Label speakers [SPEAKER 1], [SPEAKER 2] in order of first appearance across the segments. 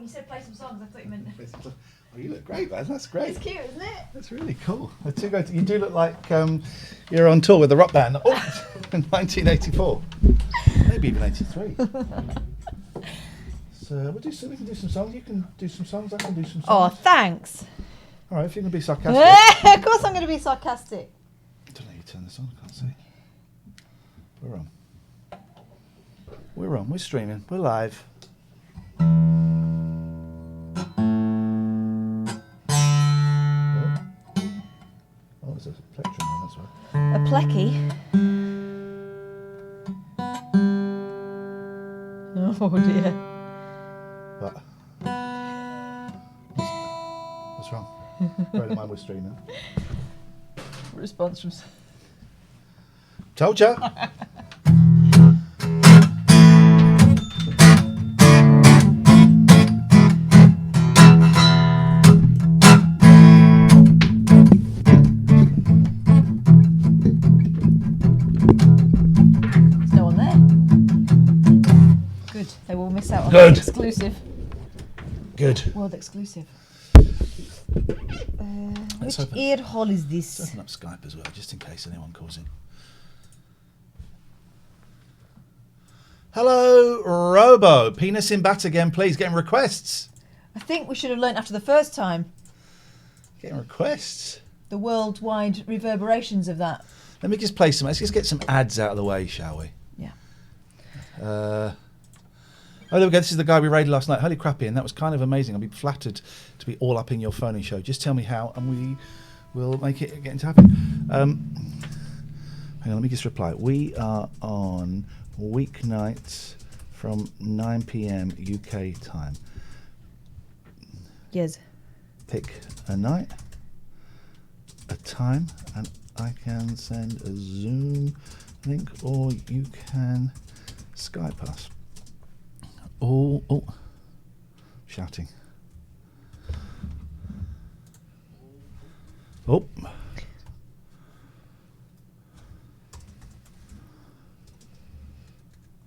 [SPEAKER 1] when you said play some songs, I thought you meant...
[SPEAKER 2] Oh, you look great, man. That's great.
[SPEAKER 1] It's cute, isn't it?
[SPEAKER 2] That's really cool. You do look like you're on tour with the rock band. Oh, in 1984. Maybe even 83. So we can do some songs. You can do some songs. I can do some songs.
[SPEAKER 1] Oh, thanks.
[SPEAKER 2] All right, if you can be sarcastic.
[SPEAKER 1] Of course I'm going to be sarcastic.
[SPEAKER 2] I don't know, you turn this on, I can't see. We're on. We're on, we're streaming, we're live. Oh, there's a plectrum on, that's right.
[SPEAKER 1] A plecky. Oh dear.
[SPEAKER 2] But what's wrong? Bear in mind we're streaming.
[SPEAKER 1] Response from...
[SPEAKER 2] Told ya.
[SPEAKER 1] There's no one there. Good. They will miss out on
[SPEAKER 2] Good.
[SPEAKER 1] the exclusive.
[SPEAKER 2] Good.
[SPEAKER 1] World exclusive.
[SPEAKER 2] Let's
[SPEAKER 1] Which
[SPEAKER 2] open-
[SPEAKER 1] ear hole is
[SPEAKER 2] Let's
[SPEAKER 1] this?
[SPEAKER 2] open up Skype as well, just in case anyone calls in. Hello, Robo. Penis in bat again, please. Getting requests.
[SPEAKER 1] I think we should have learnt after the first time
[SPEAKER 2] Getting requests.
[SPEAKER 1] the worldwide reverberations of that.
[SPEAKER 2] Let me just play some. Let's just get some ads out of the way, shall we?
[SPEAKER 1] Yeah.
[SPEAKER 2] Oh, there we go. This is the guy we raided last night. Holy crappy, and that was kind of amazing. I'd be flattered to be all up in your phoning show. Just tell me how, and we will make it get into happen. Hang on, let me just reply. We are on weeknights from 9 p.m. UK time.
[SPEAKER 1] Yes.
[SPEAKER 2] Pick a night, a time, and I can send a Zoom link, or you can Skype us. Oh, shouting. Oh.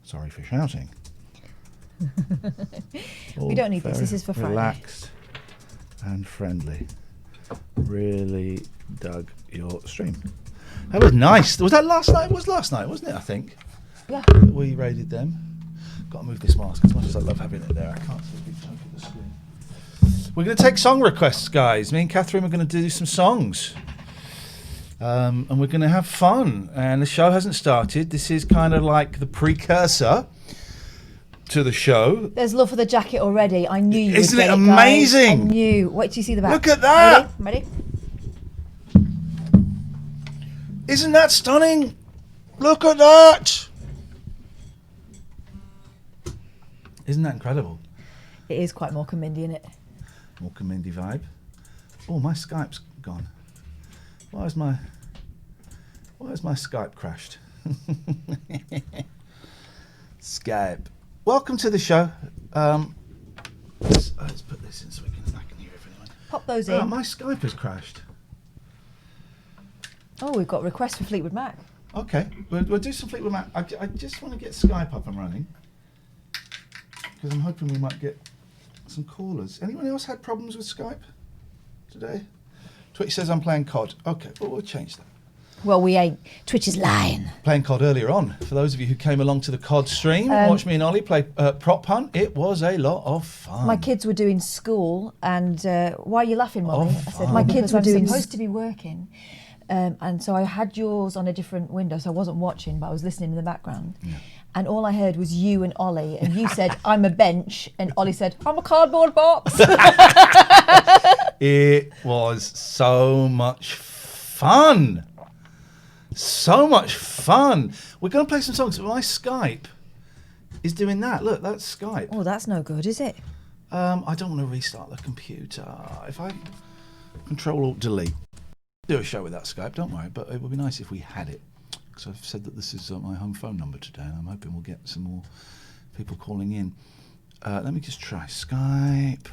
[SPEAKER 2] Sorry for shouting.
[SPEAKER 1] We don't need this. This is for Friday.
[SPEAKER 2] Relaxed and friendly. Really dug your stream. That was nice. Was that last night? It was last night, wasn't it? I think.
[SPEAKER 1] Yeah.
[SPEAKER 2] We raided them. Got to move this mask as much as I love having it there. I can't see a big chunk of the screen. We're going to take song requests, guys. Me and Catherine are going to do some songs. And we're going to have fun. And the show hasn't started. This is kind of like the precursor to the show.
[SPEAKER 1] There's love for the jacket already. I knew you would
[SPEAKER 2] Isn't
[SPEAKER 1] get
[SPEAKER 2] it
[SPEAKER 1] it, guys.
[SPEAKER 2] amazing?
[SPEAKER 1] I knew. Wait till you see the back.
[SPEAKER 2] Look at that.
[SPEAKER 1] Ready?
[SPEAKER 2] Isn't that stunning? Look at that. Isn't that incredible?
[SPEAKER 1] It is quite Morecambe Mindy, isn't it?
[SPEAKER 2] Morecambe Mindy vibe. Oh, my Skype's gone. Why is my Skype crashed? Skype. Welcome to the show. Let's put this in so I can hear everyone.
[SPEAKER 1] Pop those
[SPEAKER 2] Oh,
[SPEAKER 1] in.
[SPEAKER 2] my Skype has crashed.
[SPEAKER 1] Oh, we've got requests for Fleetwood Mac.
[SPEAKER 2] Okay, we'll do some Fleetwood Mac. I just want to get Skype up and running because I'm hoping we might get some callers. Anyone else had problems with Skype today? Twitch says I'm playing COD. Okay, well, we'll change that.
[SPEAKER 1] Well, we ain't. Twitch is lying.
[SPEAKER 2] Playing COD earlier on. For those of you who came along to the COD stream, watch me and Ollie play Prop Hunt. It was a lot of fun.
[SPEAKER 1] My kids were doing school, and why are you laughing, Molly?
[SPEAKER 2] Oh,
[SPEAKER 1] I said
[SPEAKER 2] fun.
[SPEAKER 1] my kids were
[SPEAKER 3] Because I'm
[SPEAKER 1] supposed to be working, and so I had yours on a different window, so I wasn't watching, but I was listening in the background.
[SPEAKER 2] Yeah.
[SPEAKER 1] And all I heard was you and Ollie, and you said, I'm a bench, and Ollie said, I'm a cardboard box.
[SPEAKER 2] It was so much fun. So much fun. We're going to play some songs. My Skype is doing that. Look, that's Skype.
[SPEAKER 1] Oh, that's no good, is it?
[SPEAKER 2] I don't want to restart the computer. If I Control-Alt-Delete. Do a show with that Skype, don't worry, but it would be nice if we had it. Because I've said that this is my home phone number today, and I'm hoping we'll get some more people calling in. Let me just try Skype.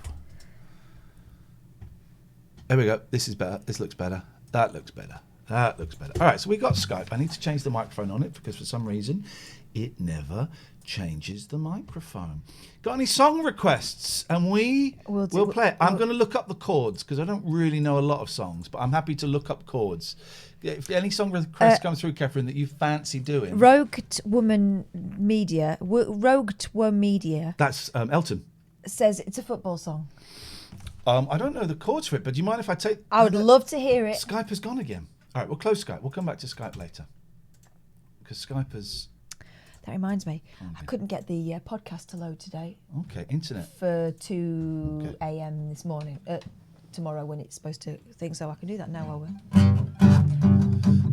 [SPEAKER 2] There we go. This is better. This looks better. That looks better. That looks better. All right, so we got Skype. I need to change the microphone on it because for some reason it never changes the microphone. Got any song requests? And we'll play it. I'm going to look up the chords because I don't really know a lot of songs, but I'm happy to look up chords. If any song requests come through, Catherine, that you fancy doing.
[SPEAKER 1] Rogued Woman Media.
[SPEAKER 2] That's Elton.
[SPEAKER 1] Says it's a football song.
[SPEAKER 2] I don't know the chords for it, but do you mind if I take...
[SPEAKER 1] I would love to hear it.
[SPEAKER 2] Skype has gone again. All right, we'll close Skype. We'll come back to Skype later. Because Skype has...
[SPEAKER 1] That reminds me, I couldn't get the podcast to load today.
[SPEAKER 2] Okay, internet.
[SPEAKER 1] For 2 a.m. this morning. Tomorrow when it's supposed to think, so I can do that now, I will.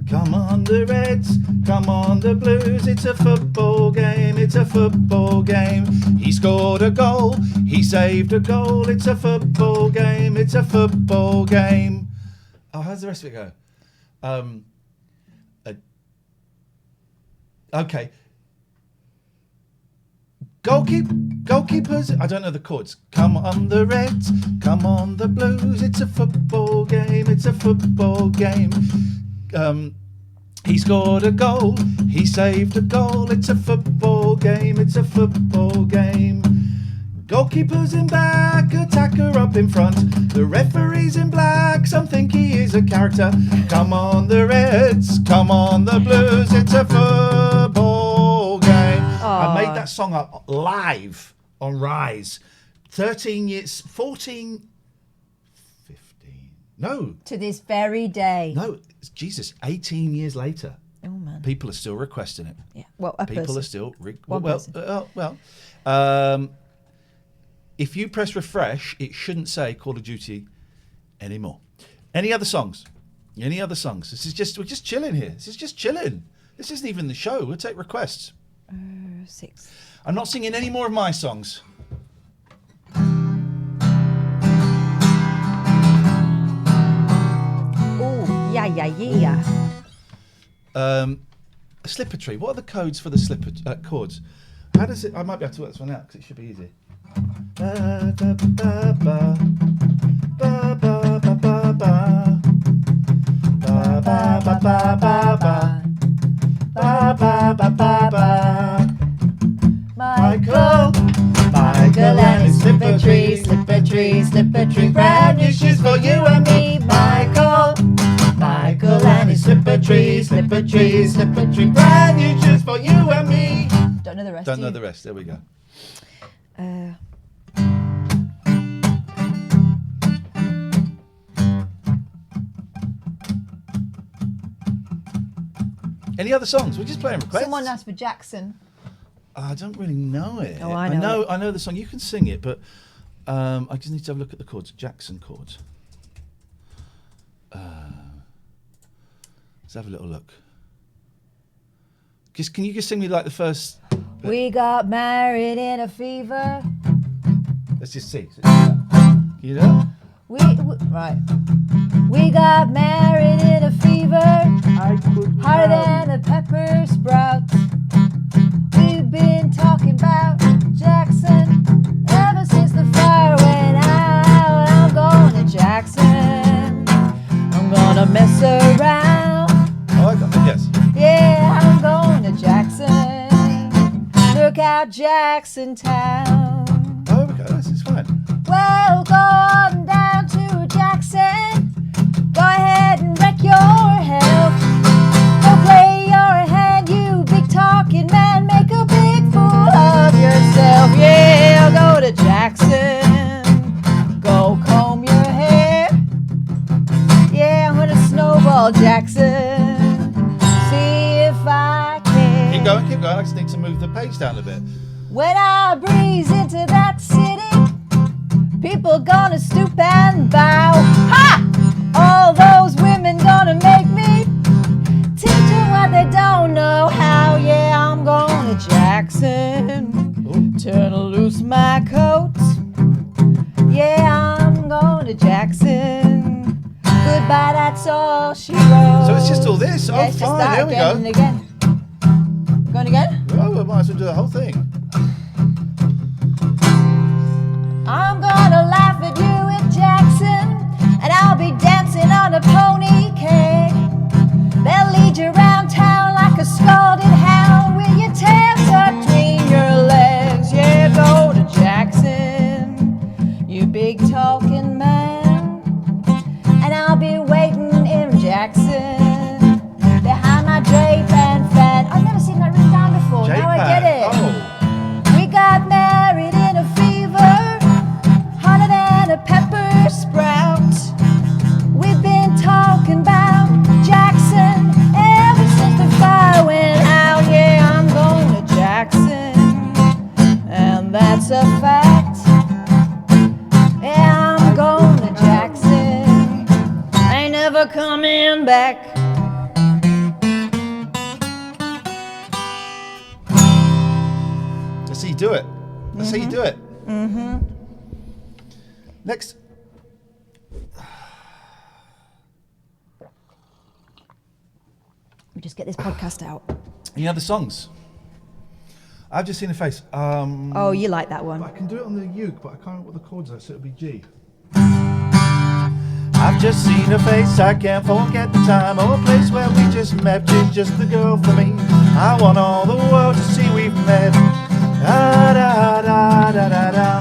[SPEAKER 2] Come on the Reds, come on the Blues, it's a football game, it's a football game. He scored a goal, he saved a goal, it's a football game, it's a football game. Oh, how's the rest of it go? Okay. Goalkeepers, I don't know the chords. Come on the Reds, come on the Blues, it's a football game, it's a football game. He scored a goal, he saved a goal, it's a football game, it's a football game. Goalkeeper's in back, attacker up in front. The referee's in black, some think he is a character. Come on the Reds, come on the Blues, it's a football game. I made that song up live on Rise. 13 years, 14, 15, no.
[SPEAKER 1] To this very day.
[SPEAKER 2] No, Jesus, 18 years later.
[SPEAKER 1] Oh, man.
[SPEAKER 2] People are still requesting it.
[SPEAKER 1] Yeah, well,
[SPEAKER 2] People are still...
[SPEAKER 1] One
[SPEAKER 2] if you press refresh, it shouldn't say Call of Duty anymore. Any other songs? Any other songs? We're just chilling here. This is just chilling. This isn't even the show. We'll take requests.
[SPEAKER 1] 6.
[SPEAKER 2] I'm not singing any more of my songs.
[SPEAKER 1] Oh, yeah.
[SPEAKER 2] A slipper tree. What are the codes for the slipper chords? How does it... I might be able to work this one out because it should be easy. Ba, ba, ba, ba, ba, ba, ba, ba, ba. Ba, ba, ba, ba, ba, ba. Ba, ba, ba, ba, ba. Michael and his slipper tree, brand new shoes for you and me. Michael and his slipper tree, brand new shoes for you and me.
[SPEAKER 1] Don't know the rest.
[SPEAKER 2] Don't know the rest. There we go. Any other songs? We're just playing requests.
[SPEAKER 1] Someone asked for Jackson.
[SPEAKER 2] I don't really know it.
[SPEAKER 1] Oh, I know.
[SPEAKER 2] I know the song. You can sing it, but I just need to have a look at the chords. Jackson chords. Let's have a little look. Can you just sing me like the first?
[SPEAKER 1] We got married in a fever.
[SPEAKER 2] Let's just see. Can you do that?
[SPEAKER 1] Right. We got married in a fever. Hotter than a pepper sprout. We've been talking about Jackson ever since the fire went out. I'm going to Jackson. I'm gonna mess around.
[SPEAKER 2] Oh, I got it. Yes.
[SPEAKER 1] Yeah, I'm going to Jackson. Look out, Jackson Town.
[SPEAKER 2] Oh, okay. This is fine.
[SPEAKER 1] Well, go on down to Jackson. Go ahead and wreck your health. Go play your hand, you big talking man. Make a big fool of yourself. Yeah, go to Jackson. Go comb your hair. Yeah, I'm gonna snowball Jackson. See if I can.
[SPEAKER 2] Keep going. I just need to move the page down a bit.
[SPEAKER 1] When I breeze into that city, people gonna stoop and bow. Ha! All those women gonna make me teach them what they don't know how. Yeah, I'm going to Jackson. Turn loose my coat. Yeah, I'm going to Jackson. Goodbye, that's all she wrote.
[SPEAKER 2] So it's just all this?
[SPEAKER 1] Yeah,
[SPEAKER 2] Oh,
[SPEAKER 1] it's just
[SPEAKER 2] fine.
[SPEAKER 1] that
[SPEAKER 2] There we
[SPEAKER 1] again
[SPEAKER 2] go.
[SPEAKER 1] and again. Going again?
[SPEAKER 2] Oh, we might as well do the whole thing.
[SPEAKER 1] I'm gonna laugh at you in Jackson, and I'll be dancing on a pony cake. They'll lead you around town like a scalded hound with your tail tucked between your big talking man. And I'll be waiting in Jackson behind my drape and fan. I've never seen that written down before. Now I get it.
[SPEAKER 2] Oh.
[SPEAKER 1] We got married in a fever, hotter than a pepper sprout. We've been talking about Jackson ever since the fire went out. Yeah, I'm going to Jackson, and that's a fact. Yeah, I'm going to Jackson, ain't never coming back.
[SPEAKER 2] That's how you do it. That's how you do it.
[SPEAKER 1] Mm-hmm.
[SPEAKER 2] Next.
[SPEAKER 1] We just get this podcast out.
[SPEAKER 2] Any other songs? I've just seen a face.
[SPEAKER 1] Oh, you like that
[SPEAKER 2] I
[SPEAKER 1] one?
[SPEAKER 2] can do it on the uke, but I can't remember what the chords are, so it'll be G. I've just seen her face, I can't forget the time or place where we just met. She's just the girl for me. I want all the world to see we've met. Da, da, da, da, da, da.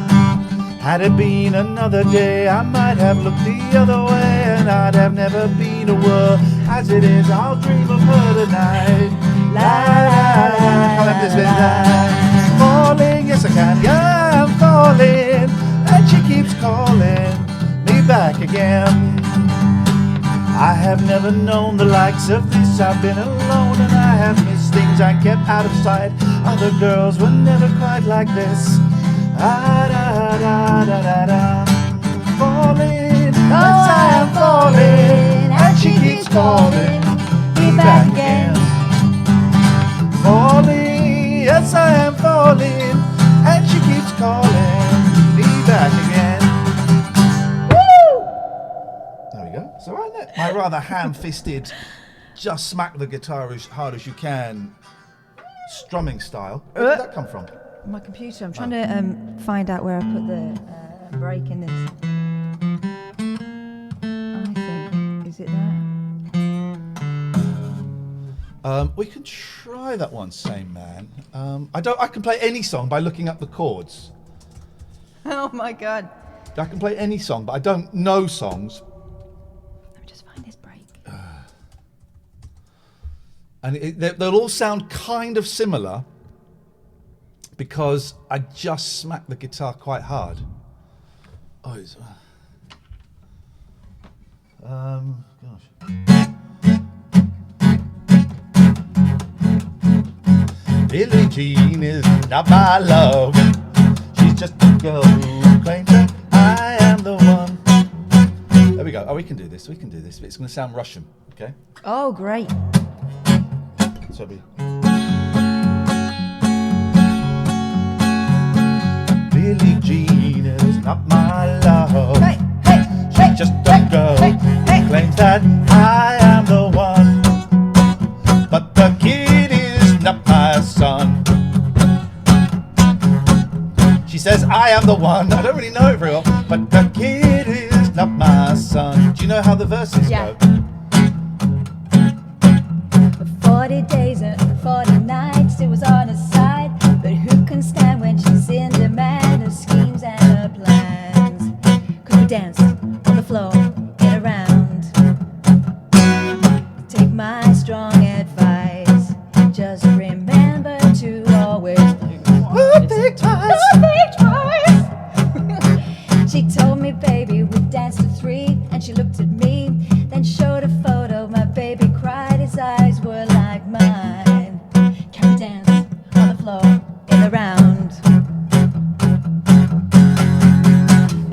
[SPEAKER 2] Had it been another day, I might have looked the other way, and I'd have never been a word. As it is, I'll dream of her tonight. La, la, la, can't let this bit die. Falling, yes I can, yeah, I'm falling, and she keeps calling me back again. I have never known the likes of this. I've been alone and I have missed things I kept out of sight. Other girls were never quite like this. Ah, da, da, da, da, da. Falling, yes I am falling, and she keeps calling me back again. Falling, yes I am falling, and she keeps calling me back again. There we go. So right there. My rather ham-fisted, just smack the guitar as hard as you can, strumming style. Where did that come from?
[SPEAKER 1] My computer. I'm trying to find out where I put the break in this. I think, is it there?
[SPEAKER 2] We can try that one, Same Man. I can play any song by looking up the chords.
[SPEAKER 1] Oh my god.
[SPEAKER 2] I can play any song, but I don't know songs.
[SPEAKER 1] Let me just find this break.
[SPEAKER 2] And they'll all sound kind of similar because I just smacked the guitar quite hard. Oh, it's... gosh. Billie Jean is not my love. She's just a girl who claims that I am the one. There we go. Oh, we can do this. We can do this. It's going to sound Russian, okay?
[SPEAKER 1] Oh, great.
[SPEAKER 2] So be. Billie Jean is not my love.
[SPEAKER 1] Hey, hey,
[SPEAKER 2] She's just a girl
[SPEAKER 1] hey, hey.
[SPEAKER 2] who claims that I am the one. But the kid is not my son. She says I am the one. I don't really know it very well. But the kid is not my son. Do you know how the verses
[SPEAKER 1] Yeah.
[SPEAKER 2] go?
[SPEAKER 1] 40 days and 40 nights, it was on her side. But who can stand when she's in demand? Her schemes and her plans. Could we dance on the floor, get around? Take my strong advice. Just remember to always
[SPEAKER 2] Think twice.
[SPEAKER 1] think twice. She told me, baby, we danced to 3, and she looked at me, then showed a photo. My baby cried, his eyes were like mine. Can we dance on the floor in the round?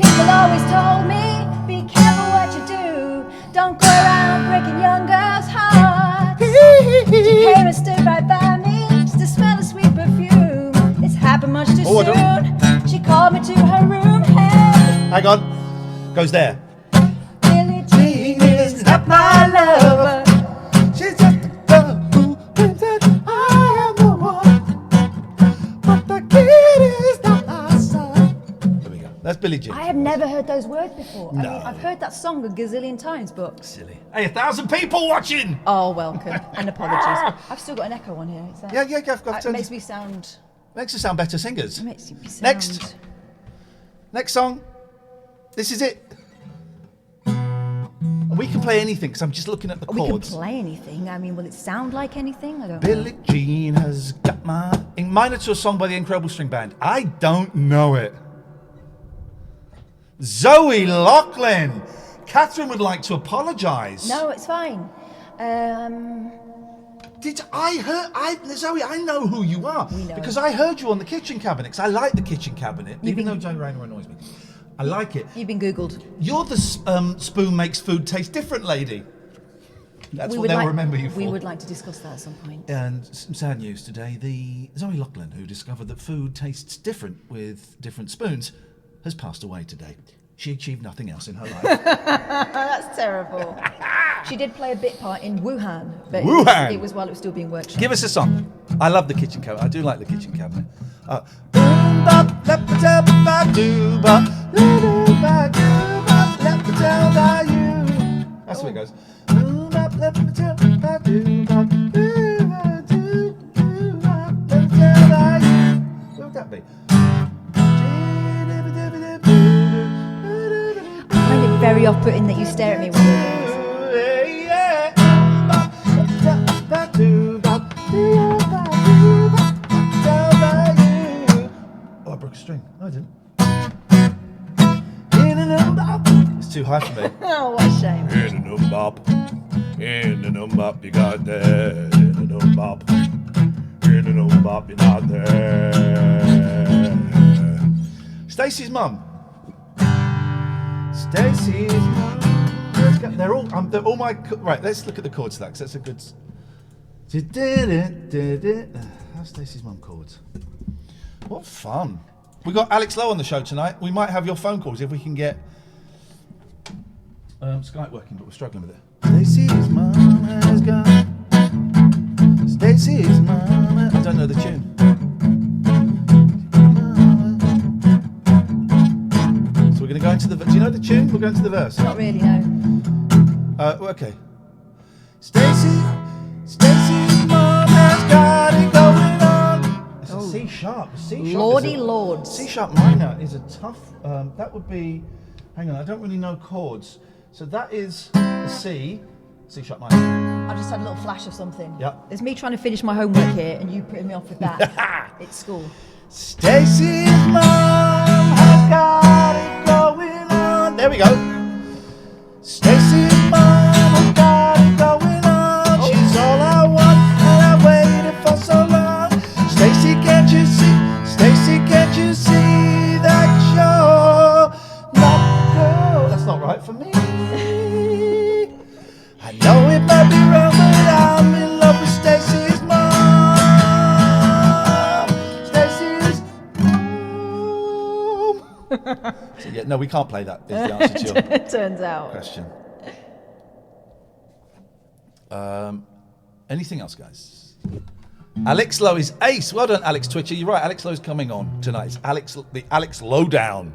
[SPEAKER 1] People always told me, be careful what you do. Don't go around breaking young girls' hearts. She came and stood right by me, just to smell a sweet perfume. It's happened much too
[SPEAKER 2] Oh, I
[SPEAKER 1] soon. She called me to her room. Hey,
[SPEAKER 2] Hang on. Goes there.
[SPEAKER 1] Billie Jean is not my lover.
[SPEAKER 2] She's just a girl who claims that I am the one. But the kid is not my son. There we go. That's Billie Jean.
[SPEAKER 1] I have never heard those words before. I
[SPEAKER 2] No.
[SPEAKER 1] mean, I've heard that song a gazillion times, but...
[SPEAKER 2] Silly. Hey, 1,000 people watching.
[SPEAKER 1] Oh, welcome. And apologies. I've still got an echo on here. Is that...
[SPEAKER 2] Yeah, I've got
[SPEAKER 1] It makes me sound...
[SPEAKER 2] Makes us sound better singers.
[SPEAKER 1] Makes me sound...
[SPEAKER 2] Next song. This is it. And we can play anything because I'm just looking at the
[SPEAKER 1] We can
[SPEAKER 2] chords.
[SPEAKER 1] play anything. I mean, will it sound like anything? I don't know.
[SPEAKER 2] Billie Jean has got my... Minor to a song by the Incredible String Band. I don't know it. Zoe Lachlan. Catherine would like to apologise.
[SPEAKER 1] No, it's fine.
[SPEAKER 2] Zoe, I know who you are.
[SPEAKER 1] We know.
[SPEAKER 2] Because I heard you on the kitchen cabinet. Because I like the kitchen cabinet, even though Joe Rayner annoys me. I like it.
[SPEAKER 1] You've been Googled.
[SPEAKER 2] You're the spoon makes food taste different lady. That's what they'll remember you for.
[SPEAKER 1] We would like to discuss that at some point.
[SPEAKER 2] And some sad news today. The Zoe Lachlan, who discovered that food tastes different with different spoons, has passed away today. She achieved nothing else in her life.
[SPEAKER 1] That's terrible. She did play a bit part in Wuhan, but
[SPEAKER 2] Wuhan!
[SPEAKER 1] It was while it was still being worked.
[SPEAKER 2] Give us a song. I love the kitchen cabinet. I do like the kitchen cabinet. That's what it goes. What would that be?
[SPEAKER 1] I find it very off-putting that you stare at me when you're doing this.
[SPEAKER 2] Oh, I broke a string. No, I didn't. It's too high for me.
[SPEAKER 1] Oh, what a shame.
[SPEAKER 2] In the bop, you got that. In the bop, you're not there. Stacey's mum. Stacey's mum. They're all my. Right, let's look at the chords of that, 'cause that's a good. How's Stacey's mum chords? What fun. We got Alex Lowe on the show tonight. We might have your phone calls if we can get Skype working, but we're struggling with it. Stacey's mum has gone. Stacey's mum. I don't know the tune. So we're going to go into the. Do you know the tune? We're going to the verse.
[SPEAKER 1] Not really, no.
[SPEAKER 2] Okay. Stacey's mum has got it going on. It's a C sharp. C sharp.
[SPEAKER 1] Lordy Lords.
[SPEAKER 2] C sharp minor is a tough. That would be. Hang on, I don't really know chords. So that is a C sharp minor.
[SPEAKER 1] I just had a little flash of something.
[SPEAKER 2] Yep.
[SPEAKER 1] There's me trying to finish my homework here and you putting me off with that. It's school.
[SPEAKER 2] Stacey's mum has got it going on. There we go. Stacey's mum has got it going on. She's all I want, and I've waited for so long. Stacey, can't you see? Stacey, can't you see that you're not girl? That's not right for me. I know it might be wrong, but I'm in love with Stacey's mum. Stacey's mum. So yeah, no, we can't play that. Is the answer to your
[SPEAKER 1] It turns out.
[SPEAKER 2] question. Anything else, guys? Alex Lowe is ace. Well done, Alex Twitcher. You're right. Alex Lowe's coming on tonight. It's the Alex Lowdown.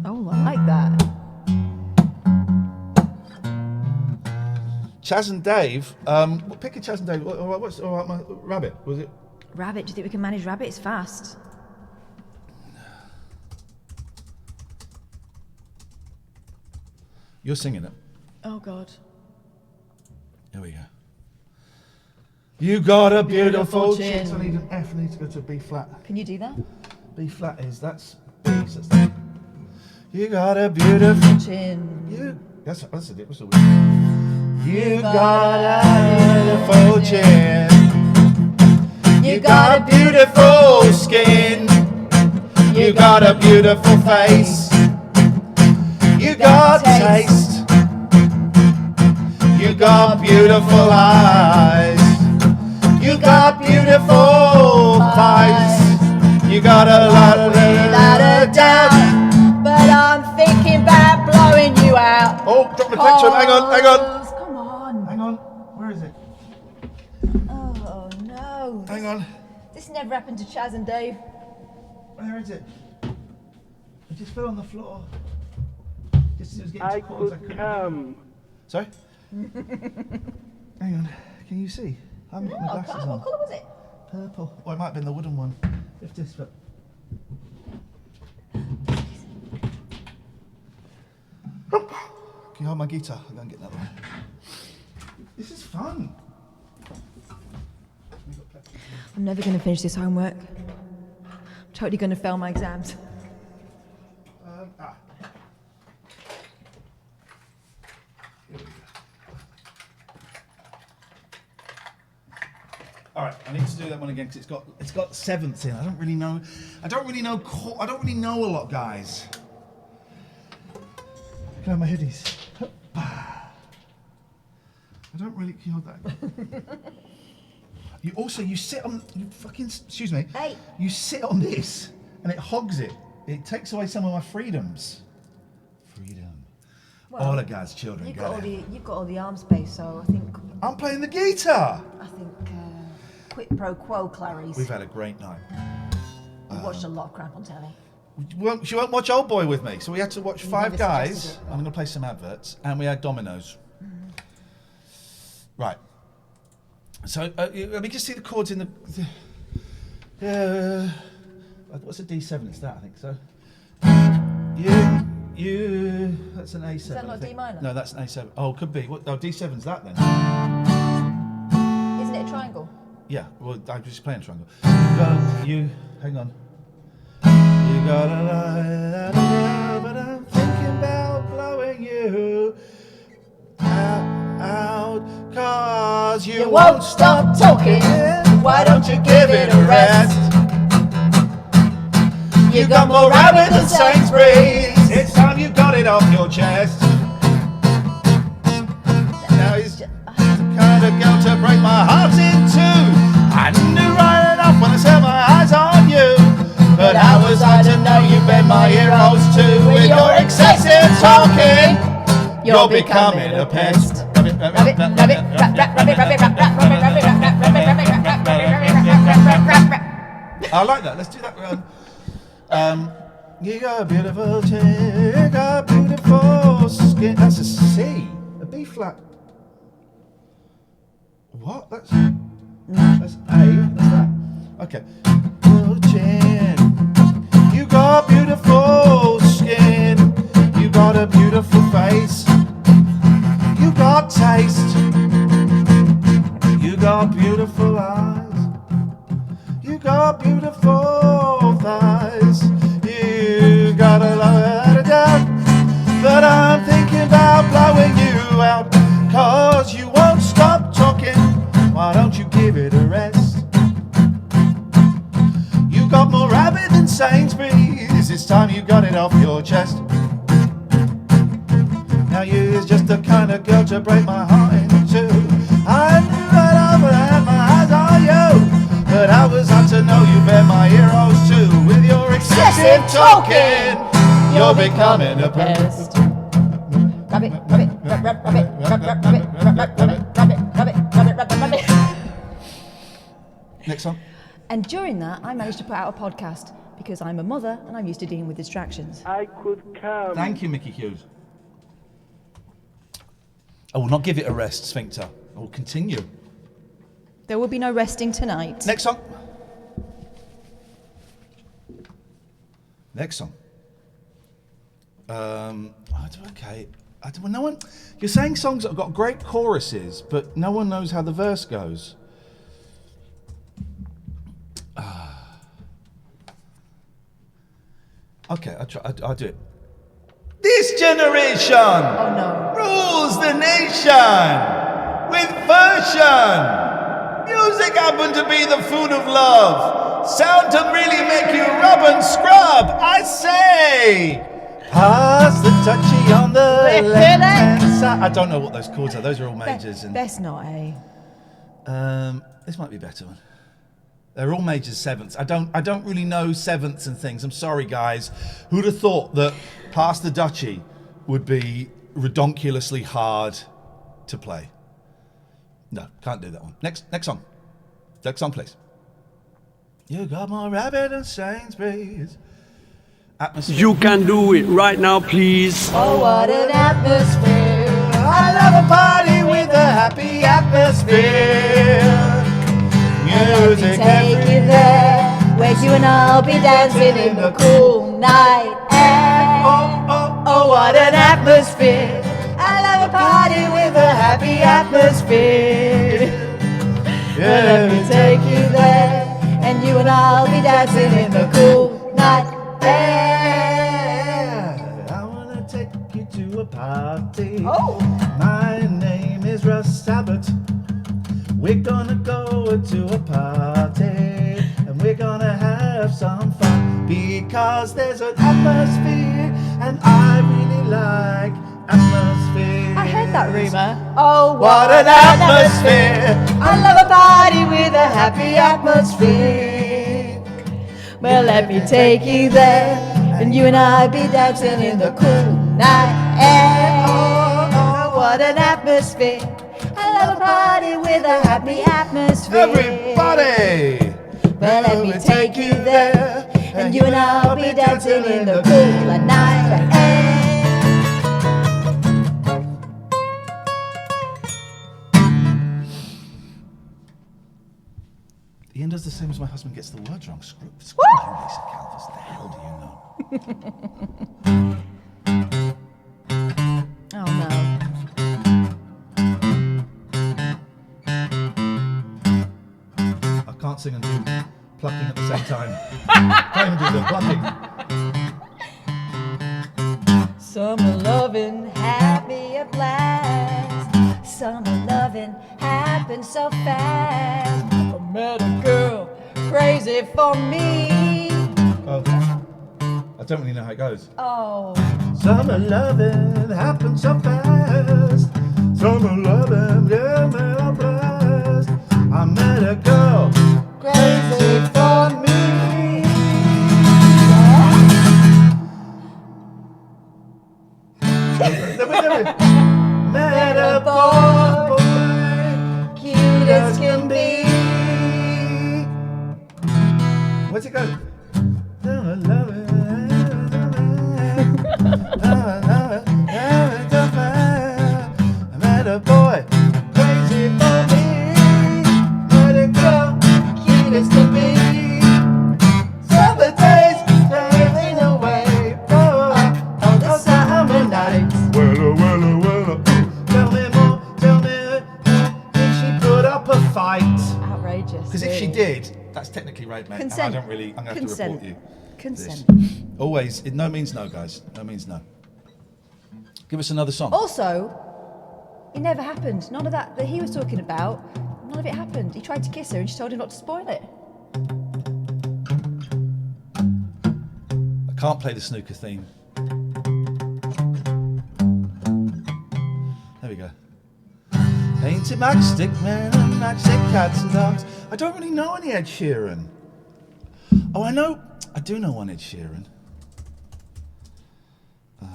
[SPEAKER 1] Oh, I like that.
[SPEAKER 2] Chaz and Dave. Pick a Chaz and Dave. What's all right? My Rabbit was it?
[SPEAKER 1] Rabbit, do you think we can manage Rabbit? It's fast.
[SPEAKER 2] You're singing it.
[SPEAKER 1] Oh, God.
[SPEAKER 2] Here we go. You got a beautiful
[SPEAKER 1] chin.
[SPEAKER 2] chin. I need an F. I need to go to a B flat.
[SPEAKER 1] Can you do that?
[SPEAKER 2] B flat that's B. So that's that. You got a beautiful
[SPEAKER 1] Chin.
[SPEAKER 2] That's it. What's the word? You got a beautiful chin. You got a beautiful skin. You got a beautiful face. You got taste. You got beautiful eyes. You got beautiful thighs. You got a lot of doubt.
[SPEAKER 1] But I'm thinking about blowing you out.
[SPEAKER 2] Oh, drop my picture. Hang on.
[SPEAKER 1] Come on.
[SPEAKER 2] Hang on. Where is it?
[SPEAKER 1] Oh, no.
[SPEAKER 2] Hang on.
[SPEAKER 1] This never happened to Chaz and Dave.
[SPEAKER 2] Where is it? It just fell on the floor. Just as it was getting
[SPEAKER 3] I
[SPEAKER 2] to chords,
[SPEAKER 3] could come.
[SPEAKER 2] Sorry? Hang on. Can you see? I haven't got my glasses on.
[SPEAKER 1] What colour was it?
[SPEAKER 2] Purple. Or it might have been the wooden one. Lift this, but... Can you hold my guitar? I'll go and get another one. This is fun.
[SPEAKER 1] I'm never going to finish this homework. I'm totally going to fail my exams.
[SPEAKER 2] All right, I need to do that one again because it's got sevenths in. I don't really know a lot, guys. Can I have my hoodies? I don't really. Can you hold that? You sit on. Excuse me.
[SPEAKER 1] Hey.
[SPEAKER 2] You sit on this and it hogs it. It takes away some of my freedoms. Freedom.
[SPEAKER 1] Well,
[SPEAKER 2] all of God's children.
[SPEAKER 1] You've got all the arm space, so I think.
[SPEAKER 2] I'm playing the guitar.
[SPEAKER 1] I think. Quid pro quo, Clarice.
[SPEAKER 2] We've had a great night.
[SPEAKER 1] We watched a lot of crap on telly.
[SPEAKER 2] She won't watch Old Boy with me, so we had to watch Five
[SPEAKER 1] never
[SPEAKER 2] Guys.
[SPEAKER 1] suggested it.
[SPEAKER 2] I'm going to play some adverts, and we had Dominoes. Right. So let me just see the chords in the. What's a D7? It's that, I think so. You. That's an A7.
[SPEAKER 1] Is that not
[SPEAKER 2] I think.
[SPEAKER 1] D minor?
[SPEAKER 2] No, that's an A7. Oh, could be. D7's that then.
[SPEAKER 1] Isn't it a triangle?
[SPEAKER 2] Yeah, well, I'm just playing triangle. Hang on. You got a lie, but I'm thinking about blowing you out, cause you won't stop talking. Why don't you give it a rest? You got more rabbit than Sainsbury's. It's time you got it off your chest. Now he's the kind of girl to break my heart in two. I knew right enough when I set my eyes on you. But how was I to know you bend my ear holes too? With your excessive talking, you're becoming a pest. I like that. Let's do that one. You got a beautiful chin, you got beautiful skin. That's a C, a B flat. What? That's A. That's that. Okay. Beautiful chin. You got beautiful skin. You got a beautiful face. You got taste. You got beautiful eyes. You got beautiful thighs. You got a lot of doubt. But I'm thinking about blowing you out. Cause you won't stop talking. Why don't you give it a rest? You got more rabbit than Sainsbury's. It's time you got it off your chest. Now you're just the kind of girl to break my heart in two. I knew right off when I had my eyes on you. But how was I to know you bent my ear holes too? With your excessive talking, you're becoming a pest.
[SPEAKER 1] Rabbit, rabbit, rabbit, rabbit, rabbit, rabbit, rabbit, rabbit, rabbit, rabbit, rabbit.
[SPEAKER 2] Next one.
[SPEAKER 1] And during that, I managed to put out a podcast because I'm a mother and I'm used to dealing with distractions.
[SPEAKER 3] I could come.
[SPEAKER 2] Thank you, Mickey Hughes. I will not give it a rest, Sphincter. I will continue.
[SPEAKER 1] There will be no resting tonight.
[SPEAKER 2] Next song. Next song. Okay. No one. You're saying songs that have got great choruses, but no one knows how the verse goes. Okay, I'll do it. This generation rules the nation with version. Music happened to be the food of love. Sound to really make you rub and scrub. I say, pass the touchy on the left-hand side. I don't know what those chords are. Those are all majors.
[SPEAKER 1] That's not A.
[SPEAKER 2] This might be a better one. They're all majors, sevenths. I don't really know sevenths and things. I'm sorry, guys. Who'd have thought that Pass the Duchy would be redonkulously hard to play? No, can't do that one. Next song. Next song, please. You got more rabbit than Sainsbury's. Atmosphere.
[SPEAKER 3] You can do it right now, please.
[SPEAKER 1] Oh, what an atmosphere.
[SPEAKER 2] I love a party with a happy atmosphere. Music
[SPEAKER 1] Take you there, where you and I'll be dancing in the cool night air.
[SPEAKER 2] Oh, what an atmosphere.
[SPEAKER 1] atmosphere. I love a party with a happy atmosphere. Well, let me take you there, and you and I'll be dancing in the cool night air.
[SPEAKER 2] I wanna take you to a party.
[SPEAKER 1] Oh.
[SPEAKER 2] My name is Russ Abbott. We're gonna go to a party, and we're gonna have some fun, because there's an atmosphere, and I really like atmosphere.
[SPEAKER 1] I heard that rumour. Oh,
[SPEAKER 2] What an atmosphere!
[SPEAKER 1] I love a party with a happy atmosphere. Well, let me take you there, and you and I be dancing in the cool night air. Oh, what an atmosphere! I love a party with a happy atmosphere.
[SPEAKER 2] Everybody!
[SPEAKER 1] Well, let me take you there, and you and I'll be dancing in the cool night air.
[SPEAKER 2] Ian does the same as my husband gets the words wrong. Screw you, Lisa Calvers. The hell do you know?
[SPEAKER 1] Oh no.
[SPEAKER 2] I can't sing and do plucking at the same time. Can't even do the plucking.
[SPEAKER 1] Summer loving, happy at last. Summer loving happened so fast. I met a girl crazy for me.
[SPEAKER 2] Oh, I don't really know how it goes.
[SPEAKER 1] Oh,
[SPEAKER 2] Summer loving happened so fast. Summer loving, yeah, man, I'm blessed. I met a girl
[SPEAKER 1] crazy for me.
[SPEAKER 2] Met a boy,
[SPEAKER 1] Cute as can be.
[SPEAKER 2] What's it go? Summer loving, I met a boy crazy for me. Met a girl
[SPEAKER 1] Cute as can be.
[SPEAKER 2] summer days sailing away. Oh,
[SPEAKER 1] The summer nights.
[SPEAKER 2] well. Tell me more, did she put up a fight?
[SPEAKER 1] Outrageous.
[SPEAKER 2] Because if she did, that's technically rape, mate.
[SPEAKER 1] Consent.
[SPEAKER 2] And I'm going to have
[SPEAKER 1] Consent.
[SPEAKER 2] to report you.
[SPEAKER 1] Consent.
[SPEAKER 2] Always, no means no, guys. No means no. Give us another song.
[SPEAKER 1] Also, it never happened. None of that he was talking about, none of it happened. He tried to kiss her and she told him not to spoil it.
[SPEAKER 2] I can't play the snooker theme. There we go. Painted matchstick men and matchstick cats and dogs. I don't really know any Ed Sheeran. Oh, I do know one Ed Sheeran. I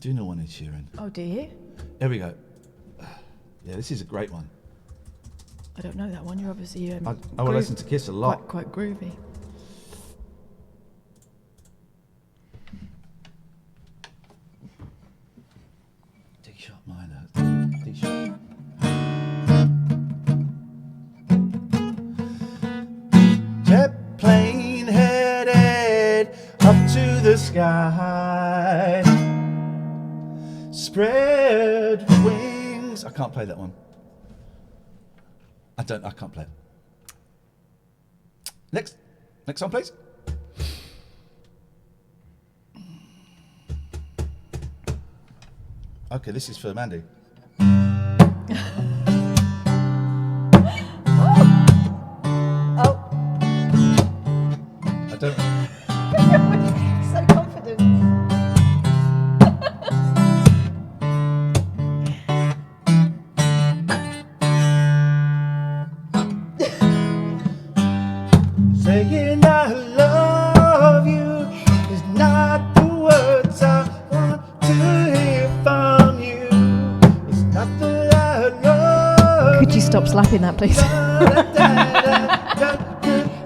[SPEAKER 2] do know one Ed Sheeran.
[SPEAKER 1] Oh, do you?
[SPEAKER 2] Here we go. Yeah, this is a great one.
[SPEAKER 1] I don't know that one. You're obviously
[SPEAKER 2] I will listen to Kiss a lot.
[SPEAKER 1] quite groovy.
[SPEAKER 2] Take a shot, mine. Take a shot. Jet plane headed up to the sky. Spread wings. I can't play that one. I can't play it. Next song, please. Okay, this is for Mandy.
[SPEAKER 1] Oh,
[SPEAKER 2] I don't.
[SPEAKER 1] so confident.
[SPEAKER 2] Saying I love you is not the words I want to hear from you. It's not that I love
[SPEAKER 1] Could you stop slapping that, please?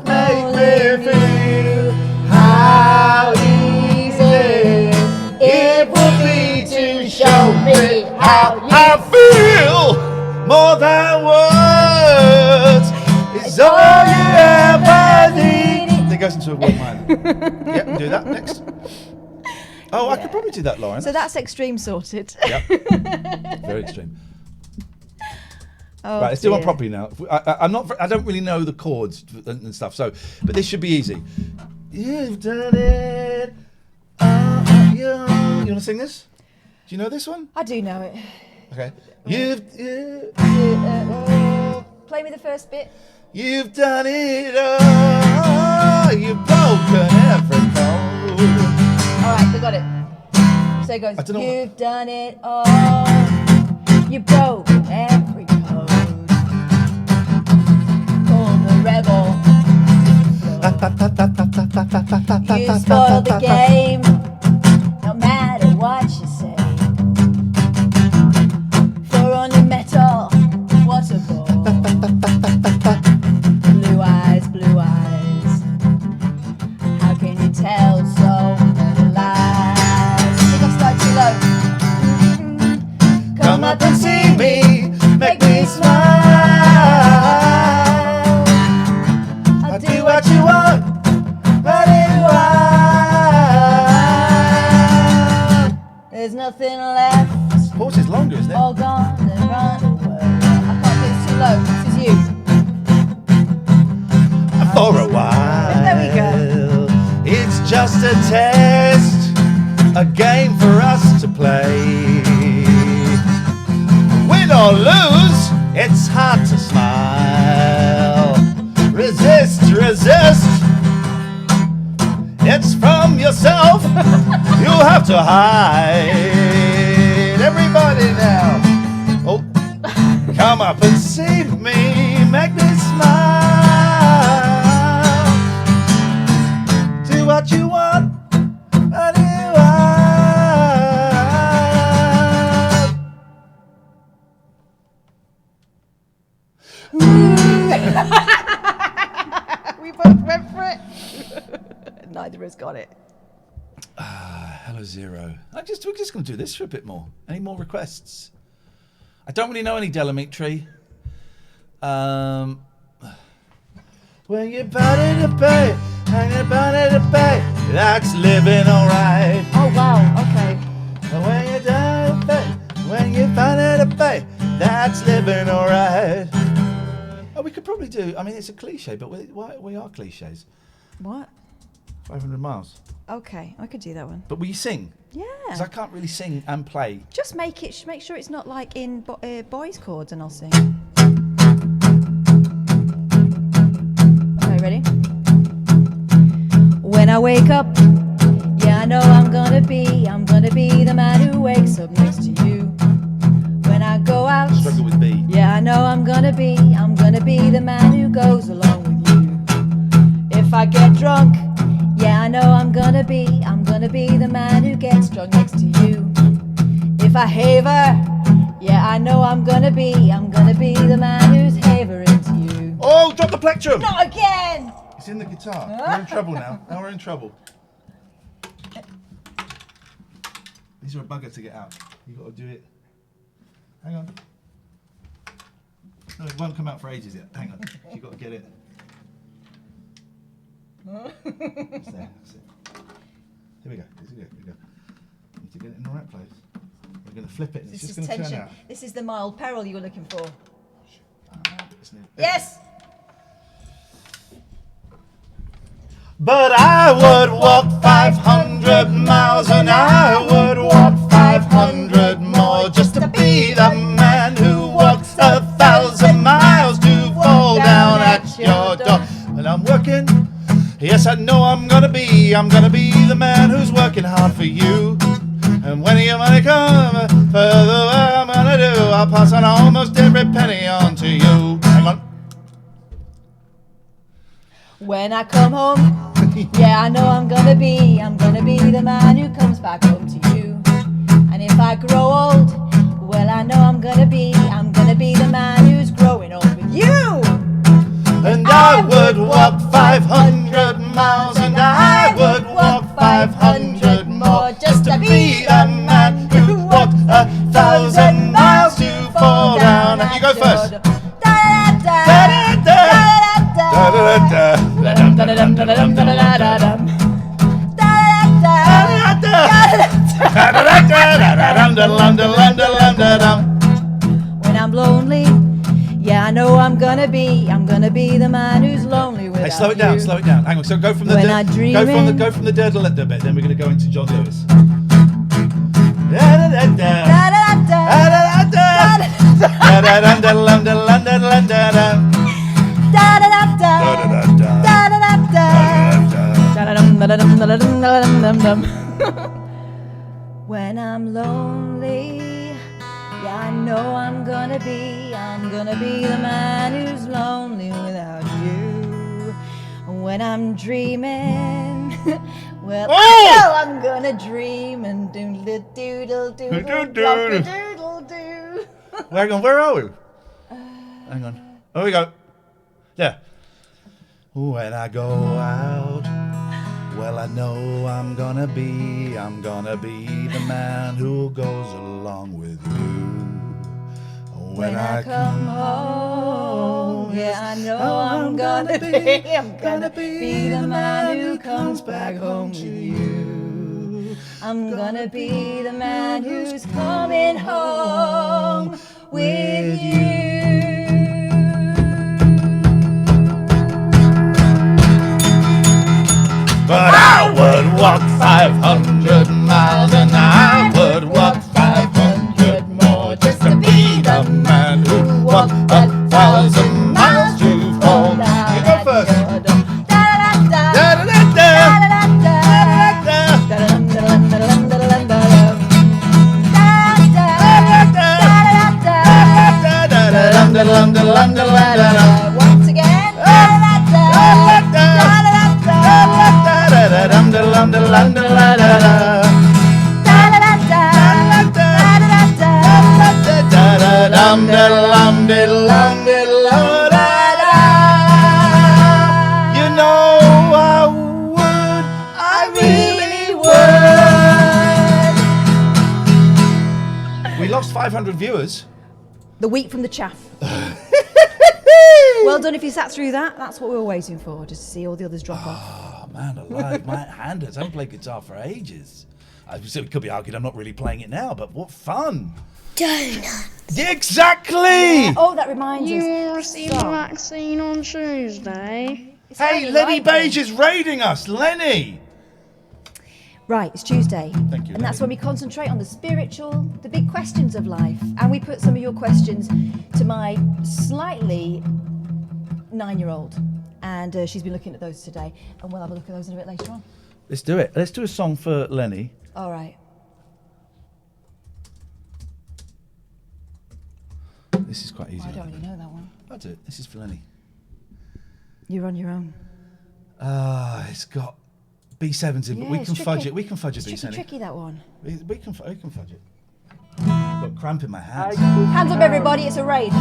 [SPEAKER 2] Make me feel how easy it would be to show me how I feel more than words. It's all you ever need. It goes into a one minor. Yep, do that next. Oh, I could probably do that, Lauren.
[SPEAKER 1] So that's extreme sorted.
[SPEAKER 2] Yep. Very extreme.
[SPEAKER 1] Oh,
[SPEAKER 2] Right, let's do one
[SPEAKER 1] dear.
[SPEAKER 2] properly now. I'm not. I don't really know the chords and stuff. So, but this should be easy. You've done it. You want to sing this? Do you know this one?
[SPEAKER 1] I do know it.
[SPEAKER 2] Okay.
[SPEAKER 1] Play me the first bit.
[SPEAKER 2] You've done it all. You've broken every code.
[SPEAKER 1] All right, I got it. So it goes.
[SPEAKER 2] I don't know
[SPEAKER 1] You've done it all. You broke every code. Called the rebel. You spoiled the game. No matter what you say. For only metal, what a bore. Blue eyes, blue eyes. How can you tell so many lies? I think I've started too low.
[SPEAKER 2] Come up and see me, make me smile. I'll do what you want, but you want.
[SPEAKER 1] There's nothing left.
[SPEAKER 2] Pause is longer, isn't it?
[SPEAKER 1] All gone and run away. I can't get it too low. This is you.
[SPEAKER 2] For a while.
[SPEAKER 1] There we go.
[SPEAKER 2] It's just a test, a game for us to play. Win or lose, it's hard to smile. Resist, resist. It's from yourself. You have to hide. Everybody now. Oh, come up and see me, make me smile. Do what you want, what you want.
[SPEAKER 1] We both went for it. Neither has got it.
[SPEAKER 2] Hello, Zero. We're just going to do this for a bit more. Any more requests? I don't really know any Delamitri. When you're bound to pay, and you're bound to pay, that's living alright.
[SPEAKER 1] Oh wow. Okay.
[SPEAKER 2] When you're down to pay, when you're bound to pay, that's living alright. Oh, we could probably do. I mean, it's a cliche, but we are cliches.
[SPEAKER 1] What?
[SPEAKER 2] 500 miles.
[SPEAKER 1] Okay, I could do that one.
[SPEAKER 2] But will you sing? Because I
[SPEAKER 1] Yeah.
[SPEAKER 2] can't really sing and play.
[SPEAKER 1] Just make sure it's not like in boys chords, and I'll sing. Okay, ready? When I wake up, yeah, I know I'm gonna be the man who wakes up next to you. When I go out,
[SPEAKER 2] Struggle with B.
[SPEAKER 1] yeah, I know I'm gonna be the man who goes along with you. If I get drunk, yeah, I know I'm gonna be the man who gets drunk next to you. If I haver, yeah, I know I'm gonna be the man who's havering to you.
[SPEAKER 2] Oh, drop the plectrum!
[SPEAKER 1] Not again!
[SPEAKER 2] It's in the guitar. We're in trouble now. Now we're in trouble. These are a bugger to get out. You've got to do it. Hang on. No, it won't come out for ages yet. Hang on. You've got to get it. It's there. That's it. Here we go. Here we go. Need to get it in the right place. We're going to flip it and it's
[SPEAKER 1] This
[SPEAKER 2] just
[SPEAKER 1] is
[SPEAKER 2] going to turn
[SPEAKER 1] tension.
[SPEAKER 2] out.
[SPEAKER 1] This is the mild peril you were looking for.
[SPEAKER 2] Isn't it?
[SPEAKER 1] Yes!
[SPEAKER 2] But I would walk 500 miles and I would walk 500 more just to be the man who walks 1,000 miles to fall down at your door. And I'm working, yes, I know I'm gonna be the man who's working hard for you. And when your money comes, further what I'm gonna do, I'll pass on almost every penny on to you. Hang on.
[SPEAKER 1] When I come home, yeah, I know I'm gonna be the man who comes back home to you. And if I grow old, well, I know I'm gonna be the man who's growing old with you.
[SPEAKER 2] And I would walk 500 miles and I would walk 500 more just to be the man who walked 1,000 miles to fall down. And you go first.
[SPEAKER 1] When I'm lonely, yeah, I know I'm gonna be the man who's lonely without
[SPEAKER 2] Hey, slow it down,
[SPEAKER 1] you.
[SPEAKER 2] slow it down. Hang on. So go from the
[SPEAKER 1] When I dream
[SPEAKER 2] go from
[SPEAKER 1] in-
[SPEAKER 2] the little bit. Then we're going to go into John Lewis.
[SPEAKER 1] When I'm lonely, yeah, I know I'm gonna be the man who's lonely without you. When I'm dreaming, well, I know I'm gonna dream and doodle doodle doodle doodle doo.
[SPEAKER 2] Hang on, where are we? Hang on. Oh, we go. Yeah. When I go out, well, I know I'm gonna be the man who goes along with you.
[SPEAKER 1] When I come home, yeah, I know I'm gonna be the man who comes back home to you. I'm gonna be the man who's coming home with you.
[SPEAKER 2] But I would walk 500 miles and I would walk 500 more just to be the man who walked 1,000 miles to fall. You go first.
[SPEAKER 1] Once again.
[SPEAKER 2] You know I would, I really would. We lost 500 viewers.
[SPEAKER 1] The wheat from the chaff. Well done if you sat through that. That's what we were waiting for, just to see all the others drop off.
[SPEAKER 2] Oh man, alive, my hand hurts. I haven't played guitar for ages. It could be argued I'm not really playing it now, but what fun!
[SPEAKER 4] Donut.
[SPEAKER 2] Yeah, exactly!
[SPEAKER 1] Oh, that reminds
[SPEAKER 4] You
[SPEAKER 1] us.
[SPEAKER 4] will receive the
[SPEAKER 1] Stop.
[SPEAKER 4] vaccine on Tuesday.
[SPEAKER 1] It's
[SPEAKER 2] Hey,
[SPEAKER 1] only
[SPEAKER 2] Lenny
[SPEAKER 1] right then.
[SPEAKER 2] Beige is raiding us! Lenny!
[SPEAKER 1] Right, it's Tuesday.
[SPEAKER 2] Thank you,
[SPEAKER 1] And that's
[SPEAKER 2] Lenny.
[SPEAKER 1] when we concentrate on the spiritual, the big questions of life. And we put some of your questions to my slightly 9-year-old. And she's been looking at those today. And we'll have a look at those a bit later on.
[SPEAKER 2] Let's do it. Let's do a song for Lenny.
[SPEAKER 1] All right.
[SPEAKER 2] This is quite easy.
[SPEAKER 1] I don't really know that one.
[SPEAKER 2] I'll do it. This is for Lenny.
[SPEAKER 1] You're on your own.
[SPEAKER 2] It's got B7s in, but we
[SPEAKER 1] Yeah,
[SPEAKER 2] can
[SPEAKER 1] it's
[SPEAKER 2] fudge
[SPEAKER 1] tricky.
[SPEAKER 2] it. We can fudge it,
[SPEAKER 1] It's
[SPEAKER 2] B7.
[SPEAKER 1] tricky, that one.
[SPEAKER 2] We can fudge it. Got a cramp in my hands.
[SPEAKER 1] Hands up, everybody. It's a raid.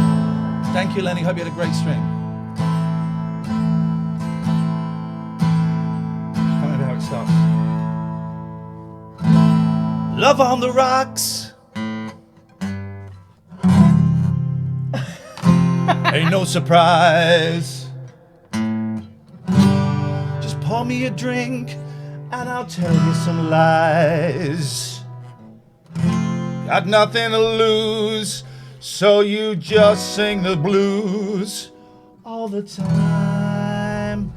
[SPEAKER 2] Thank you, Lenny. Hope you had a great stream. Can't remember how it starts. Love on the rocks. Ain't no surprise. Just pour me a drink and I'll tell you some lies. Got nothing to lose, so you just sing the blues all the time.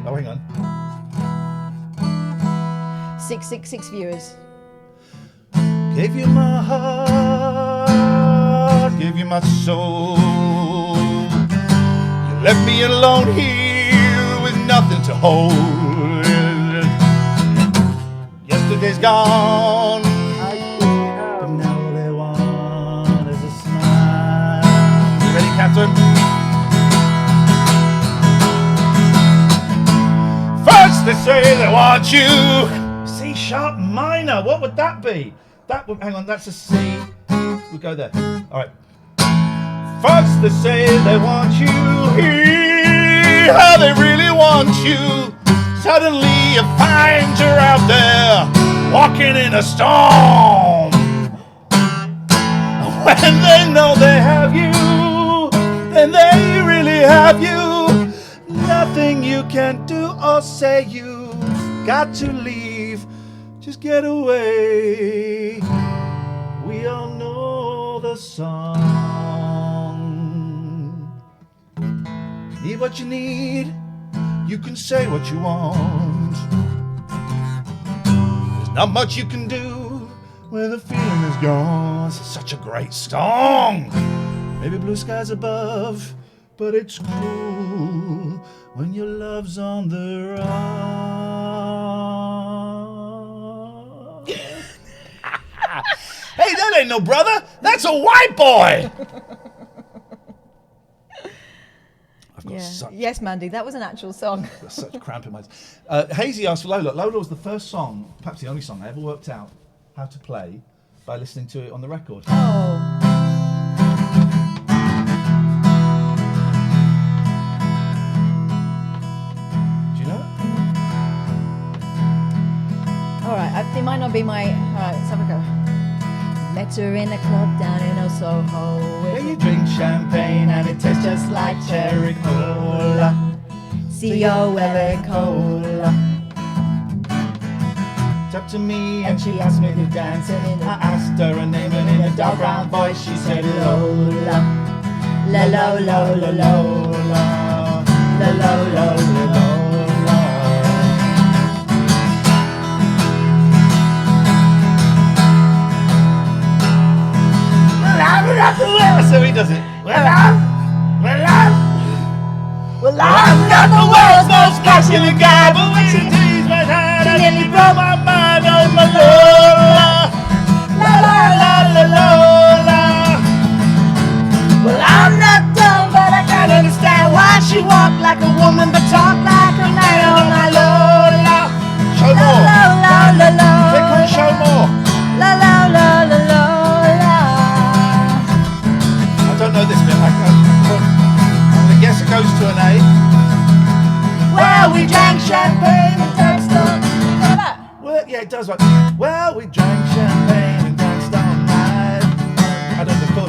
[SPEAKER 2] Oh, hang on.
[SPEAKER 1] 666 viewers.
[SPEAKER 2] Gave you my heart, gave you my soul. You left me alone here with nothing to hold. Yesterday's gone, but now all they want is a smile. You ready, Catherine? First they say they want you. C sharp minor, what would that be? That would, hang on, that's a C. We'll go there. All right. First they say they want you here, how they really want you. Suddenly you find you're out there, walking in a storm. When they know they have you, then they really have you. Nothing you can do or say, you've got to leave Just get away. We all know the song. Need what you need. You can say what you want. There's not much you can do when the feeling is gone. It's such a great song. Maybe blue skies above, but it's cool when your love's on the run. Hey, that ain't no brother. That's a white boy. I've got such,
[SPEAKER 1] Yes, Mandy, that was an actual song.
[SPEAKER 2] I've got such cramp in my... Hazy asked for Lola. Lola was the first song, perhaps the only song I ever worked out how to play by listening to it on the record.
[SPEAKER 1] Oh.
[SPEAKER 2] Do you know it?
[SPEAKER 1] All right, it might not be my... All right, let's have a go. Met her in a club down in Soho.
[SPEAKER 2] Where you drink champagne and it tastes just like cherry cola.
[SPEAKER 1] C-O-L-A
[SPEAKER 2] cola. It's up to me and she asked me to dance. And I asked her her name and in a dark brown voice she said Lola.
[SPEAKER 1] La la la la la
[SPEAKER 2] La la la la la. So he does it. Well, I'm not the world's most passionate guy, but when she teased my head, I nearly broke my mind on my Lola. La la la la Lola. Well, I'm not dumb, but I can't understand why she walked like a woman but talked like a man. Oh my Lola. Show more.
[SPEAKER 1] la la la la.
[SPEAKER 2] Click on show more.
[SPEAKER 1] La la la la la la.
[SPEAKER 2] I don't know this bit. I'm gonna guess it goes to an A.
[SPEAKER 1] Well, we drank champagne and danced on. You know that?
[SPEAKER 2] Well, yeah, it does. Right. Well, we drank champagne and danced all night. I don't know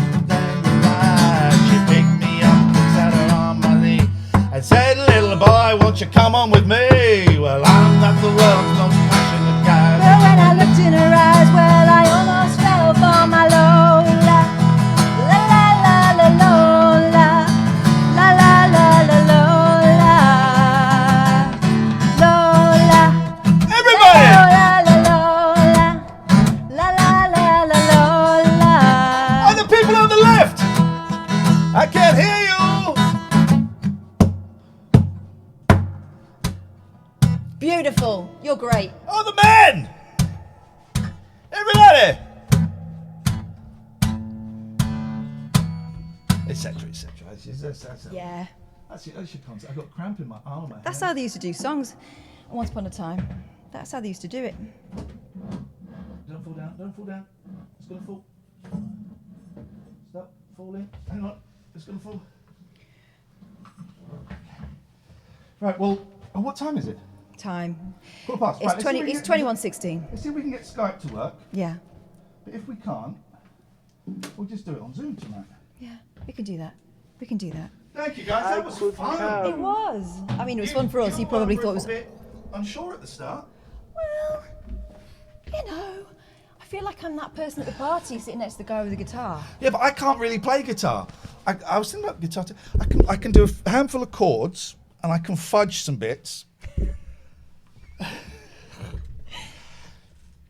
[SPEAKER 2] right. She picked me up and sat her on my knee and said, "Little boy, won't you come on with me?" Well, I'm not the world's most passionate guy.
[SPEAKER 1] Well, when I looked in her eyes, well, I almost fell for my Lola. La la la la Lola. La la la la Lola. Lola.
[SPEAKER 2] Everybody!
[SPEAKER 1] La la la Lola. La la la la Lola.
[SPEAKER 2] And the people on the left, I can't hear you.
[SPEAKER 1] Beautiful. You're great.
[SPEAKER 2] Oh, the men! Everybody! Etc. etc.
[SPEAKER 1] Yeah.
[SPEAKER 2] That's your concept. I've got cramp in my arm.
[SPEAKER 1] That's how they used to do songs once upon a time. That's how they used to do it.
[SPEAKER 2] Don't fall down. Don't fall down. It's gonna fall. Stop falling. Hang on. It's gonna fall. Right. Well, what time is it?
[SPEAKER 1] Time.
[SPEAKER 2] Quarter past.
[SPEAKER 1] It's
[SPEAKER 2] Right,
[SPEAKER 1] 20. It's 21:16.
[SPEAKER 2] Let's see if we can get Skype to work.
[SPEAKER 1] Yeah.
[SPEAKER 2] But if we can't, we'll just do it on Zoom tonight.
[SPEAKER 1] Yeah. We can do that. We can do that.
[SPEAKER 2] Thank you, guys. That was fun.
[SPEAKER 1] It was. I mean, it was fun for us. You probably thought it was.
[SPEAKER 2] A bit unsure at the start.
[SPEAKER 1] Well, you know, I feel like I'm that person at the party sitting next to the guy with the guitar.
[SPEAKER 2] Yeah, but I can't really play guitar. I was thinking about guitar too. I can do a handful of chords and I can fudge some bits.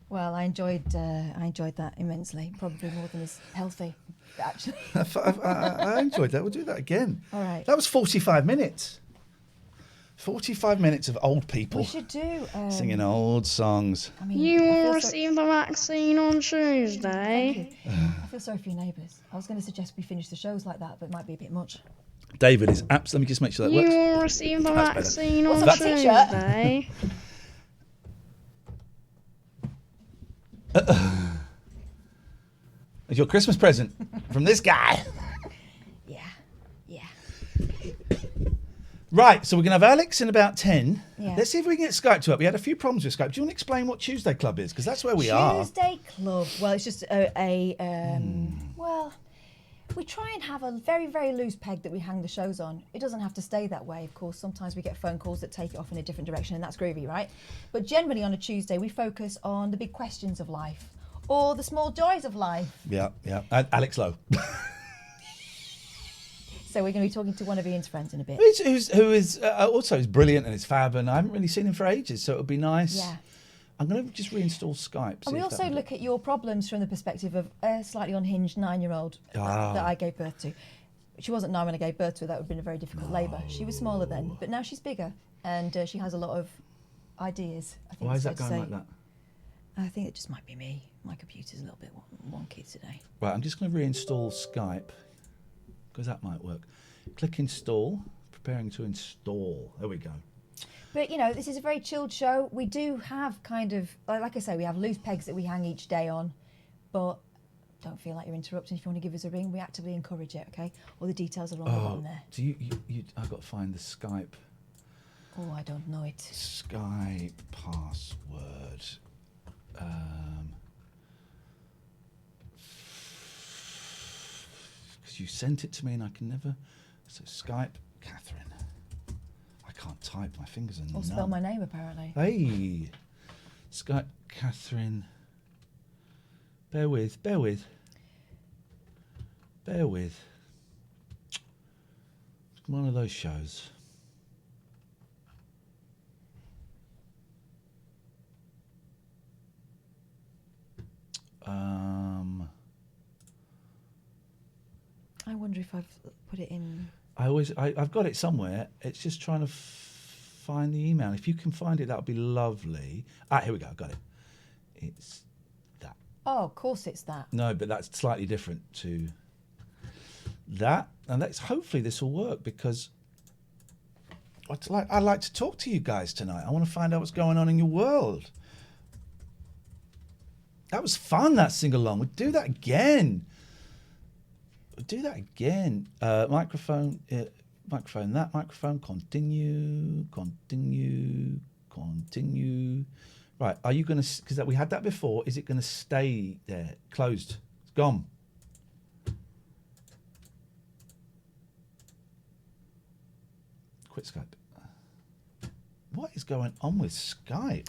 [SPEAKER 1] Well, I enjoyed that immensely. Probably more than is healthy, actually.
[SPEAKER 2] I enjoyed that. We'll do that again.
[SPEAKER 1] All right.
[SPEAKER 2] That was 45 minutes. 45 minutes of old people
[SPEAKER 1] We should do
[SPEAKER 2] singing old songs.
[SPEAKER 1] I mean,
[SPEAKER 4] You
[SPEAKER 1] I
[SPEAKER 4] will
[SPEAKER 1] feel
[SPEAKER 4] receive the vaccine on Tuesday.
[SPEAKER 1] I feel sorry for your neighbours. I was going to suggest we finish the shows like that, but it might be a bit much.
[SPEAKER 2] David is absolutely. Let me just make sure that
[SPEAKER 4] You
[SPEAKER 2] works.
[SPEAKER 4] will receive the
[SPEAKER 2] That's better.
[SPEAKER 4] vaccine
[SPEAKER 1] What's
[SPEAKER 4] on
[SPEAKER 1] on that t-shirt?
[SPEAKER 4] Tuesday.
[SPEAKER 2] It's your Christmas present from this guy.
[SPEAKER 1] Yeah. Yeah.
[SPEAKER 2] Right, so we're going to have Alex in about 10.
[SPEAKER 1] Yeah.
[SPEAKER 2] Let's see if we can get Skype to up. We had a few problems with Skype. Do you want to explain what Tuesday Club is? Because that's where we are.
[SPEAKER 1] Tuesday Club. Well, it's just well, We try and have a very, very loose peg that we hang the shows on. It doesn't have to stay that way, of course. Sometimes we get phone calls that take it off in a different direction, and that's groovy, right? But generally on a Tuesday, we focus on the big questions of life or the small joys of life.
[SPEAKER 2] Yeah. And Alex Lowe.
[SPEAKER 1] So we're going to be talking to one of Ian's friends in a bit.
[SPEAKER 2] Who is also is brilliant and is fab, and I haven't really seen him for ages, so it would be nice.
[SPEAKER 1] Yeah.
[SPEAKER 2] I'm going to just reinstall Skype.
[SPEAKER 1] And we also look at your problems from the perspective of a slightly unhinged 9-year-old that I gave birth to. She wasn't 9 when I gave birth to her. That would have been a very difficult labour. She was smaller then, but now she's bigger, and she has a lot of ideas. I think
[SPEAKER 2] Why is
[SPEAKER 1] it's
[SPEAKER 2] that
[SPEAKER 1] fair
[SPEAKER 2] going
[SPEAKER 1] to
[SPEAKER 2] like
[SPEAKER 1] say.
[SPEAKER 2] that?
[SPEAKER 1] I think it just might be me. My computer's a little bit wonky today.
[SPEAKER 2] Right, I'm just going to reinstall Skype because that might work. Click install. Preparing to install. There we go.
[SPEAKER 1] But, you know, this is a very chilled show. We do have kind of, like I say, we have loose pegs that we hang each day on, but don't feel like you're interrupting. If you want to give us a ring, we actively encourage it, okay? All the details are on the bottom there.
[SPEAKER 2] Do you I've got to find the Skype.
[SPEAKER 1] Oh, I don't know it.
[SPEAKER 2] Skype password. Because you sent it to me and I can never. So Skype, Catherine. I can't type. My fingers are
[SPEAKER 1] Or spell
[SPEAKER 2] numb.
[SPEAKER 1] my name, apparently.
[SPEAKER 2] Hey, Skype, Catherine. Bear with. It's one of those shows.
[SPEAKER 1] I wonder if I've put it in.
[SPEAKER 2] I've got it somewhere. It's just trying to find the email. If you can find it, that would be lovely. Here we go. Got it. It's that.
[SPEAKER 1] Oh, of course it's that.
[SPEAKER 2] No, but that's slightly different to that. And hopefully this will work because I'd like to talk to you guys tonight. I want to find out what's going on in your world. That was fun, that sing-along. We'll do that again. Microphone, that microphone, continue. Right, are you going to, because we had that before, is it going to stay there? Closed. It's gone. Quit Skype. What is going on with Skype?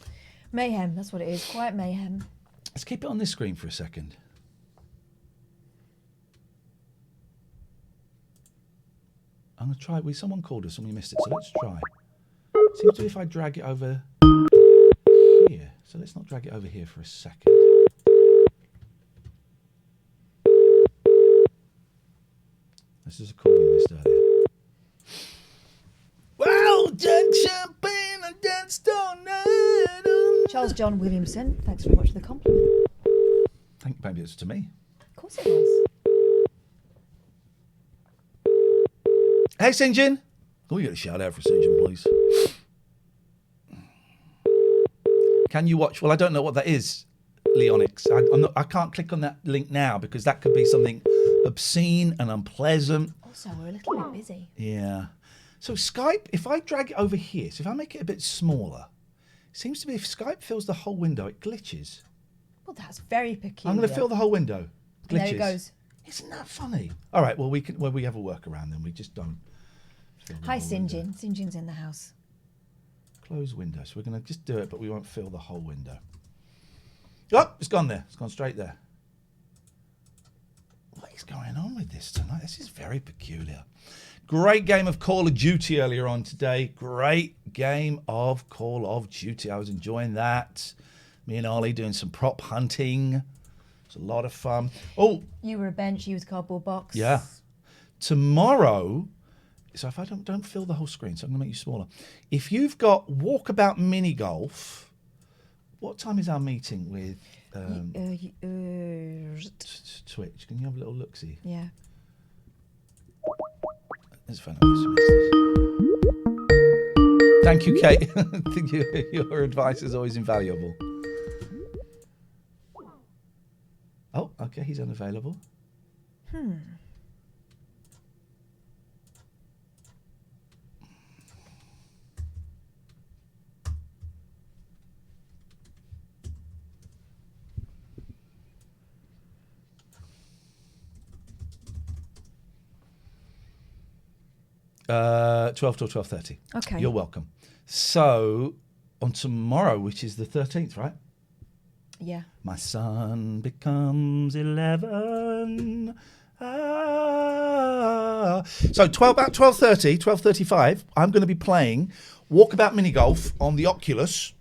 [SPEAKER 1] Mayhem, that's what it is. Quiet mayhem.
[SPEAKER 2] Let's keep it on this screen for a second. I'm going to try. Someone called us and we missed it, so let's try. Seems to be if I drag it over here. So let's not drag it over here for a second. This is a call we missed earlier. Well, done champagne and danced all night.
[SPEAKER 1] Charles John Williamson, thanks very much for the compliment.
[SPEAKER 2] I think maybe it's to me.
[SPEAKER 1] Of course it was.
[SPEAKER 2] Hey, St. John. Can we get a shout out for St. John, please? Can you watch? Well, I don't know what that is, Leonix. I can't click on that link now because that could be something obscene and unpleasant.
[SPEAKER 1] Also, we're a little bit busy.
[SPEAKER 2] Yeah. So Skype, if I drag it over here, so if I make it a bit smaller, it seems to be if Skype fills the whole window, it glitches.
[SPEAKER 1] Well, that's very peculiar.
[SPEAKER 2] I'm going to fill the whole window. Glitches.
[SPEAKER 1] There it goes.
[SPEAKER 2] Isn't that funny? All right, well, we have a workaround then. We just don't.
[SPEAKER 1] Hi, Sinjin. Sinjin's in the house.
[SPEAKER 2] Close window. So we're going to just do it, but we won't fill the whole window. Oh, it's gone there. It's gone straight there. What is going on with this tonight? This is very peculiar. Great game of Call of Duty earlier on today. Great game of Call of Duty. I was enjoying that. Me and Ollie doing some prop hunting. It's a lot of fun. Oh,
[SPEAKER 1] You were a bench, you was a cardboard box.
[SPEAKER 2] yeah. Tomorrow, so if I don't fill the whole screen, so I'm going to make you smaller. If you've got Walkabout Mini Golf, what time is our meeting with Twitch? Can you have a little look-see?
[SPEAKER 1] Yeah.
[SPEAKER 2] Let's find out this. Thank you, Kate. Your advice is always invaluable. Oh, okay, he's unavailable. 12 till 12:30.
[SPEAKER 1] Okay.
[SPEAKER 2] You're welcome. So, on tomorrow, which is the 13th, right?
[SPEAKER 1] Yeah.
[SPEAKER 2] My son becomes 11. Ah. So, about 12:30, 12:35, I'm going to be playing Walkabout Mini Golf on the Oculus.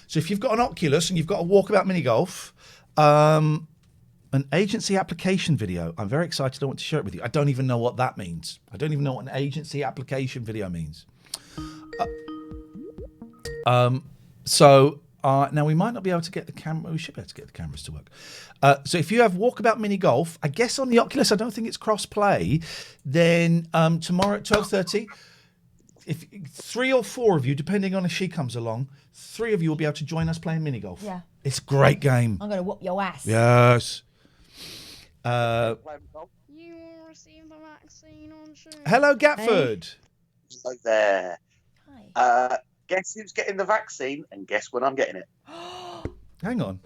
[SPEAKER 2] So, if you've got an Oculus and you've got a Walkabout Mini Golf, an agency application video. I'm very excited. I want to share it with you. I don't even know what that means. I don't even know what an agency application video means. Now we might not be able to get the camera. We should be able to get the cameras to work. So if you have Walkabout Mini Golf, I guess on the Oculus, I don't think it's cross-play. Then tomorrow at 12:30, if 3 or 4 of you, depending on if she comes along, 3 of you will be able to join us playing mini golf.
[SPEAKER 1] Yeah.
[SPEAKER 2] It's a great game.
[SPEAKER 1] I'm going to whoop your ass.
[SPEAKER 2] Yes.
[SPEAKER 4] You will receive the vaccine on Tuesday.
[SPEAKER 2] Hello, Gatford.
[SPEAKER 5] Hello there.
[SPEAKER 1] Hi.
[SPEAKER 5] Guess who's getting the vaccine and guess when I'm getting it?
[SPEAKER 2] Hang on.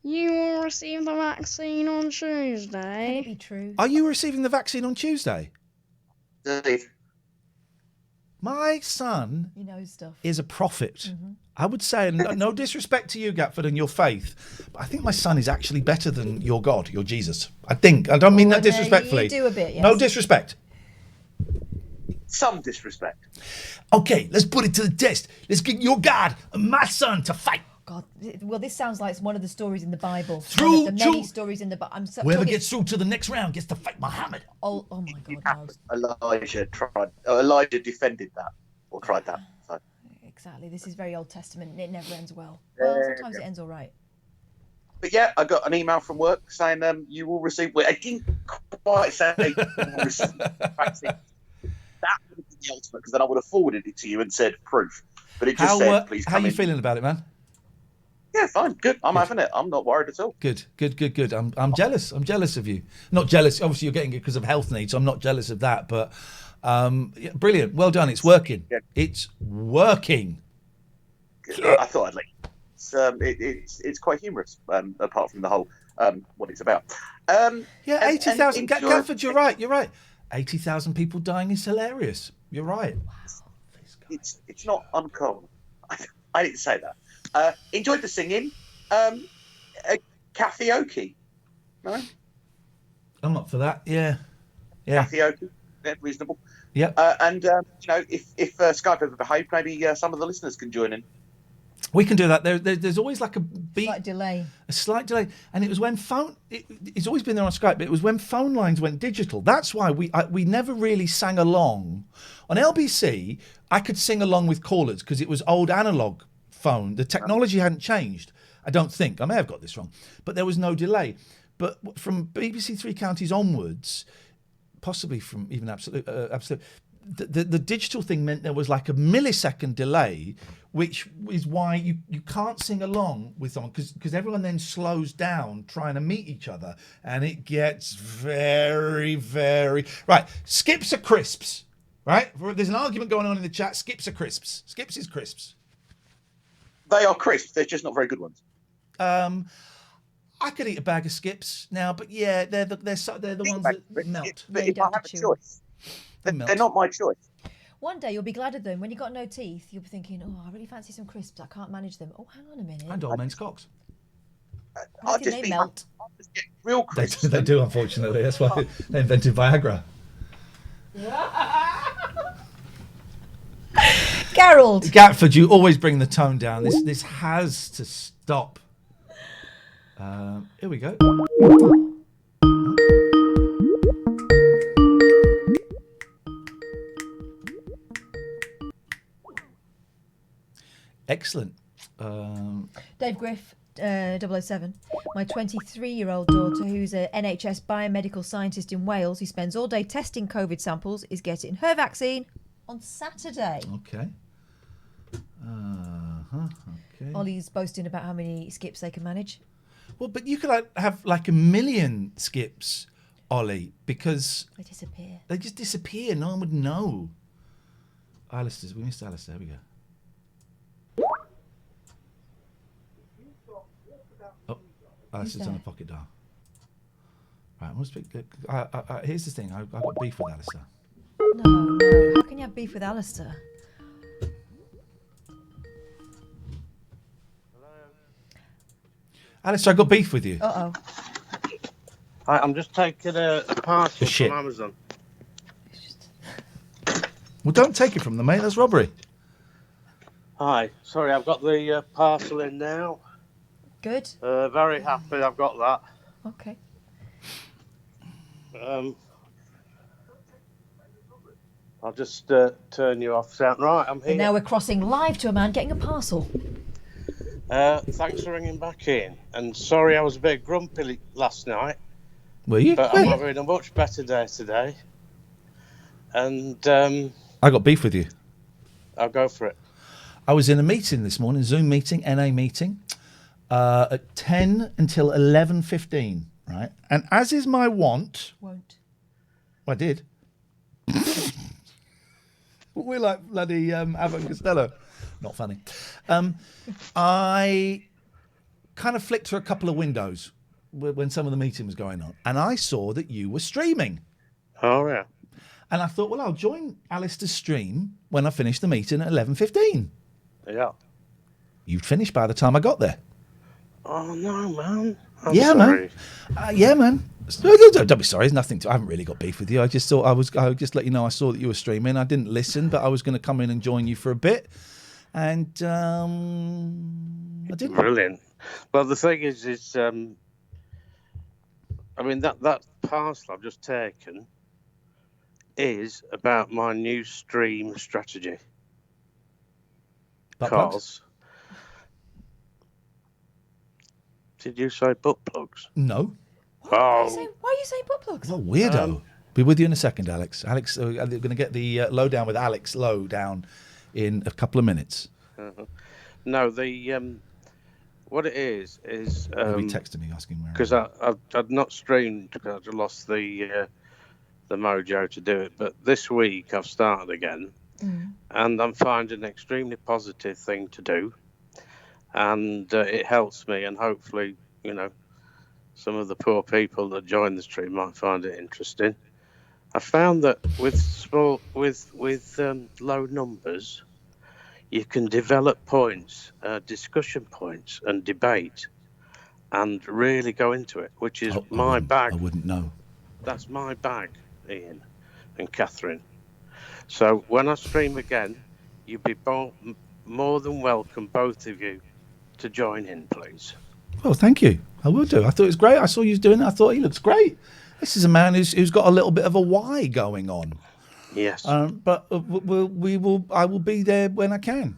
[SPEAKER 4] You will receive the vaccine on
[SPEAKER 1] Can it
[SPEAKER 4] Tuesday.
[SPEAKER 1] be true?
[SPEAKER 2] Are you receiving the vaccine on Tuesday?
[SPEAKER 5] Steve,
[SPEAKER 2] My son
[SPEAKER 1] You know stuff.
[SPEAKER 2] is a prophet. I would say, and no disrespect to you, Gatford, and your faith, but I think my son is actually better than your God, your Jesus. I think. I don't mean that
[SPEAKER 1] Well,
[SPEAKER 2] disrespectfully.
[SPEAKER 1] you do a bit, yes.
[SPEAKER 2] No disrespect.
[SPEAKER 5] some disrespect.
[SPEAKER 2] Okay, let's put it to the test. Let's get your God and my son to fight.
[SPEAKER 1] God, well, this sounds like it's one of the stories in the Bible.
[SPEAKER 2] Through
[SPEAKER 1] one of the many
[SPEAKER 2] to-
[SPEAKER 1] stories in the Bible. I'm so
[SPEAKER 2] Whoever
[SPEAKER 1] talking-
[SPEAKER 2] gets through to the next round gets to fight Muhammad.
[SPEAKER 1] Oh my God, no.
[SPEAKER 5] Elijah defended that or tried that. So.
[SPEAKER 1] Exactly. This is very Old Testament. It never ends well. Well,
[SPEAKER 5] Yeah,
[SPEAKER 1] sometimes it ends all right.
[SPEAKER 5] But yeah, I got an email from work saying you will receive. Well, I didn't quite say you will receive the vaccine. That would have been the ultimate because then I would have forwarded it to you and said proof. But it just said, please
[SPEAKER 2] How
[SPEAKER 5] come
[SPEAKER 2] you
[SPEAKER 5] in.
[SPEAKER 2] feeling about it, man?
[SPEAKER 5] Yeah, fine, good. I'm having it. I'm not worried at all.
[SPEAKER 2] Good. I'm jealous. I'm jealous of you. Not jealous. Obviously, you're getting it because of health needs. So I'm not jealous of that. But yeah, brilliant. Well done. It's working.
[SPEAKER 5] Yeah.
[SPEAKER 2] It's working.
[SPEAKER 5] I thought I'd like. It's quite humorous. Apart from the whole what it's about.
[SPEAKER 2] Yeah,
[SPEAKER 5] and
[SPEAKER 2] 80,000.
[SPEAKER 5] enjoy-
[SPEAKER 2] Gatford, you're right. You're right. 80,000 people dying is hilarious. You're right.
[SPEAKER 5] It's not uncommon. I didn't say that. Enjoyed the singing. Karaoke. No?
[SPEAKER 2] I'm up for that. Yeah. Yeah.
[SPEAKER 5] Karaoke. Yeah, reasonable.
[SPEAKER 2] Yeah.
[SPEAKER 5] And you know, if Skype ever behaved, maybe some of the listeners can join in.
[SPEAKER 2] We can do that. There's always like a beat.
[SPEAKER 1] Slight delay.
[SPEAKER 2] A slight delay, and it was when it's always been there on Skype, but it was when phone lines went digital. That's why we never really sang along. On LBC, I could sing along with callers because it was old analog phone. The technology hadn't changed. I don't think. I may have got this wrong, but there was no delay. But from BBC Three Counties onwards, possibly from even Absolute, the digital thing meant there was like a millisecond delay, which is why you can't sing along with someone because everyone then slows down trying to meet each other, and it gets very, very right. Skips are crisps, right? There's an argument going on in the chat. Skips are crisps. Skips is crisps.
[SPEAKER 5] They are crisp. They're just not very good ones.
[SPEAKER 2] I could eat a bag of skips now, but yeah, they're the ones that melt.
[SPEAKER 5] But
[SPEAKER 1] Yeah, you
[SPEAKER 5] if I
[SPEAKER 1] don't
[SPEAKER 5] have
[SPEAKER 1] have
[SPEAKER 5] a
[SPEAKER 1] to chew.
[SPEAKER 5] choice,
[SPEAKER 2] They
[SPEAKER 5] they're
[SPEAKER 2] melt.
[SPEAKER 5] not my choice.
[SPEAKER 1] One day you'll be glad of them. When you've got no teeth, you'll be thinking, oh, I really fancy some crisps. I can't manage them. Oh, hang on a minute.
[SPEAKER 2] And old men's cocks.
[SPEAKER 1] I reckon they melt.
[SPEAKER 5] I'll just get real
[SPEAKER 2] They
[SPEAKER 5] crisp.
[SPEAKER 2] do, unfortunately. That's why they invented Viagra.
[SPEAKER 1] Gerald.
[SPEAKER 2] Gatford, you always bring the tone down. This has to stop. Here we go. Excellent.
[SPEAKER 1] Dave Griff, 007. My 23-year-old daughter, who's an NHS biomedical scientist in Wales, who spends all day testing COVID samples, is getting her vaccine on Saturday.
[SPEAKER 2] Okay. Okay.
[SPEAKER 1] Ollie's boasting about how many skips they can manage.
[SPEAKER 2] Well, but you could have like 1 million skips, Ollie, because
[SPEAKER 1] They disappear.
[SPEAKER 2] they just disappear. No one would know. Alistair, we missed Alistair. There we go. Oh, Alistair's on a pocket dial. Right, I'm gonna speak. Here's the thing. I've got beef with Alistair.
[SPEAKER 1] No. How can you have beef with Alistair?
[SPEAKER 2] Alistair, I got beef with you.
[SPEAKER 1] Uh-oh.
[SPEAKER 6] Hi, I'm just taking a parcel
[SPEAKER 2] Shit.
[SPEAKER 6] from Amazon.
[SPEAKER 2] Well, don't take it from them, mate. That's robbery.
[SPEAKER 6] Hi, sorry, I've got the parcel in now.
[SPEAKER 1] Good.
[SPEAKER 6] Very happy I've got that.
[SPEAKER 1] Okay.
[SPEAKER 6] I'll just turn you off sound. Right, I'm here.
[SPEAKER 1] And now we're crossing live to a man getting a parcel.
[SPEAKER 6] Thanks for ringing back in. And sorry I was a bit grumpy last night,
[SPEAKER 2] Were you?
[SPEAKER 6] but I'm having a much better day today. And
[SPEAKER 2] I got beef with you.
[SPEAKER 6] I'll go for it.
[SPEAKER 2] I was in a meeting this morning, Zoom meeting, NA meeting, at 10 until 11:15, right? And as is my wont,
[SPEAKER 1] Won't.
[SPEAKER 2] I did. We're like bloody Abbott and Costello. Not funny. I kind of flicked through a couple of windows when some of the meeting was going on, and I saw that you were streaming.
[SPEAKER 6] Oh, yeah.
[SPEAKER 2] And I thought, well, I'll join Alistair's stream when I finish the meeting at 11:15.
[SPEAKER 6] Yeah.
[SPEAKER 2] You'd finished by the time I got there.
[SPEAKER 6] Oh, no, man. I'm
[SPEAKER 2] Yeah,
[SPEAKER 6] sorry.
[SPEAKER 2] man. Yeah, man. Don't be sorry. There's nothing to. I haven't really got beef with you. I just thought I would just let you know I saw that you were streaming. I didn't listen, but I was going to come in and join you for a bit, and I didn't.
[SPEAKER 6] Brilliant. Well, the thing is, I mean that parcel I've just taken is about my new stream strategy.
[SPEAKER 2] Butt plugs?
[SPEAKER 6] Because did you say butt plugs?
[SPEAKER 2] No.
[SPEAKER 1] Why are
[SPEAKER 6] Oh,
[SPEAKER 1] you saying butt plugs?
[SPEAKER 2] What a weirdo. Be with you in a second, Alex. Alex, we're going to get the lowdown with Alex Lowdown in a couple of minutes.
[SPEAKER 6] no. The what it is
[SPEAKER 2] He'll be texting me asking where.
[SPEAKER 6] because I'd not streamed because I lost the mojo to do it, but this week I've started again, and I'm finding an extremely positive thing to do, and it helps me, and hopefully, some of the poor people that join the stream might find it interesting. I found that with low numbers, you can develop points, discussion points, and debate, and really go into it, which is my bag.
[SPEAKER 2] I wouldn't know.
[SPEAKER 6] That's my bag, Ian and Catherine. So when I stream again, you'd be more than welcome, both of you, to join in, please.
[SPEAKER 2] Well, thank you. I will do. I thought it was great. I saw you doing it. I thought he looks great. This is a man who's got a little bit of a why going on.
[SPEAKER 6] Yes.
[SPEAKER 2] But I will be there when I can.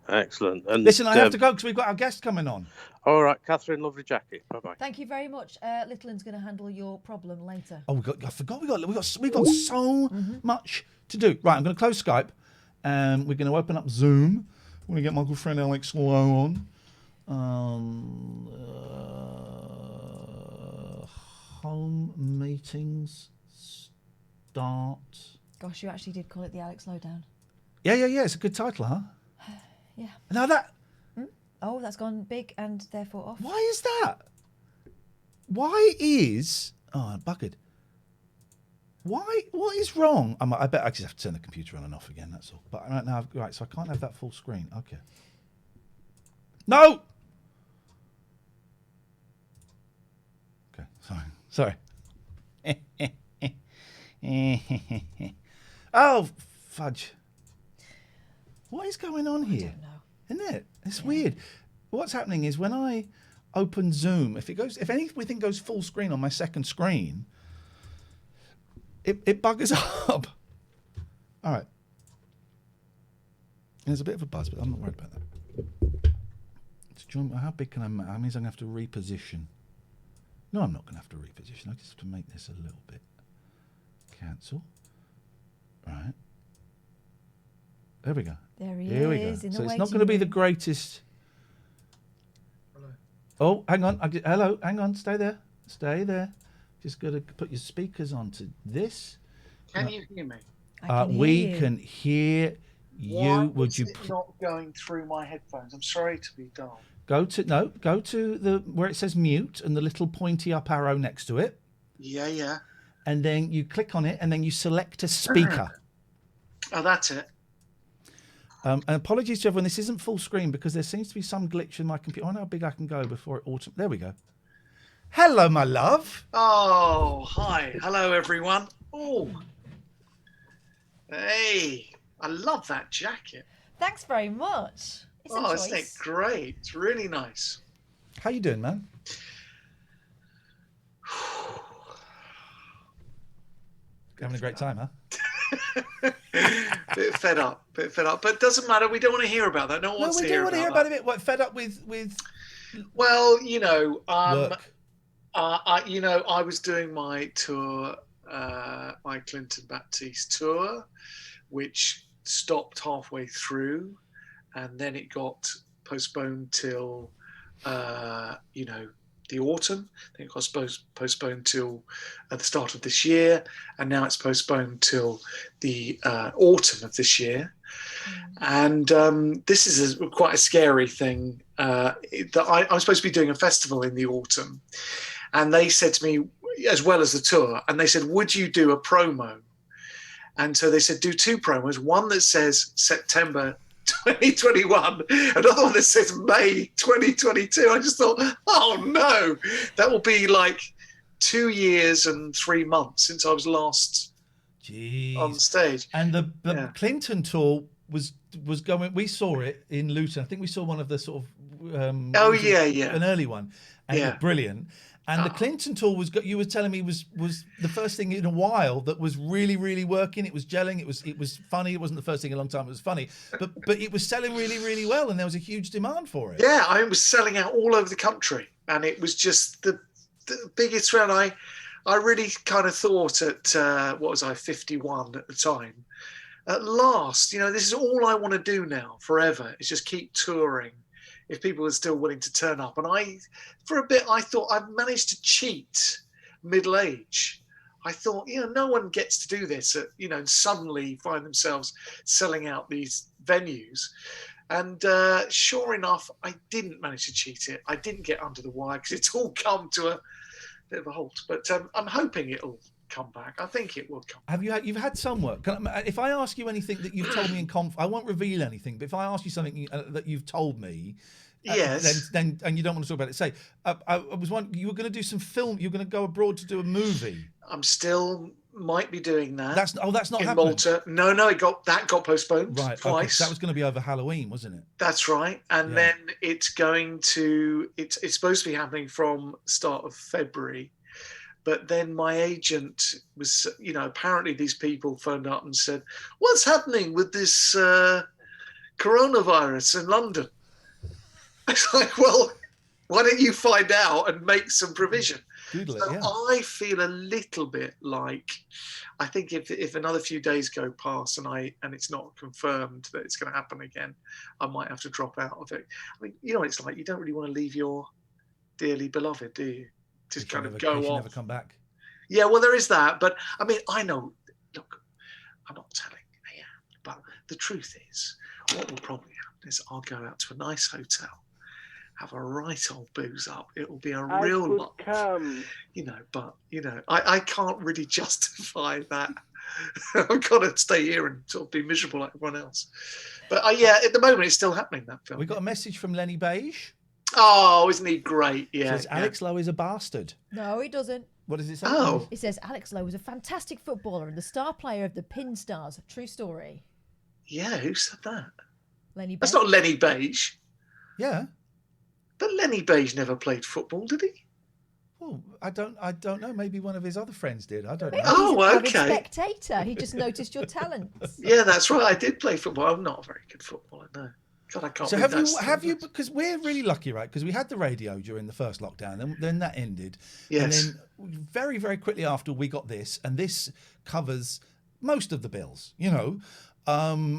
[SPEAKER 6] Excellent. And
[SPEAKER 2] listen, I have to go because we've got our guest coming on.
[SPEAKER 6] All right, Catherine, lovely jacket. Bye-bye.
[SPEAKER 1] Thank you very much. Littleton's going to handle your problem later.
[SPEAKER 2] Oh, I forgot. We've got so much to do. Right, I'm going to close Skype. We're going to open up Zoom. We're going to get my good friend Alex Low on. Home meetings start.
[SPEAKER 1] Gosh, you actually did call it the Alex Lowdown.
[SPEAKER 2] Yeah. It's a good title, huh?
[SPEAKER 1] Yeah.
[SPEAKER 2] Now that.
[SPEAKER 1] Oh, that's gone big and therefore off.
[SPEAKER 2] Why is that? Why is... Oh, buggered. Why? What is wrong? I bet I just have to turn the computer on and off again, that's all. But right now, right, so I can't have that full screen. Okay. No! Okay, sorry. Oh, fudge. What is going on here?
[SPEAKER 1] I don't know.
[SPEAKER 2] Isn't it? It's weird. What's happening is when I open Zoom, if anything goes full screen on my second screen, it buggers up. All right. There's a bit of a buzz, but I'm not worried about that. How big can I make? That means I'm going to have to reposition. No, I'm not going to have to reposition. I just have to make this a little bit. Cancel. Right. There we go.
[SPEAKER 1] There he
[SPEAKER 2] Here we go.
[SPEAKER 1] is. In the
[SPEAKER 2] So it's not going to be the greatest.
[SPEAKER 3] Hello.
[SPEAKER 2] Oh, hang on. Hello. Hang on. Stay there. Stay there. Just got to put your speakers onto this.
[SPEAKER 3] Can you hear me?
[SPEAKER 2] We can hear you.
[SPEAKER 3] Why
[SPEAKER 2] Would
[SPEAKER 3] is
[SPEAKER 2] you
[SPEAKER 3] it not going through my headphones? I'm sorry to be dull.
[SPEAKER 2] go to the where it says mute and the little pointy up arrow next to it,
[SPEAKER 3] Yeah.
[SPEAKER 2] and then you click on it, and then you select a speaker.
[SPEAKER 3] Oh, that's it.
[SPEAKER 2] And apologies to everyone, this isn't full screen because there seems to be some glitch in my computer. I know how big I can go before it There we go. Hello, my love.
[SPEAKER 3] Oh, hi. Hello, everyone. Oh. Hey. I love that jacket.
[SPEAKER 1] Thanks very much. It's a choice.
[SPEAKER 3] Isn't it great? It's really nice.
[SPEAKER 2] How you doing, man? Having a great time, huh?
[SPEAKER 3] bit fed up. But it doesn't matter. We don't want to hear about that. No one wants to hear about that.
[SPEAKER 2] We do want to hear about it a bit. What, fed up with
[SPEAKER 3] Well, you know,
[SPEAKER 2] work?
[SPEAKER 3] I was doing my tour, my Clinton Baptiste tour, which stopped halfway through, and then it got postponed till, the autumn. Then it got postponed till at the start of this year, and now it's postponed till the autumn of this year. And this is quite a scary thing. That I'm supposed to be doing a festival in the autumn, and they said to me, as well as the tour, and they said, would you do a promo? And so they said, do two promos, one that says September 2021, another one that says May 2022. I just thought, oh no, that will be like 2 years and 3 months since I was last on stage.
[SPEAKER 2] And the Clinton tour was going. We saw it in Luton. I think we saw one of the sort of an early one, and it was brilliant. And the Clinton tour you were telling me was the first thing in a while that was really, really working. It was gelling. It was funny. It wasn't the first thing in a long time. It was funny, but it was selling really, really well, and there was a huge demand for it.
[SPEAKER 3] Yeah, I was selling out all over the country, and it was just the biggest round. I really kind of thought at 51 at the time. At last, this is all I want to do now forever. Is just keep touring. If people are still willing to turn up. And for a bit, I thought I've managed to cheat middle age. I thought, no one gets to do this, and suddenly find themselves selling out these venues. And sure enough, I didn't manage to cheat it. I didn't get under the wire because it's all come to a bit of a halt. But I'm hoping it'll come back. I think it will come back.
[SPEAKER 2] You've had some work. If I ask you anything that you've told me in I won't reveal anything, but if I ask you something that you've told me,
[SPEAKER 3] yes,
[SPEAKER 2] then and you don't want to talk about it, say I was wondering, you were going to do some film. You're going to go abroad to do a movie.
[SPEAKER 3] I'm still might be doing that.
[SPEAKER 2] That's not
[SPEAKER 3] in
[SPEAKER 2] happening.
[SPEAKER 3] Malta. No, it got postponed
[SPEAKER 2] right,
[SPEAKER 3] twice.
[SPEAKER 2] Okay, so that was going to be over Halloween, wasn't it?
[SPEAKER 3] That's right. And then it's supposed to be happening from start of February. But then my agent was, apparently these people phoned up and said, what's happening with this coronavirus in London? It's like, well, why don't you find out and make some provision? I feel a little bit like, I think if another few days go past and it's not confirmed that it's going to happen again, I might have to drop out of it. I mean, what it's like, you don't really want to leave your dearly beloved, do you? Just kind of go off.
[SPEAKER 2] Never come back.
[SPEAKER 3] Yeah, well, there is that. But I mean, I know. Look, I'm not telling you, but the truth is, what will probably happen is I'll go out to a nice hotel, have a right old booze up. It will be a real lot. But I can't really justify that. I've got to stay here and sort of be miserable like everyone else. But at the moment, it's still happening. That film.
[SPEAKER 2] We got a message from Lenny Beige.
[SPEAKER 3] Oh, isn't he great? Yeah.
[SPEAKER 2] It says Alex Lowe is a bastard.
[SPEAKER 1] No, he doesn't.
[SPEAKER 2] What does it say?
[SPEAKER 3] Oh.
[SPEAKER 1] It says Alex Lowe was a fantastic footballer and the star player of the Pin Stars. True story.
[SPEAKER 3] Yeah, who said that?
[SPEAKER 1] Lenny Beige.
[SPEAKER 3] That's not Lenny Beige.
[SPEAKER 2] Yeah.
[SPEAKER 3] But Lenny Beige never played football, did he?
[SPEAKER 2] Well, I don't know. Maybe one of his other friends did. I don't know.
[SPEAKER 3] Oh,
[SPEAKER 1] He's an
[SPEAKER 3] okay.
[SPEAKER 1] avid spectator. He just noticed your talents.
[SPEAKER 3] Yeah, that's right. I did play football. I'm not a very good footballer, no. God, I can't.
[SPEAKER 2] So have you? Because we're really lucky, right? Because we had the radio during the first lockdown, then that ended.
[SPEAKER 3] Yes.
[SPEAKER 2] And then very, very quickly after we got this, and this covers most of the bills, But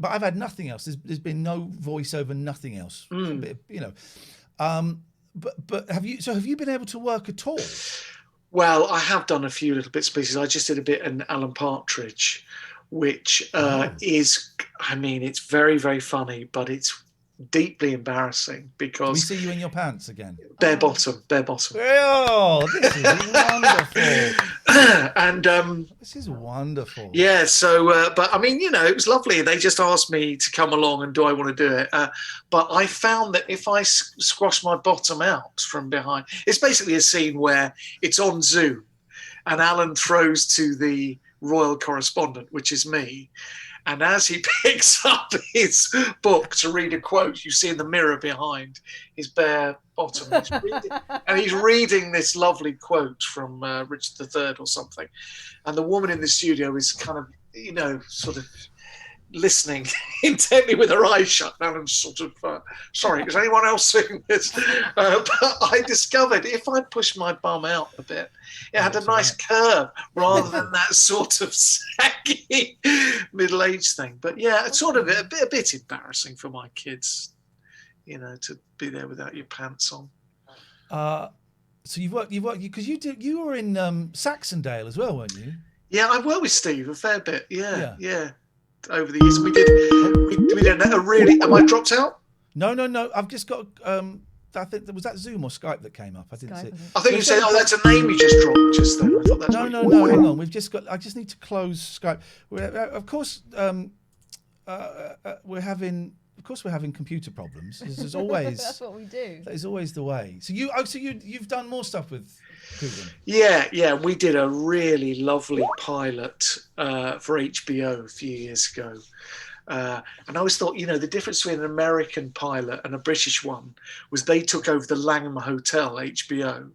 [SPEAKER 2] I've had nothing else. There's been no voiceover, nothing else. But have you been able to work at all?
[SPEAKER 3] Well, I have done a few little bits and pieces. I just did a bit in Alan Partridge, which is, I mean, it's very, very funny, but it's deeply embarrassing
[SPEAKER 2] We
[SPEAKER 3] because
[SPEAKER 2] see you in your pants again.
[SPEAKER 3] bare bottom.
[SPEAKER 2] Oh, this is wonderful.
[SPEAKER 3] And
[SPEAKER 2] This is wonderful.
[SPEAKER 3] yeah, so but I mean, it was lovely. They just asked me to come along and do I want to do it. But I found that if I squash my bottom out from behind, it's basically a scene where it's on Zoom and Alan throws to the royal correspondent, which is me. And as he picks up his book to read a quote, you see in the mirror behind his bare bottom. He's reading this lovely quote from Richard III or something. And the woman in the studio is kind of, sort of listening intently with her eyes shut. And I'm sort of, sorry, is anyone else seeing this? But I discovered if I push my bum out a bit, it had a nice curve rather than that sort of saggy middle-aged thing. But yeah, it's sort of a bit embarrassing for my kids, to be there without your pants on.
[SPEAKER 2] So you've worked because you were in Saxondale as well, weren't you?
[SPEAKER 3] Yeah, I worked with Steve a fair bit. Yeah. Over the years, we did a really. Am I dropped out?
[SPEAKER 2] No. I've just got. I think was that Zoom or Skype that came up. I didn't see it.
[SPEAKER 3] I think you said, "Oh, that's a name you just dropped just then." I thought that's
[SPEAKER 2] no. Hang on. I just need to close Skype. Of course, we're having computer problems. There's always.
[SPEAKER 1] That's what we do.
[SPEAKER 2] That is always the way. So you've done more stuff with Coogan.
[SPEAKER 3] Yeah. We did a really lovely pilot for HBO a few years ago. And I always thought, the difference between an American pilot and a British one was they took over the Langham Hotel, HBO.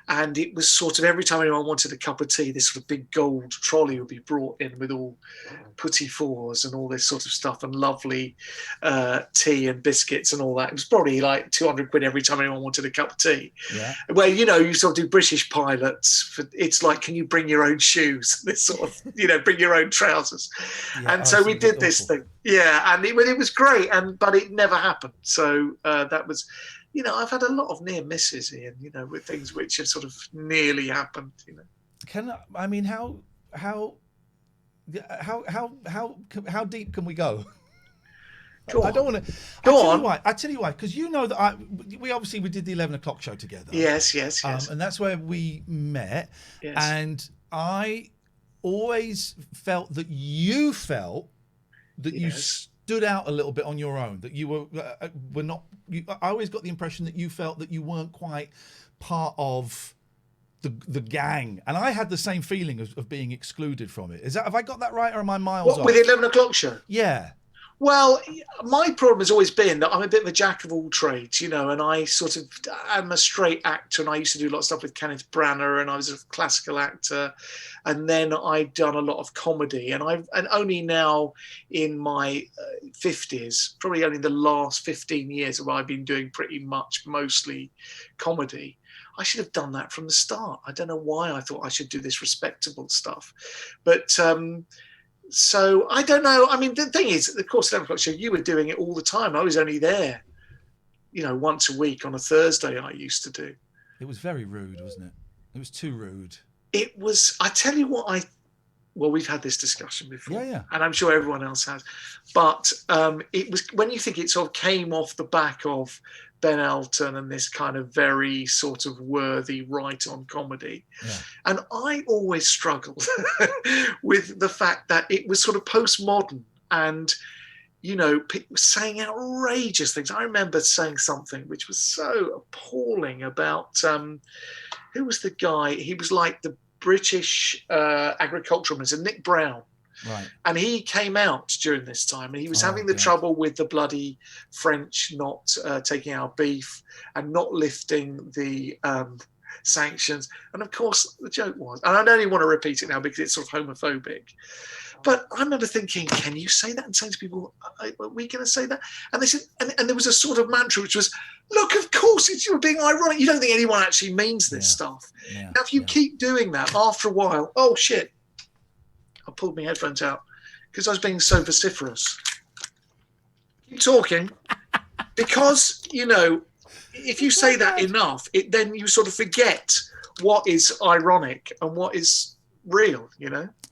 [SPEAKER 3] And it was sort of every time anyone wanted a cup of tea, this sort of big gold trolley would be brought in with all putty fours and all this sort of stuff and lovely tea and biscuits and all that. It was probably like 200 quid every time anyone wanted a cup of tea.
[SPEAKER 2] Yeah.
[SPEAKER 3] Where, you sort of do British pilots. It's like, can you bring your own shoes? This sort of, bring your own trousers.
[SPEAKER 2] Yeah,
[SPEAKER 3] and so we did this thing. Yeah, and it was great, but it never happened. So that was... I've had a lot of near misses, Ian, with things which have sort of nearly happened,
[SPEAKER 2] How deep can we go?
[SPEAKER 3] Go on.
[SPEAKER 2] I don't want to.
[SPEAKER 3] Go on.
[SPEAKER 2] I tell you why, because that we did the 11 o'clock show together.
[SPEAKER 3] Yes.
[SPEAKER 2] And that's where we met.
[SPEAKER 3] Yes.
[SPEAKER 2] And I always felt that you stood out a little bit on your own, that you were not. I always got the impression that you felt that you weren't quite part of the gang, and I had the same feeling of being excluded from it. Have I got that right, or am I miles off?
[SPEAKER 3] With the 11 o'clock show?
[SPEAKER 2] Yeah.
[SPEAKER 3] Well, my problem has always been that I'm a bit of a jack of all trades, and I sort of am a straight actor, and I used to do a lot of stuff with Kenneth Branagh, and I was a classical actor, and then I'd done a lot of comedy, and only now in my 50s, probably only the last 15 years, where I've been doing pretty much mostly comedy. I should have done that from the start. I don't know why I thought I should do this respectable stuff, but. So I don't know. I mean, the thing is, of course, 11 o'clock show, you were doing it all the time. I was only there, once a week on a Thursday. I used to do.
[SPEAKER 2] It was very rude, wasn't it? It was too rude.
[SPEAKER 3] It was. I tell you what. Well, we've had this discussion before,
[SPEAKER 2] yeah,
[SPEAKER 3] and I'm sure everyone else has. But it was when you think it sort of came off the back of Ben Elton and this kind of very sort of worthy right-on comedy.
[SPEAKER 2] Yeah.
[SPEAKER 3] And I always struggled with the fact that it was sort of postmodern and, people saying outrageous things. I remember saying something which was so appalling about, who was the guy? He was like the British agricultural minister, Nick Brown.
[SPEAKER 2] Right.
[SPEAKER 3] And he came out during this time and he was having the trouble with the bloody French not taking our beef and not lifting the sanctions. And of course, the joke was, and I don't even want to repeat it now because it's sort of homophobic. But I remember thinking, can you say that? And saying to people, are we going to say that? And they said, and there was a sort of mantra which was, look, of course, you were being ironic. You don't think anyone actually means this stuff.
[SPEAKER 2] Yeah.
[SPEAKER 3] Now, if you keep doing that, after a while, oh, shit. I pulled my headphones out because I was being so vociferous. Keep talking. Because, if you say that enough, then you sort of forget what is ironic and what is real,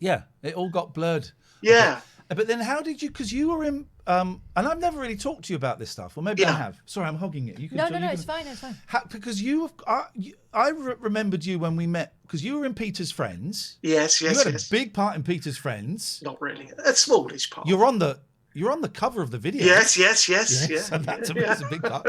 [SPEAKER 2] Yeah, it all got blurred.
[SPEAKER 3] Yeah.
[SPEAKER 2] But then how did you, because you were in, and I've never really talked to you about this stuff, or maybe I
[SPEAKER 3] Yeah.
[SPEAKER 2] have. Sorry, I'm hogging it. You can
[SPEAKER 1] No,
[SPEAKER 2] you
[SPEAKER 1] it's
[SPEAKER 2] can-
[SPEAKER 1] fine, it's fine.
[SPEAKER 2] Because I remembered you when we met, because you were in Peter's Friends.
[SPEAKER 3] Yes,
[SPEAKER 2] You
[SPEAKER 3] yes,
[SPEAKER 2] had
[SPEAKER 3] yes.
[SPEAKER 2] a big part in Peter's Friends.
[SPEAKER 3] Not really. A smallish part.
[SPEAKER 2] You're on the cover of the video.
[SPEAKER 3] Yes, yes.
[SPEAKER 2] Yeah,
[SPEAKER 3] Yeah.
[SPEAKER 2] so that's a big part.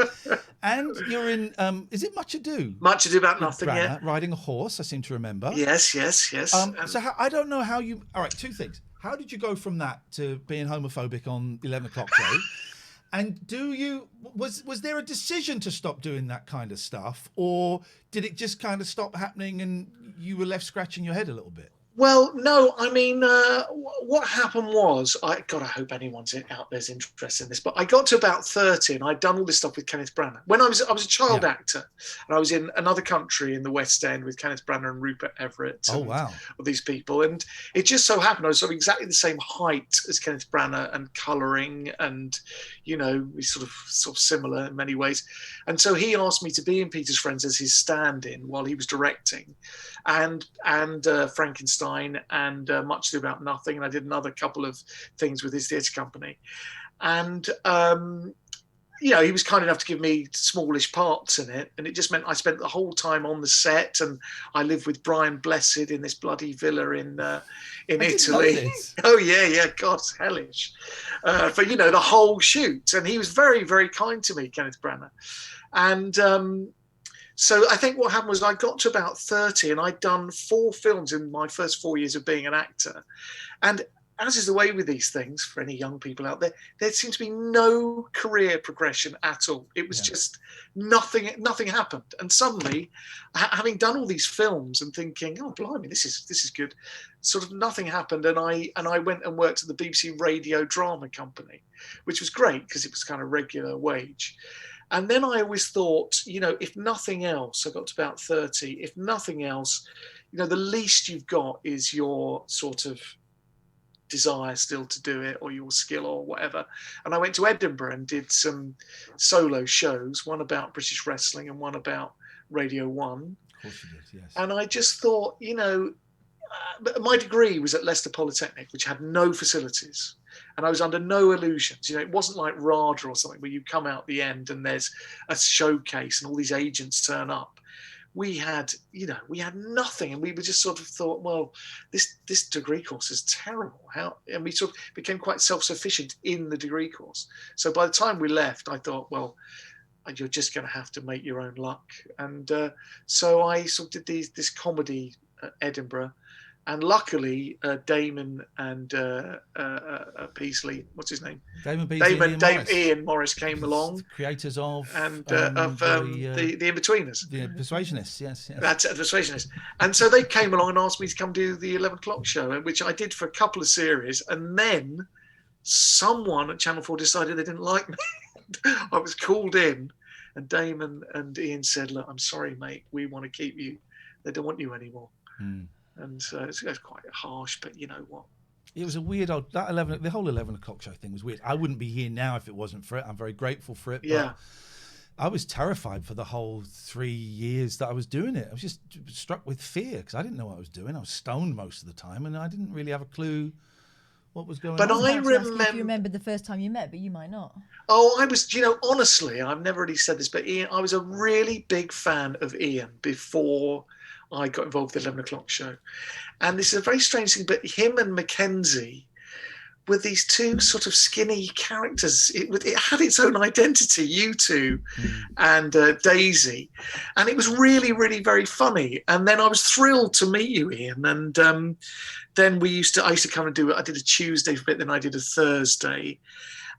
[SPEAKER 2] And you're in, is it Much Ado?
[SPEAKER 3] Much Ado About
[SPEAKER 2] With
[SPEAKER 3] Nothing,
[SPEAKER 2] Branagh,
[SPEAKER 3] yeah.
[SPEAKER 2] riding a horse, I seem to remember.
[SPEAKER 3] Yes, yes, yes.
[SPEAKER 2] So I don't know how you. All right, two things. How did you go from that to being homophobic on 11 o'clock show? And was there a decision to stop doing that kind of stuff, or did it just kind of stop happening and you were left scratching your head a little bit?
[SPEAKER 3] Well, no, I mean, what happened was, I hope anyone's out there's interested in this, but I got to about 30 and I'd done all this stuff with Kenneth Branagh. When I was a child actor, and I was in another country in the West End with Kenneth Branagh and Rupert Everett.
[SPEAKER 2] Oh,
[SPEAKER 3] and
[SPEAKER 2] wow.
[SPEAKER 3] all these people. And it just so happened I was sort of exactly the same height as Kenneth Branagh and colouring, and, you know, we sort of similar in many ways. And so he asked me to be in Peter's Friends as his stand-in while he was directing, and Frankenstein and Much Ado About Nothing, and I did another couple of things with his theatre company, and you know, he was kind enough to give me smallish parts in it, and it just meant I spent the whole time on the set, and I lived with Brian Blessed in this bloody villa in Italy. Oh yeah, God, it's hellish. For, you know, the whole shoot, and he was very, very kind to me, Kenneth Branagh, and so I think what happened was I got to about 30 and I'd done 4 films in my first 4 years of being an actor. And as is the way with these things, for any young people out there, there seemed to be no career progression at all. It was just nothing happened. And suddenly, having done all these films and thinking, oh, blimey, this is good, sort of nothing happened. And I went and worked at the BBC Radio Drama Company, which was great because it was kind of regular wage. And then I always thought, you know, if nothing else, I got to about 30, if nothing else, you know, the least you've got is your sort of desire still to do it, or your skill or whatever. And I went to Edinburgh and did some solo shows, one about British wrestling and one about Radio 1.
[SPEAKER 2] Of course you did, yes.
[SPEAKER 3] And I just thought, you know, my degree was at Leicester Polytechnic, which had no facilities. And I was under no illusions. You know, it wasn't like RADA or something where you come out the end and there's a showcase and all these agents turn up. We had nothing, and we were just sort of thought, well, this degree course is terrible. And we sort of became quite self-sufficient in the degree course. So by the time we left, I thought, well, you're just going to have to make your own luck. And so I sort of did this comedy at Edinburgh. And luckily, Damon and Peasley, what's his name?
[SPEAKER 2] Damon Peasley,
[SPEAKER 3] Ian Morris came along.
[SPEAKER 2] Creators of
[SPEAKER 3] and the Inbetweeners.
[SPEAKER 2] The Persuasionists, yes.
[SPEAKER 3] That's the Persuasionists. And so they came along and asked me to come do the 11 o'clock show, which I did for a couple of series. And then someone at Channel 4 decided they didn't like me. I was called in, and Damon and Ian said, look, I'm sorry, mate, we want to keep you. They don't want you anymore. And so it's quite harsh, but you know what?
[SPEAKER 2] It was a weird old, the whole 11 o'clock show thing was weird. I wouldn't be here now if it wasn't for it. I'm very grateful for it.
[SPEAKER 3] Yeah.
[SPEAKER 2] But I was terrified for the whole 3 years that I was doing it. I was just struck with fear because I didn't know what I was doing. I was stoned most of the time, and I didn't really have a clue what was going on.
[SPEAKER 3] But I
[SPEAKER 1] If you remember the first time you met, but you might not.
[SPEAKER 3] Oh, I was, you know, honestly, I've never really said this, but Ian, I was a really big fan of Ian before I got involved with the 11 o'clock show. And this is a very strange thing, but him and Mackenzie were these two sort of skinny characters. It had its own identity, you two and Daisy. And it was really, really very funny. And then I was thrilled to meet you, Ian. And then I used to come and do it. I did a Tuesday for a bit, then I did a Thursday.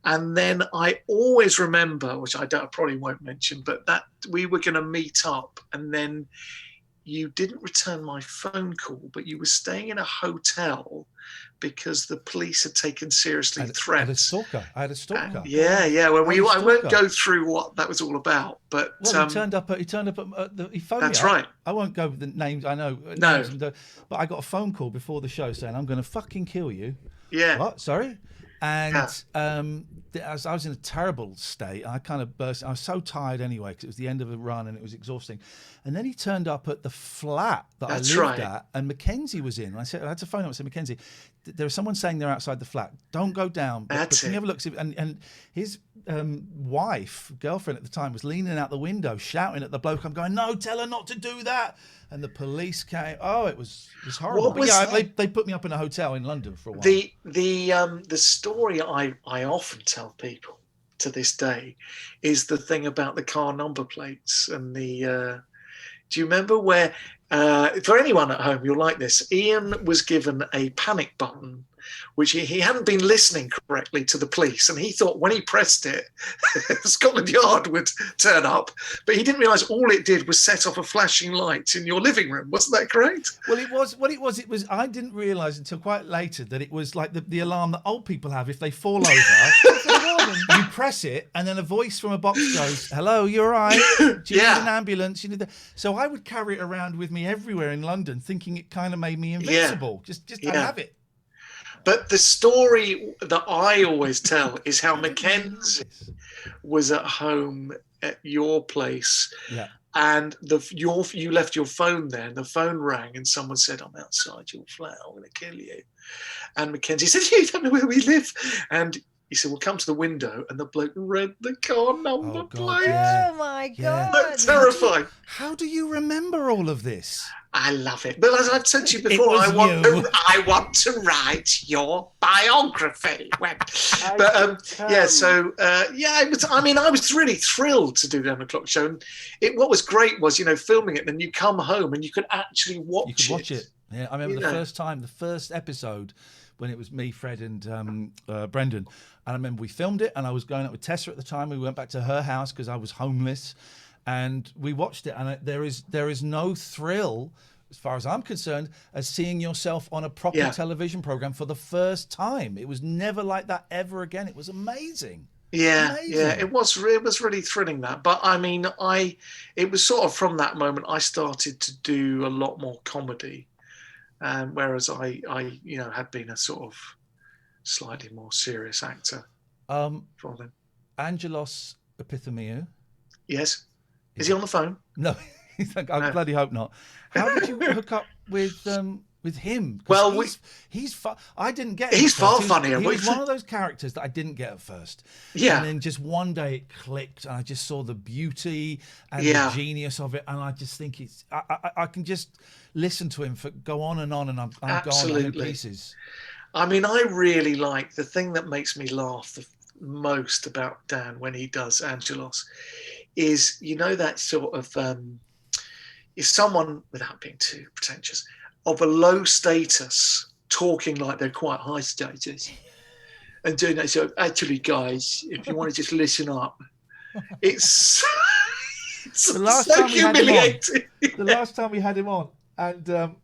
[SPEAKER 3] And then I always remember, which I probably won't mention, but that we were going to meet up, and then you didn't return my phone call, but you were staying in a hotel because the police had taken seriously threats.
[SPEAKER 2] I had a stalker.
[SPEAKER 3] Yeah. Well, I won't go through what that was all about, but
[SPEAKER 2] he turned up at he phoned
[SPEAKER 3] that's
[SPEAKER 2] me up.
[SPEAKER 3] right.
[SPEAKER 2] I won't go with the names. I know.
[SPEAKER 3] No.
[SPEAKER 2] But I got a phone call before the show saying I'm going to fucking kill you.
[SPEAKER 3] Yeah.
[SPEAKER 2] What? Sorry. And I was in a terrible state. I kind of burst. I was so tired anyway because it was the end of the run and it was exhausting. And then he turned up at the flat that
[SPEAKER 3] That's
[SPEAKER 2] I lived
[SPEAKER 3] right.
[SPEAKER 2] at, and Mackenzie was in. And I had to phone up and say, Mackenzie, there's someone saying they're outside the flat. Don't go down. But can you have a look? And his girlfriend at the time, was leaning out the window shouting at the bloke. I'm going, no, tell her not to do that. And the police came. Oh, it was horrible.
[SPEAKER 3] What was
[SPEAKER 2] they put me up in a hotel in London for a while.
[SPEAKER 3] The story I often tell people to this day is the thing about the car number plates and the. Do you remember where? For anyone at home, you'll like this. Ian was given a panic button, which he hadn't been listening correctly to the police, and he thought when he pressed it, Scotland Yard would turn up, but he didn't realise all it did was set off a flashing light in your living room. Wasn't that correct?
[SPEAKER 2] Well, it was. I didn't realise until quite later that it was like the alarm that old people have if they fall over. You press it, and then a voice from a box goes, "Hello, you all right? Do you need an ambulance? You need that." So I would carry it around with me everywhere in London, thinking it kind of made me invincible. Just I have it.
[SPEAKER 3] But the story that I always tell is how Mackenzie was at home at your place, and you left your phone there, and the phone rang, and someone said, "I'm outside your flat. I'm going to kill you." And Mackenzie said, "You don't know where we live," and he said, "Well, come to the window," and the bloke read the car number plate.
[SPEAKER 1] Oh my God!
[SPEAKER 3] Terrifying.
[SPEAKER 2] How do you remember all of this?
[SPEAKER 3] I love it. But as I've said to you before, I want to write your biography. I was really thrilled to do the 11 o'clock show. And what was great was, filming it, and then you come home and you could actually watch it.
[SPEAKER 2] Yeah, I remember the first episode, when it was me, Fred, and Brendan. And I remember we filmed it, and I was going up with Tessa at the time. We went back to her house because I was homeless. And we watched it, and there is no thrill, as far as I'm concerned, as seeing yourself on a proper television program for the first time. It was never like that ever again. It was amazing.
[SPEAKER 3] Yeah, it was really thrilling, that. But I mean, it was sort of from that moment I started to do a lot more comedy, whereas I had been a sort of slightly more serious actor. For them.
[SPEAKER 2] Angelos Epithemiou.
[SPEAKER 3] Yes. Is he on the phone?
[SPEAKER 2] No, I bloody hope not. How did you hook up with him?
[SPEAKER 3] Well,
[SPEAKER 2] he's I didn't get it.
[SPEAKER 3] He's far funnier.
[SPEAKER 2] He was one of those characters that I didn't get at first.
[SPEAKER 3] Yeah.
[SPEAKER 2] And then just one day it clicked, and I just saw the beauty and the genius of it, and I just think I can just listen to him go on, and I'm gone in pieces.
[SPEAKER 3] I mean, I really like the thing that makes me laugh the most about Dan when he does Angelos is, that sort of is someone, without being too pretentious, of a low status talking like they're quite high status and doing that. So actually, guys, if you want to just listen up, it's
[SPEAKER 2] the last time we had him on, and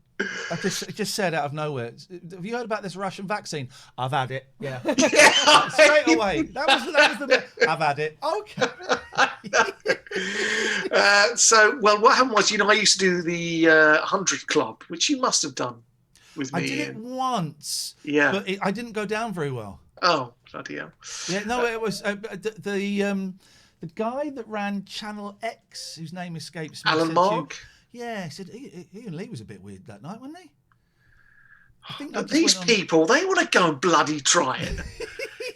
[SPEAKER 2] I just said out of nowhere, "Have you heard about this Russian vaccine?" "I've had it." Yeah. Straight away. That was the bit. "I've had it." Okay.
[SPEAKER 3] What happened was, I used to do the 100 Club, which you must have done with me.
[SPEAKER 2] I did it once.
[SPEAKER 3] Yeah.
[SPEAKER 2] But I didn't go down very well.
[SPEAKER 3] Oh, bloody hell.
[SPEAKER 2] Yeah, no, it was the guy that ran Channel X, whose name escapes me.
[SPEAKER 3] Alan Mark?
[SPEAKER 2] Yeah, he said Ian Lee was a bit weird that night, wasn't he? I think
[SPEAKER 3] but these people, they want to go and bloody try it.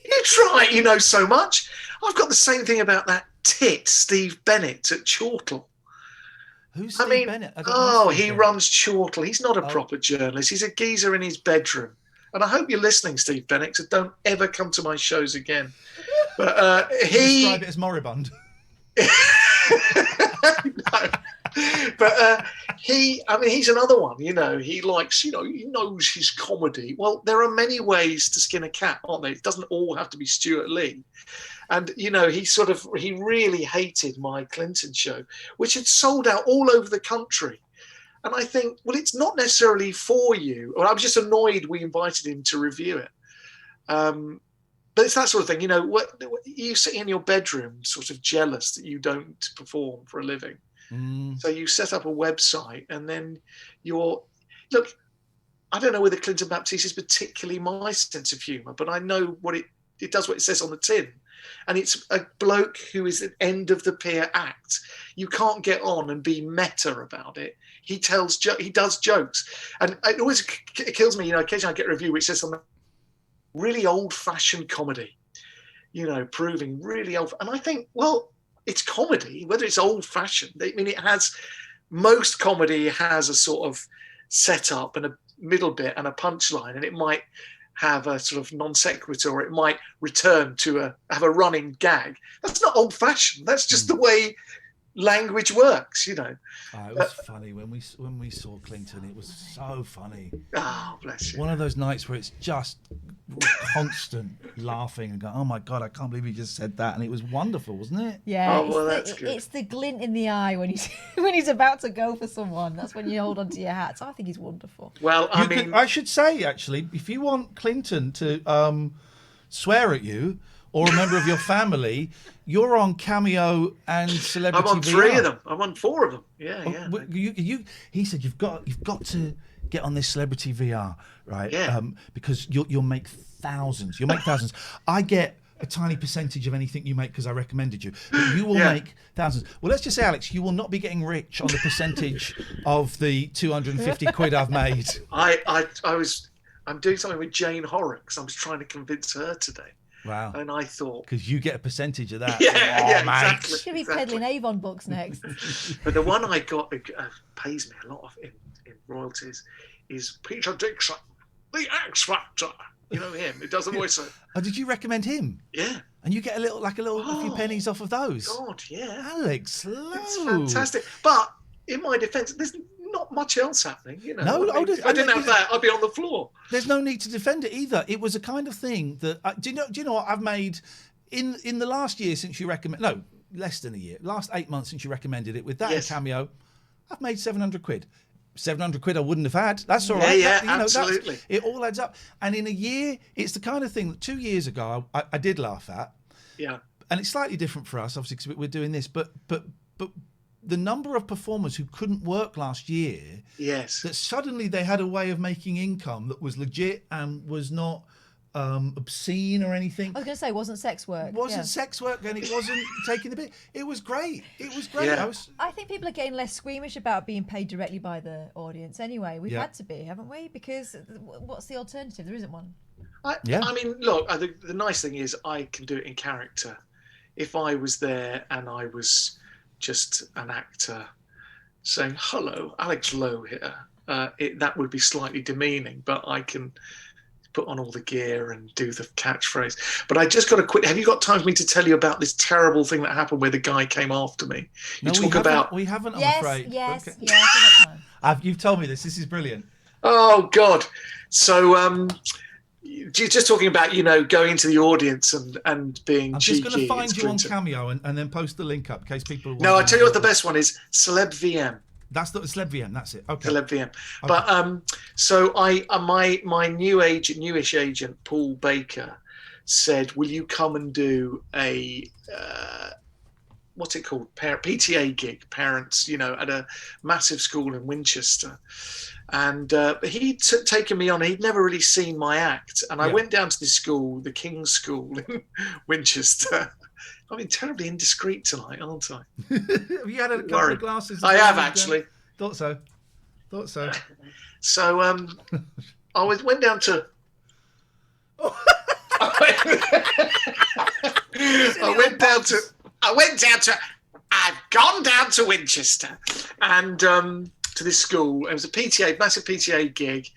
[SPEAKER 3] You try it, you know so much. I've got the same thing about that tit, Steve Bennett at Chortle.
[SPEAKER 2] Who's Steve Bennett?
[SPEAKER 3] He runs Chortle. He's not a proper journalist. He's a geezer in his bedroom. And I hope you're listening, Steve Bennett, so don't ever come to my shows again. But he...
[SPEAKER 2] Describe it as moribund.
[SPEAKER 3] No. But he's another one, he likes, he knows his comedy. Well, there are many ways to skin a cat, aren't there? It doesn't all have to be Stuart Lee. And, he really hated my Clinton show, which had sold out all over the country. And I think, well, it's not necessarily for you. Or I was just annoyed we invited him to review it. But it's that sort of thing, you sit in your bedroom sort of jealous that you don't perform for a living. So you set up a website, and then look, I don't know whether Clinton Baptiste is particularly my sense of humour, but I know what it does what it says on the tin. And it's a bloke who is at the end of the pier act. You can't get on and be meta about it. He does jokes. And it always kills me, occasionally I get a review which says something really old-fashioned comedy, proving really old. And I think, well, it's comedy, whether it's old-fashioned. I mean, most comedy has a sort of setup and a middle bit and a punchline, and it might have a sort of non sequitur, or it might return to have a running gag. That's not old fashioned. That's just the way language works,
[SPEAKER 2] It was funny when we saw Clinton. It was so funny.
[SPEAKER 3] Oh, bless you.
[SPEAKER 2] One of those nights where it's just constant laughing and going, "Oh my God, I can't believe he just said that," and it was wonderful, wasn't it?
[SPEAKER 1] Yeah.
[SPEAKER 3] Oh, well, that's good.
[SPEAKER 1] It's the glint in the eye when he's about to go for someone. That's when you hold onto your hat. So I think he's wonderful.
[SPEAKER 3] Well,
[SPEAKER 2] I should say, actually, if you want Clinton to swear at you or a member of your family, you're on Cameo and Celebrity VR.
[SPEAKER 3] I'm on 3 of them. I'm on 4 of them. Yeah.
[SPEAKER 2] He said you've got to get on this Celebrity VR, right?
[SPEAKER 3] Yeah.
[SPEAKER 2] Because you'll make thousands. You'll make thousands. I get a tiny percentage of anything you make because I recommended you. But you will make thousands. Well, let's just say, Alex, you will not be getting rich on the percentage of the 250 quid I've made.
[SPEAKER 3] I'm doing something with Jane Horrocks. I was trying to convince her today.
[SPEAKER 2] Wow.
[SPEAKER 3] And I thought,
[SPEAKER 2] because you get a percentage of that.
[SPEAKER 3] Exactly.
[SPEAKER 1] Should be peddling Avon books next.
[SPEAKER 3] But the one I got pays me a lot of in royalties is Peter Dixon, the X Factor. You know him. It does the voice.
[SPEAKER 2] Oh, did you recommend him?
[SPEAKER 3] Yeah.
[SPEAKER 2] And you get a few pennies off of those.
[SPEAKER 3] God, yeah.
[SPEAKER 2] Alex,
[SPEAKER 3] it's fantastic. But in my defence, there's not much else happening.
[SPEAKER 2] No,
[SPEAKER 3] I didn't have that. I'd be on the floor.
[SPEAKER 2] There's no need to defend it either. It was a kind of thing that do you know what I've made in the last year since you recommend? No, less than a year. Last 8 months since you recommended it with that and Cameo, I've made 700 quid. 700 quid I wouldn't have had. That's all right.
[SPEAKER 3] Yeah, absolutely.
[SPEAKER 2] It all adds up. And in a year, it's the kind of thing that 2 years ago I did laugh at.
[SPEAKER 3] Yeah.
[SPEAKER 2] And it's slightly different for us, obviously, because we're doing this. But the number of performers who couldn't work last year, that suddenly they had a way of making income that was legit and was not obscene or anything.
[SPEAKER 1] I was going to say, it wasn't sex work.
[SPEAKER 2] Sex work, and it wasn't taking the bit. It was great.
[SPEAKER 3] Yeah.
[SPEAKER 1] I think people are getting less squeamish about being paid directly by the audience anyway. We've had to be, haven't we? Because what's the alternative? There isn't one.
[SPEAKER 3] I mean, look, the nice thing is I can do it in character. If I was there and I was just an actor saying, "Hello, Alex Lowe here," that would be slightly demeaning, but I can put on all the gear and do the catchphrase. But I just got to quit. Have you got time for me to tell you about this terrible thing that happened where the guy came after me?
[SPEAKER 2] We haven't, I'm afraid.
[SPEAKER 1] Yes,
[SPEAKER 2] okay.
[SPEAKER 1] we've got time.
[SPEAKER 2] You've told me this. This is brilliant.
[SPEAKER 3] Oh, God. So, you're just talking about, going into the audience and being
[SPEAKER 2] I'm
[SPEAKER 3] cheeky.
[SPEAKER 2] just going to find you on Cameo and then post the link up in case people want.
[SPEAKER 3] No, I tell you what the best one is, Celeb VM.
[SPEAKER 2] That's the Celeb VM. That's it. Okay.
[SPEAKER 3] Celeb VM. Okay. But so my newish agent, Paul Baker, said, "Will you come and do a what's it called? PTA gig, parents, at a massive school in Winchester." And he'd taken me on. He'd never really seen my act, and I went down to this school, the King's School in Winchester. I've been terribly indiscreet tonight, aren't I?
[SPEAKER 2] Have you had a couple of glasses?
[SPEAKER 3] I have, actually.
[SPEAKER 2] Thought so.
[SPEAKER 3] So I went down to. I've gone down to Winchester, and to this school. It was a massive PTA gig,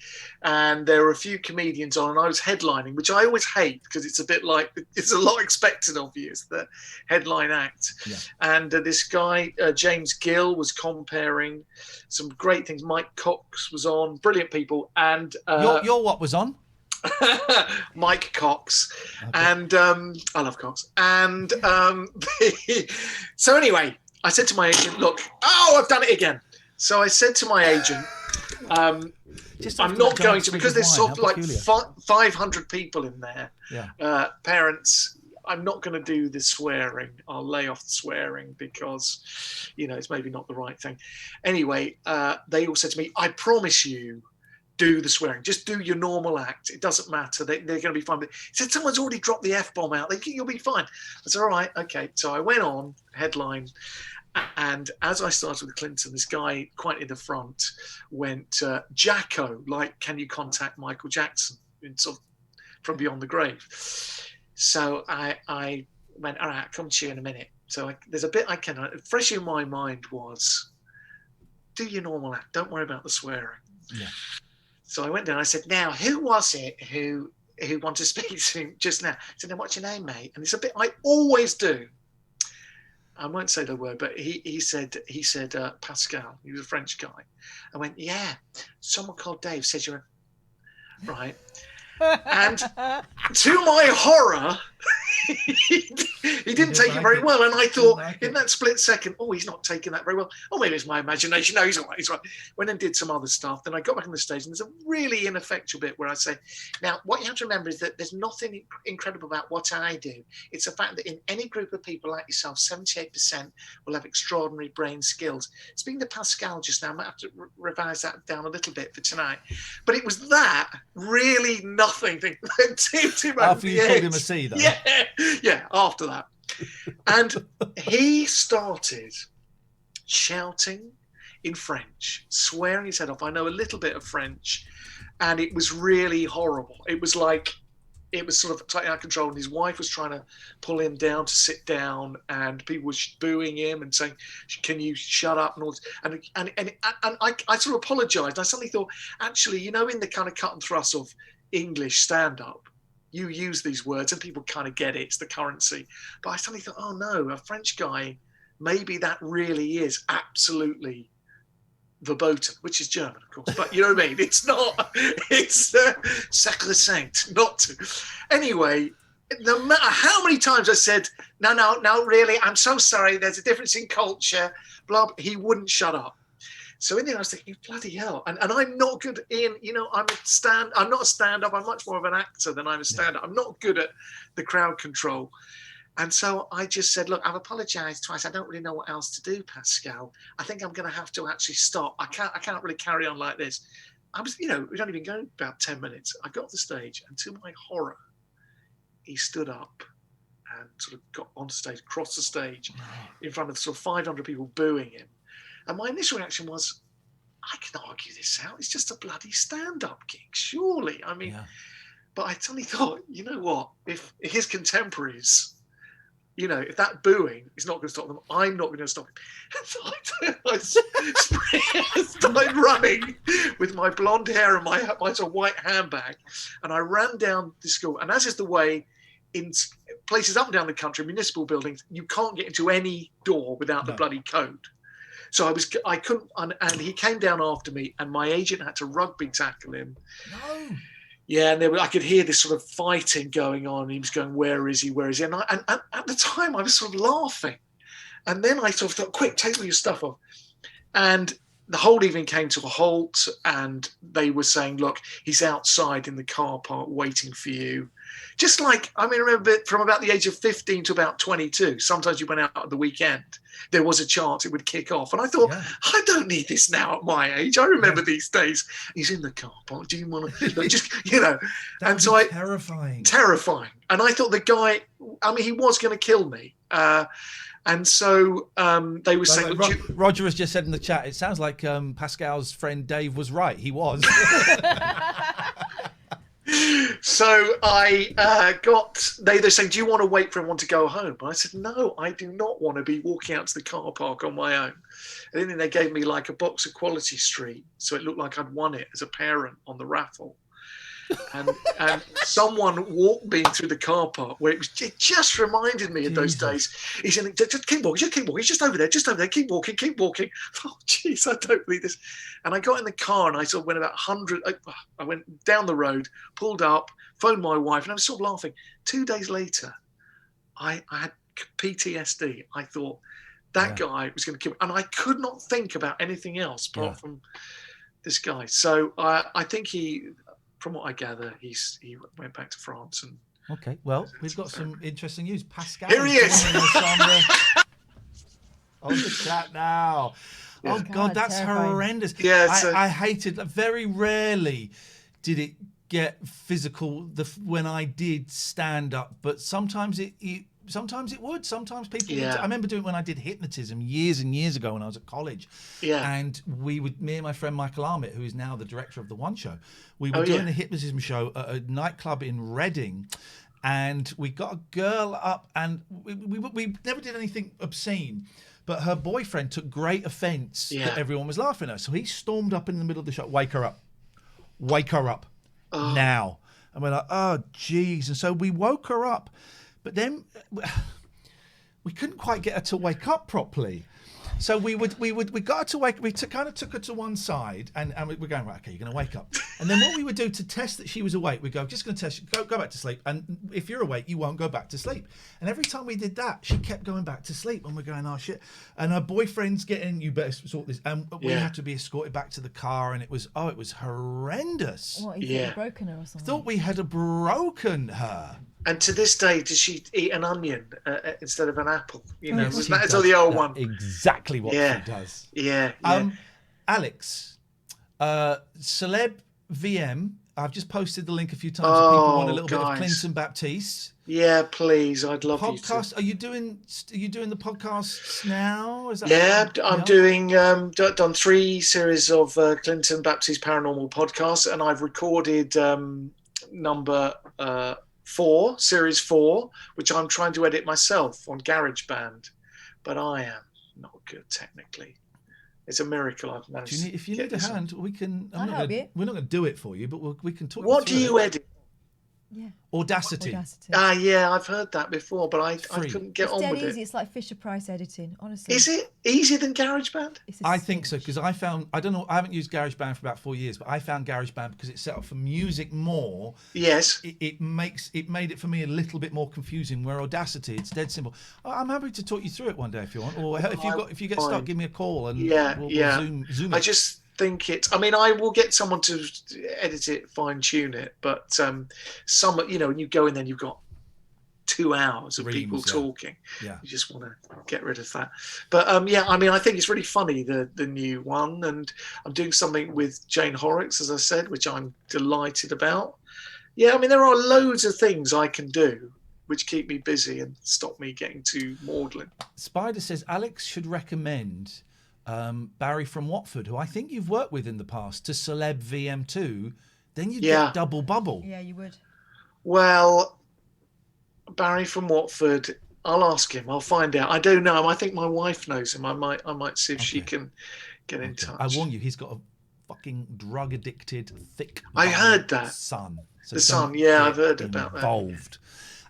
[SPEAKER 3] and there were a few comedians on, and I was headlining, which I always hate because it's a bit like it's a lot expected of you as the headline act. Yeah. And this guy James Gill was comparing some great things. Mike Cox was on, brilliant people, and
[SPEAKER 2] your what was on?
[SPEAKER 3] Mike Cox. Okay. And I love Cox. And so anyway, I said to my agent, "Look, I've done it again." So I said to my agent, I'm not going to, because there's sort of like 500 people in there, parents, I'm not going to do the swearing. I'll lay off the swearing because, it's maybe not the right thing. Anyway, they all said to me, "I promise you, do the swearing. Just do your normal act. It doesn't matter. They're going to be fine. But he said, someone's already dropped the F-bomb out. You'll be fine. I said, all right, okay. So I went on, headline. And as I started with Clinton, this guy quite in the front went, Jacko, like, can you contact Michael Jackson? Sort of from beyond the grave. So I went, all right, I'll come to you in a minute. So there's a bit I can, fresh in my mind was, do your normal act. Don't worry about the swearing.
[SPEAKER 2] Yeah.
[SPEAKER 3] So I went down. I said, now, who was it who wanted to speak to him just now? I said, now, what's your name, mate? And it's a bit I always do. I won't say the word, but he said Pascal. He was a French guy. I went, yeah. Someone called Dave said you're right. And to my horror, he didn't take it very well. And I thought, in that split second, oh, he's not taking that very well. Oh, maybe it's my imagination. No, he's all right. He's right. Went and did some other stuff. Then I got back on the stage, and there's a really ineffectual bit where I say, now, what you have to remember is that there's nothing incredible about what I do. It's the fact that in any group of people like yourself, 78% will have extraordinary brain skills. Speaking to Pascal just now, I might have to revise that down a little bit for tonight. But it was that really nothing thing that tipped him over
[SPEAKER 2] After
[SPEAKER 3] the
[SPEAKER 2] you
[SPEAKER 3] edge.
[SPEAKER 2] called him a C, though.
[SPEAKER 3] Yeah, after that. And he started shouting in French, swearing his head off. I know a little bit of French, and it was really horrible. It was like, it was sort of totally out of control, and his wife was trying to pull him down to sit down, and people were booing him and saying, can you shut up, and all this. And I sort of apologized. I suddenly thought, actually, you know, in the kind of cut and thrust of English stand-up, you use these words and people kind of get it. It's the currency. But I suddenly thought, oh no, a French guy, maybe that really is absolutely verboten, which is German, of course. But you know what I mean? It's not, it's sacrosanct not to. Anyway, no matter how many times I said, no, really, I'm so sorry, there's a difference in culture, blah, blah, he wouldn't shut up. So in the end, I was thinking, bloody hell. And I'm not good in, you know, I'm not a stand-up. I'm much more of an actor than I'm a stand-up. I'm not good at the crowd control. And so I just said, look, I've apologized twice. I don't really know what else to do, Pascal. I think I'm going to have to actually stop. I can't really carry on like this. I was, you know, we'd only been going about 10 minutes. I got off the stage, and to my horror, he stood up and sort of got on stage, crossed the stage in front of sort of 500 people booing him. And my initial reaction was, I can argue this out. It's just a bloody stand-up gig, surely. I mean, but I suddenly thought, you know what? If his contemporaries, you know, if that booing is not going to stop them, I'm not going to stop him. And so I started running with my blonde hair and my sort of white handbag, and I ran down the school. And as is the way in places up and down the country, municipal buildings, you can't get into any door without the bloody code. So I couldn't, and he came down after me, and my agent had to rugby tackle him. No. Yeah, and I could hear this sort of fighting going on. He was going, where is he? Where is he? And at the time, I was sort of laughing. And then I sort of thought, quick, take all your stuff off. And the whole evening came to a halt, and they were saying, look, he's outside in the car park waiting for you. Just like, I mean, I remember from about the age of 15 to about 22, sometimes you went out at the weekend, there was a chance it would kick off. And I thought, I don't need this now at my age. I remember these days. He's in the car park. Do you want to, just, you know. And so terrifying. And I thought the guy, I mean, he was going to kill me. And so they were saying...
[SPEAKER 2] Roger has just said in the chat, it sounds like Pascal's friend Dave was right. He was.
[SPEAKER 3] So I they're saying, do you want to wait for everyone to go home? And I said, no, I do not want to be walking out to the car park on my own. And then they gave me like a box of Quality Street, so it looked like I'd won it as a parent on the raffle. And someone walked me through the car park where it just reminded me of those days. He said, just keep walking, he's just over there, keep walking. Oh, jeez, I don't believe this. And I got in the car, and I sort of went about 100, I went down the road, pulled up, phoned my wife, and I was sort of laughing. 2 days later, I had PTSD. I thought that guy was going to kill me. And I could not think about anything else apart from this guy. So I think from what I gather, he went back to France. And
[SPEAKER 2] okay, well, we've got some interesting news. Pascal,
[SPEAKER 3] here he is
[SPEAKER 2] on the chat now.
[SPEAKER 3] Yeah.
[SPEAKER 2] Oh God, that's
[SPEAKER 1] terrifying.
[SPEAKER 2] horrendous.
[SPEAKER 3] Yeah, it's
[SPEAKER 2] I hated. Very rarely did it get physical when I did stand up, but sometimes it sometimes it would. Sometimes people.
[SPEAKER 3] Yeah.
[SPEAKER 2] I remember doing when I did hypnotism years and years ago when I was at college.
[SPEAKER 3] Yeah.
[SPEAKER 2] And me and my friend Michael Armitt, who is now the director of the One Show, we were
[SPEAKER 3] Oh,
[SPEAKER 2] doing
[SPEAKER 3] yeah.
[SPEAKER 2] a hypnotism show at a nightclub in Reading. And we got a girl up, and we never did anything obscene, but her boyfriend took great offence
[SPEAKER 3] Yeah.
[SPEAKER 2] that everyone was laughing at her. So he stormed up in the middle of the shop, wake her up now. And we're like, oh, geez. And so we woke her up, but then we couldn't quite get her to wake up properly. So we got her to wake. We kind of took her to one side, and we're going, right, okay, you're going to wake up. And then what we would do to test that she was awake, we go, just going to test you, go back to sleep. And if you're awake, you won't go back to sleep. And every time we did that, she kept going back to sleep, and we're going, oh shit. And her boyfriend's getting, you better sort this. And we had to be escorted back to the car, and it was horrendous.
[SPEAKER 1] What, you thought you'd broken her or something?
[SPEAKER 2] Thought we had broken her.
[SPEAKER 3] And to this day, does she eat an onion instead of an apple? You know,
[SPEAKER 2] She
[SPEAKER 3] that's
[SPEAKER 2] does
[SPEAKER 3] the old one.
[SPEAKER 2] Exactly what
[SPEAKER 3] Yeah.
[SPEAKER 2] she does.
[SPEAKER 3] Yeah.
[SPEAKER 2] Alex, Celeb VM. I've just posted the link a few times. If people want a little bit of
[SPEAKER 3] guys.
[SPEAKER 2] Clinton Baptiste.
[SPEAKER 3] Yeah, please. I'd love
[SPEAKER 2] Podcast.
[SPEAKER 3] you
[SPEAKER 2] Are you doing the podcasts now? Is that
[SPEAKER 3] to. Yeah, I'm doing done 3 series of Clinton Baptiste Paranormal podcasts, and I've recorded number 4, series 4, which I'm trying to edit myself on GarageBand, but I am not good technically. It's a miracle I've managed.
[SPEAKER 2] If you need a hand, we can.
[SPEAKER 1] I'll help you.
[SPEAKER 2] We're not going to do it for you, but we can talk.
[SPEAKER 3] What do
[SPEAKER 2] through
[SPEAKER 3] you
[SPEAKER 2] it.
[SPEAKER 3] edit?
[SPEAKER 1] Yeah.
[SPEAKER 2] Audacity.
[SPEAKER 3] Yeah, I've heard that before, but I
[SPEAKER 2] Free.
[SPEAKER 3] couldn't get
[SPEAKER 1] It's
[SPEAKER 3] on
[SPEAKER 1] dead
[SPEAKER 3] with
[SPEAKER 1] easy.
[SPEAKER 3] it.
[SPEAKER 1] It's like Fisher Price editing, honestly.
[SPEAKER 3] Is it easier than GarageBand?
[SPEAKER 1] It's a
[SPEAKER 2] I think so
[SPEAKER 1] cinch.
[SPEAKER 2] because I don't know. I haven't used GarageBand for about 4 years, but I found GarageBand because it's set up for music more.
[SPEAKER 3] Yes.
[SPEAKER 2] It made it for me a little bit more confusing. Where Audacity, it's dead simple. I'm happy to talk you through it one day if you want, or if you get stuck, give me a call and we'll zoom
[SPEAKER 3] I
[SPEAKER 2] it.
[SPEAKER 3] just think it's. I mean, I will get someone to edit it, fine tune it, but when you go in, then you've got 2 hours of people
[SPEAKER 2] Reams, yeah.
[SPEAKER 3] talking.
[SPEAKER 2] Yeah.
[SPEAKER 3] You just want to get rid of that. But I mean, I think it's really funny, the new one, and I'm doing something with Jane Horrocks, as I said, which I'm delighted about. Yeah, I mean, there are loads of things I can do which keep me busy and stop me getting too maudlin.
[SPEAKER 2] Spider says Alex should recommend Barry from Watford, who I think you've worked with in the past, to Celeb VM2. Then you get double bubble.
[SPEAKER 1] Yeah, you would.
[SPEAKER 3] Well, Barry from Watford, I'll ask him. I'll find out. I don't know him. I think my wife knows him. I might see if she can get in touch.
[SPEAKER 2] I warn you, he's got a fucking drug addicted, thick.
[SPEAKER 3] I heard that.
[SPEAKER 2] Son. So
[SPEAKER 3] The son,
[SPEAKER 2] don't
[SPEAKER 3] yeah,
[SPEAKER 2] get
[SPEAKER 3] I've heard about that.
[SPEAKER 2] involved.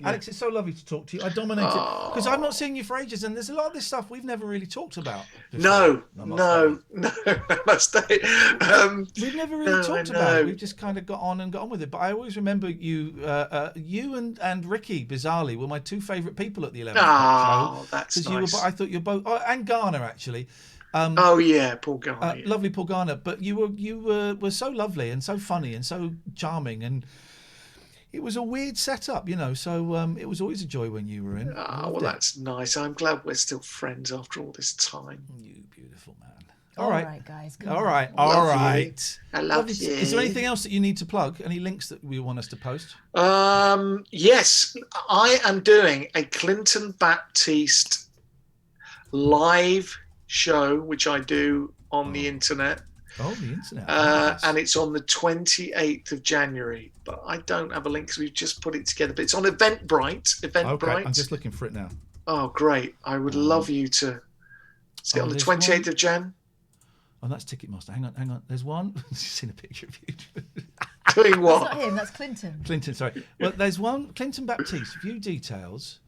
[SPEAKER 2] Alex, it's so lovely to talk to you. I dominated because I've not seen you for ages, and there's a lot of this stuff we've never really talked about.
[SPEAKER 3] No,
[SPEAKER 2] before.
[SPEAKER 3] no, I must say.
[SPEAKER 2] We've never really talked
[SPEAKER 3] I
[SPEAKER 2] about it.
[SPEAKER 3] know.
[SPEAKER 2] We've just kind of got on with it. But I always remember you, and Ricky, bizarrely, were my 2 favourite people at the 11 o'clock show.
[SPEAKER 3] That's
[SPEAKER 2] you
[SPEAKER 3] nice.
[SPEAKER 2] I thought you were both, and Garner actually.
[SPEAKER 3] Oh yeah, Paul Garner. Yeah.
[SPEAKER 2] Lovely Paul Garner. But you were so lovely and so funny and so charming, and it was a weird setup, So it was always a joy when you were in.
[SPEAKER 3] Well, that's nice. I'm glad we're still friends after all this time.
[SPEAKER 2] You beautiful man.
[SPEAKER 1] All right, guys. Come
[SPEAKER 2] All
[SPEAKER 1] on.
[SPEAKER 2] right.
[SPEAKER 3] Love
[SPEAKER 2] All
[SPEAKER 3] you.
[SPEAKER 2] right.
[SPEAKER 3] I love
[SPEAKER 2] Lovely.
[SPEAKER 3] you.
[SPEAKER 2] Is there anything else that you need to plug? Any links that we want us to post?
[SPEAKER 3] Yes, I am doing a Clinton Baptiste live show, which I do on the internet.
[SPEAKER 2] Oh, the internet.
[SPEAKER 3] And it's on the 28th of January. But I don't have a link because we've just put it together. But it's on Eventbrite.
[SPEAKER 2] Okay, I'm just looking for it now.
[SPEAKER 3] Oh, great. I would love you to get on the
[SPEAKER 2] there's
[SPEAKER 3] 28th
[SPEAKER 2] one.
[SPEAKER 3] of Jan.
[SPEAKER 2] Oh, that's Ticketmaster. Hang on. There's one. I've seen a picture of you.
[SPEAKER 3] Doing
[SPEAKER 1] That's
[SPEAKER 3] what?
[SPEAKER 1] not him, that's Clinton.
[SPEAKER 2] Clinton, sorry. Well, there's one. Clinton Baptiste. View details.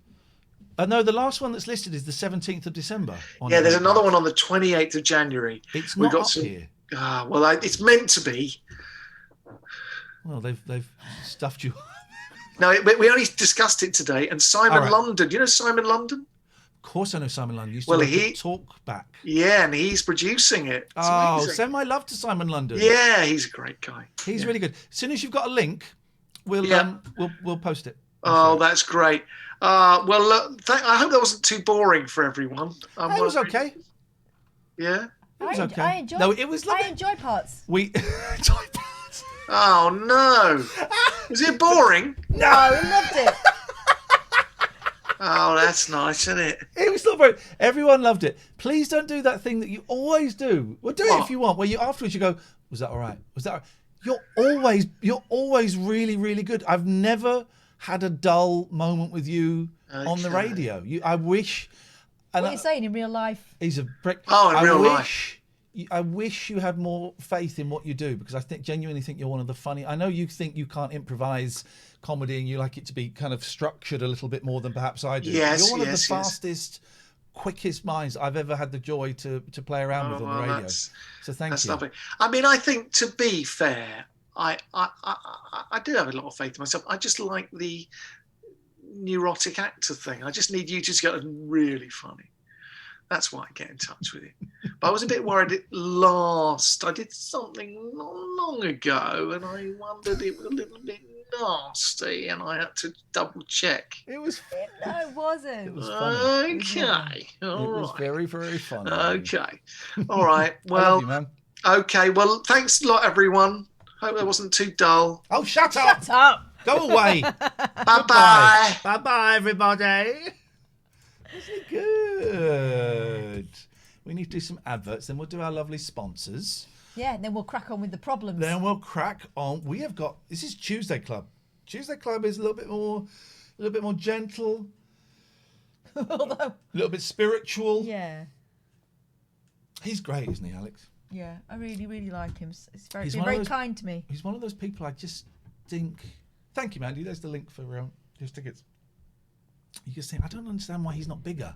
[SPEAKER 2] No, the last one that's listed is the 17th of December.
[SPEAKER 3] Yeah, there's another one on the 28th of January.
[SPEAKER 2] It's
[SPEAKER 3] We've
[SPEAKER 2] not
[SPEAKER 3] got
[SPEAKER 2] up
[SPEAKER 3] some-
[SPEAKER 2] here.
[SPEAKER 3] Well, it's meant to be.
[SPEAKER 2] Well, they've stuffed you.
[SPEAKER 3] No, we only discussed it today. And Simon
[SPEAKER 2] All right.
[SPEAKER 3] London, you know Simon London?
[SPEAKER 2] Of course, I know Simon London. Used to
[SPEAKER 3] Well,
[SPEAKER 2] work
[SPEAKER 3] he-
[SPEAKER 2] at Talk Back.
[SPEAKER 3] Yeah, and he's producing it. It's
[SPEAKER 2] Oh,
[SPEAKER 3] amazing.
[SPEAKER 2] send my love to Simon London.
[SPEAKER 3] Yeah, he's a great guy.
[SPEAKER 2] He's
[SPEAKER 3] Yeah.
[SPEAKER 2] really good. As soon as you've got a link, we'll
[SPEAKER 3] Yeah.
[SPEAKER 2] we'll post it.
[SPEAKER 3] Oh, that's great. Well, look, I hope that wasn't too boring for everyone.
[SPEAKER 2] It was okay.
[SPEAKER 3] Yeah.
[SPEAKER 2] It was okay.
[SPEAKER 1] I enjoyed.
[SPEAKER 2] No, it was lovely.
[SPEAKER 1] I enjoy parts.
[SPEAKER 2] We enjoyed parts.
[SPEAKER 3] Oh no! Was it boring?
[SPEAKER 1] No, I loved it.
[SPEAKER 3] Oh, that's nice, isn't it?
[SPEAKER 2] It was not very. Everyone loved it. Please don't do that thing that you always do. Well, do it
[SPEAKER 3] What?
[SPEAKER 2] if you want. Where you afterwards you go, was that all right? Was that? All right? You're always really, really good. I've never had a dull moment with you on the
[SPEAKER 3] Okay.
[SPEAKER 2] radio. I wish. And
[SPEAKER 1] What are you saying in real life?
[SPEAKER 2] he's a brick.
[SPEAKER 3] Oh, in real
[SPEAKER 2] life. I wish you had more faith in what you do, because I genuinely think you're one of the funny. I know you think you can't improvise comedy and you like it to be kind of structured a little bit more than perhaps I do.
[SPEAKER 3] Yes,
[SPEAKER 2] You're one of the
[SPEAKER 3] yes, yes.
[SPEAKER 2] fastest, quickest minds I've ever had the joy to play around with on the radio.
[SPEAKER 3] That's
[SPEAKER 2] Thank you.
[SPEAKER 3] lovely. I mean, I think, to be fair, I do have a lot of faith in myself. I just like the neurotic actor thing. I just need you to get really funny. That's why I get in touch with you. But I was a bit worried at last. I did something not long ago, and I wondered it was a little bit nasty, and I had to double check.
[SPEAKER 2] It was
[SPEAKER 1] No, it wasn't.
[SPEAKER 2] It was funny.
[SPEAKER 3] Okay, all
[SPEAKER 2] It was
[SPEAKER 3] right.
[SPEAKER 2] very, very funny.
[SPEAKER 3] Okay, all right.
[SPEAKER 2] I love
[SPEAKER 3] Well,
[SPEAKER 2] you, man.
[SPEAKER 3] okay. Well, thanks a lot, everyone. Hope that wasn't too dull.
[SPEAKER 2] Oh, shut up!
[SPEAKER 1] Shut up.
[SPEAKER 2] Go away.
[SPEAKER 3] Bye bye.
[SPEAKER 2] Bye bye, everybody. Isn't it good? We need to do some adverts, then we'll do our lovely sponsors.
[SPEAKER 1] Yeah, and then we'll crack on with the problems.
[SPEAKER 2] Then we'll crack on. We have got, this is Tuesday Club. Tuesday Club is a little bit more gentle,
[SPEAKER 1] Although,
[SPEAKER 2] a little bit spiritual.
[SPEAKER 1] yeah,
[SPEAKER 2] He's great, isn't he, Alex?
[SPEAKER 1] yeah, I really, really like him. He's very,
[SPEAKER 2] He's
[SPEAKER 1] been
[SPEAKER 2] one of
[SPEAKER 1] very
[SPEAKER 2] those-
[SPEAKER 1] kind to me.
[SPEAKER 2] He's one of those people I just think. Thank you, Mandy. There's the link for his tickets. You just think, I don't understand why he's not bigger.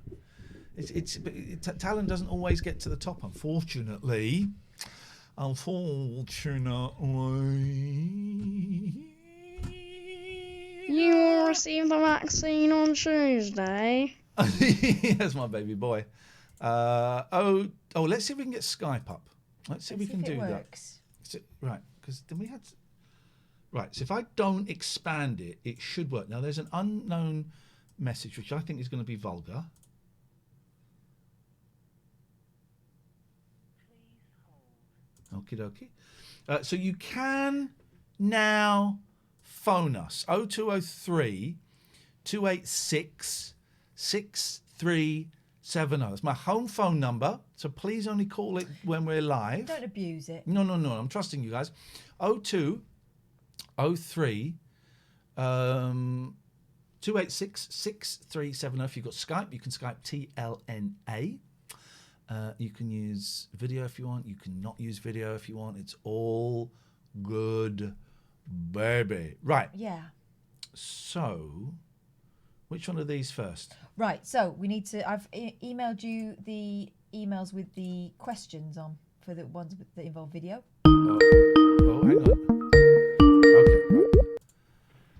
[SPEAKER 2] Talent doesn't always get to the top, unfortunately.
[SPEAKER 4] You will receive the vaccine on Tuesday.
[SPEAKER 2] That's my baby boy. Let's see if we can get Skype up. Let's see if we can do that.
[SPEAKER 1] Works.
[SPEAKER 2] Right, because then we had. Right, so if I don't expand it, it should work. Now there's an unknown message which I think is going to be vulgar. Okie dokie. So you can now phone us 0203 286 6370. It's my home phone number, so please only call it when we're live.
[SPEAKER 1] Don't abuse it.
[SPEAKER 2] No. I'm trusting you guys. 0203 286 6370. If you've got Skype, you can Skype TLNA. You can use video if you want. You can not use video if you want. It's all good, baby. Right.
[SPEAKER 1] Yeah.
[SPEAKER 2] So, which one of these first?
[SPEAKER 1] Right. So we need to. I've emailed you the emails with the questions on for the ones that involve video.
[SPEAKER 2] Oh, hang on. Okay, right.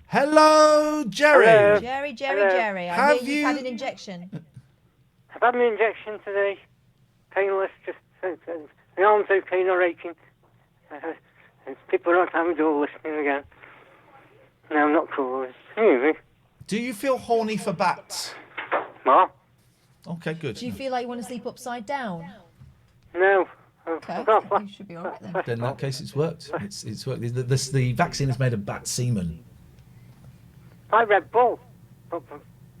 [SPEAKER 2] Hello, Jerry.
[SPEAKER 7] Hello.
[SPEAKER 1] Jerry.
[SPEAKER 2] Have
[SPEAKER 1] I hear
[SPEAKER 2] you-
[SPEAKER 1] you've had an injection.
[SPEAKER 7] I've had my injection today. Painless, just my arms okay, not aching. And people are not having to all listening again. No, I'm not cool. Anyway,
[SPEAKER 2] Do you feel horny for bats?
[SPEAKER 7] Ma?
[SPEAKER 2] Okay, good.
[SPEAKER 1] Do you feel like you want to sleep upside down?
[SPEAKER 7] No.
[SPEAKER 1] Okay.
[SPEAKER 7] I've got a
[SPEAKER 1] You should be all right then.
[SPEAKER 2] Then in that case, it's worked. It's worked. The vaccine is made of bat semen.
[SPEAKER 7] I Red Bull. But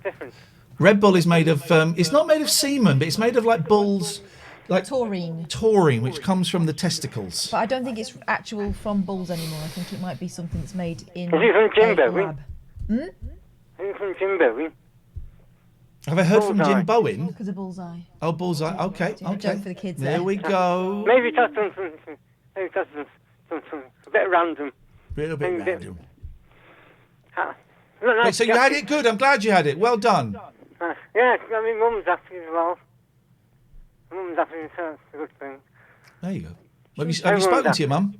[SPEAKER 7] different.
[SPEAKER 2] Red Bull is made of. It's not made of semen, but it's made of like bulls, like
[SPEAKER 1] Taurine.
[SPEAKER 2] taurine, which comes from the testicles.
[SPEAKER 1] But I don't think it's actual from bulls anymore. I think it might be something that's made in
[SPEAKER 7] Is it from
[SPEAKER 1] a
[SPEAKER 7] Jimbo?
[SPEAKER 1] lab.
[SPEAKER 7] Is it from Jimbo?
[SPEAKER 2] Have I heard from
[SPEAKER 7] Bullseye.
[SPEAKER 2] Jim Bowen?
[SPEAKER 1] Because of bullseye.
[SPEAKER 2] Oh, bullseye. Okay,
[SPEAKER 1] Doing a
[SPEAKER 2] okay.
[SPEAKER 1] joke for the kids
[SPEAKER 2] There
[SPEAKER 1] there.
[SPEAKER 2] we go.
[SPEAKER 7] Maybe that's something. Maybe that's something a bit random.
[SPEAKER 2] Little bit
[SPEAKER 7] maybe-
[SPEAKER 2] random.
[SPEAKER 7] No,
[SPEAKER 2] So you had it good. I'm glad you had it. Well done.
[SPEAKER 7] Yeah, I mean, Mum's happy as well. Mum's happy, so it's a good thing.
[SPEAKER 2] There you go. Have you spoken to your mum?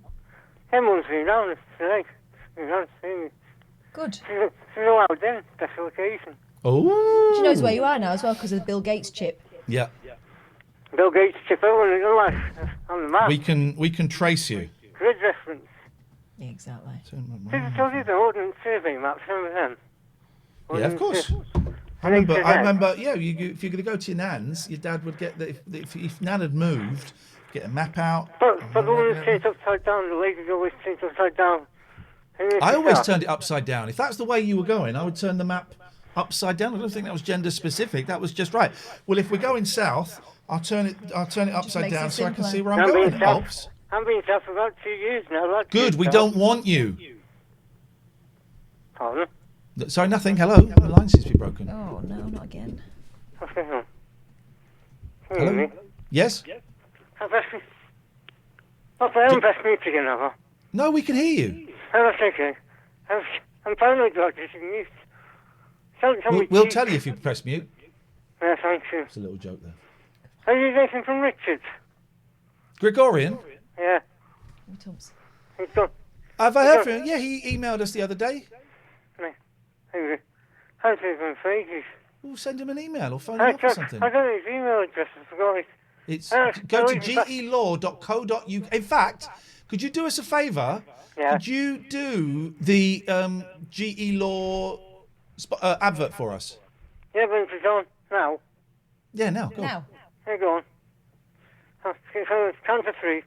[SPEAKER 7] Everyone's been round today. Been round to see me.
[SPEAKER 1] Good.
[SPEAKER 7] She's allowed in, special occasion.
[SPEAKER 2] Oh.
[SPEAKER 1] She knows where you are now as well because of the Bill Gates chip.
[SPEAKER 2] Yeah.
[SPEAKER 7] Bill Gates chip over in real life on the map.
[SPEAKER 2] We can trace you.
[SPEAKER 7] Grid reference.
[SPEAKER 1] Yeah, exactly.
[SPEAKER 7] Did I tell you the ordnance survey maps, remember them?
[SPEAKER 2] Yeah, of course. I remember. Yeah, if you're going to go to your nan's, your dad would get that. If Nan had moved Get a map out.
[SPEAKER 7] But the woman's changed upside down. The lady's always changed upside down.
[SPEAKER 2] I always turned it upside down. If that's the way you were going, I would turn the map upside down. I don't think that was gender specific. That was just right. Well, if we're going south, I'll turn it upside
[SPEAKER 1] makes
[SPEAKER 2] down
[SPEAKER 1] it
[SPEAKER 2] so I can
[SPEAKER 1] simpler.
[SPEAKER 2] see where I'm going. It helps.
[SPEAKER 7] I've been south for about 2 years now. Like
[SPEAKER 2] Good. We don't want you.
[SPEAKER 7] Pardon?
[SPEAKER 2] Sorry, nothing. Hello. The line seems to be broken.
[SPEAKER 1] Oh no, not again.
[SPEAKER 7] What's going on?
[SPEAKER 2] Hello. Yes.
[SPEAKER 7] I've pressed me. I haven't pressed mute again, have I?
[SPEAKER 2] No, we can hear you.
[SPEAKER 7] Oh, that's okay. I'm paranoid about this. Mute.
[SPEAKER 2] We'll tell you if you press mute.
[SPEAKER 7] Yeah, thank you.
[SPEAKER 2] It's a little joke there.
[SPEAKER 7] Have you anything from Richard?
[SPEAKER 2] Gregorian.
[SPEAKER 7] Yeah. He's gone.
[SPEAKER 2] Have I heard from him? Yeah, he emailed us the other day.
[SPEAKER 7] No. Anyway, I haven't heard from him for ages.
[SPEAKER 2] We'll send him an email or phone him up or something.
[SPEAKER 7] I don't know his email address. I forgot it.
[SPEAKER 2] It's go to gelaw.co.uk. In fact, could you do us a favour?
[SPEAKER 7] Yeah.
[SPEAKER 2] Could you do the GE Law advert for us?
[SPEAKER 7] Yeah, but it's on now.
[SPEAKER 2] Yeah, now. Go on.
[SPEAKER 1] Now.
[SPEAKER 7] Yeah, go on. Count to 3.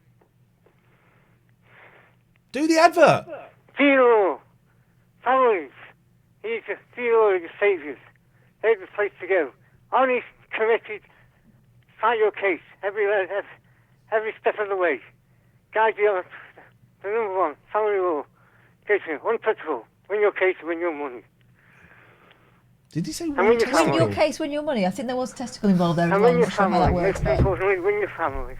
[SPEAKER 2] Do the advert.
[SPEAKER 7] Zero. Families. He's a zero of the saviours. They're the place to go. Honest, committed. Fight your case every step of the way. Guide you on the number 1, family law. Case untouchable. Win your case, win your money.
[SPEAKER 2] Did he say
[SPEAKER 7] And win your
[SPEAKER 1] Win
[SPEAKER 7] family.
[SPEAKER 1] your case, win your money. I think there was testicle involved there as
[SPEAKER 7] And
[SPEAKER 1] well.
[SPEAKER 7] win
[SPEAKER 1] I'm
[SPEAKER 7] your
[SPEAKER 1] not sure how that
[SPEAKER 7] family.
[SPEAKER 1] works.
[SPEAKER 7] Most importantly, win your family.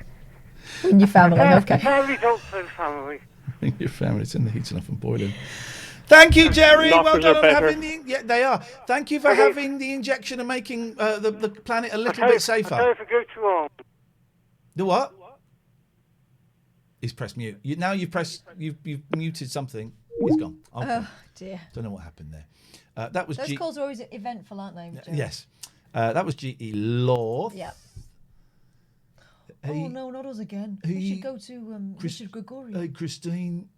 [SPEAKER 1] Win your family, okay.
[SPEAKER 7] Fair results for the family.
[SPEAKER 2] Your family's in the heating off and boiling. Thank you, Jerry. Well
[SPEAKER 6] Knockers
[SPEAKER 2] done
[SPEAKER 6] are
[SPEAKER 2] on
[SPEAKER 6] better.
[SPEAKER 2] having the. Yeah, they are. Thank you for having the injection and making the planet a little bit safer.
[SPEAKER 7] I tell you if I go too long.
[SPEAKER 2] The what? He's pressed mute. You've muted something. He's gone. Okay.
[SPEAKER 1] Oh dear.
[SPEAKER 2] Don't know what happened there. That was
[SPEAKER 1] Those calls are always eventful, aren't they? Joe?
[SPEAKER 2] Yes. That was GE Law.
[SPEAKER 1] Yeah.
[SPEAKER 2] Hey,
[SPEAKER 1] Oh no, not us again. We
[SPEAKER 2] hey,
[SPEAKER 1] should go to Richard Gregorian.
[SPEAKER 2] Hey, Christine.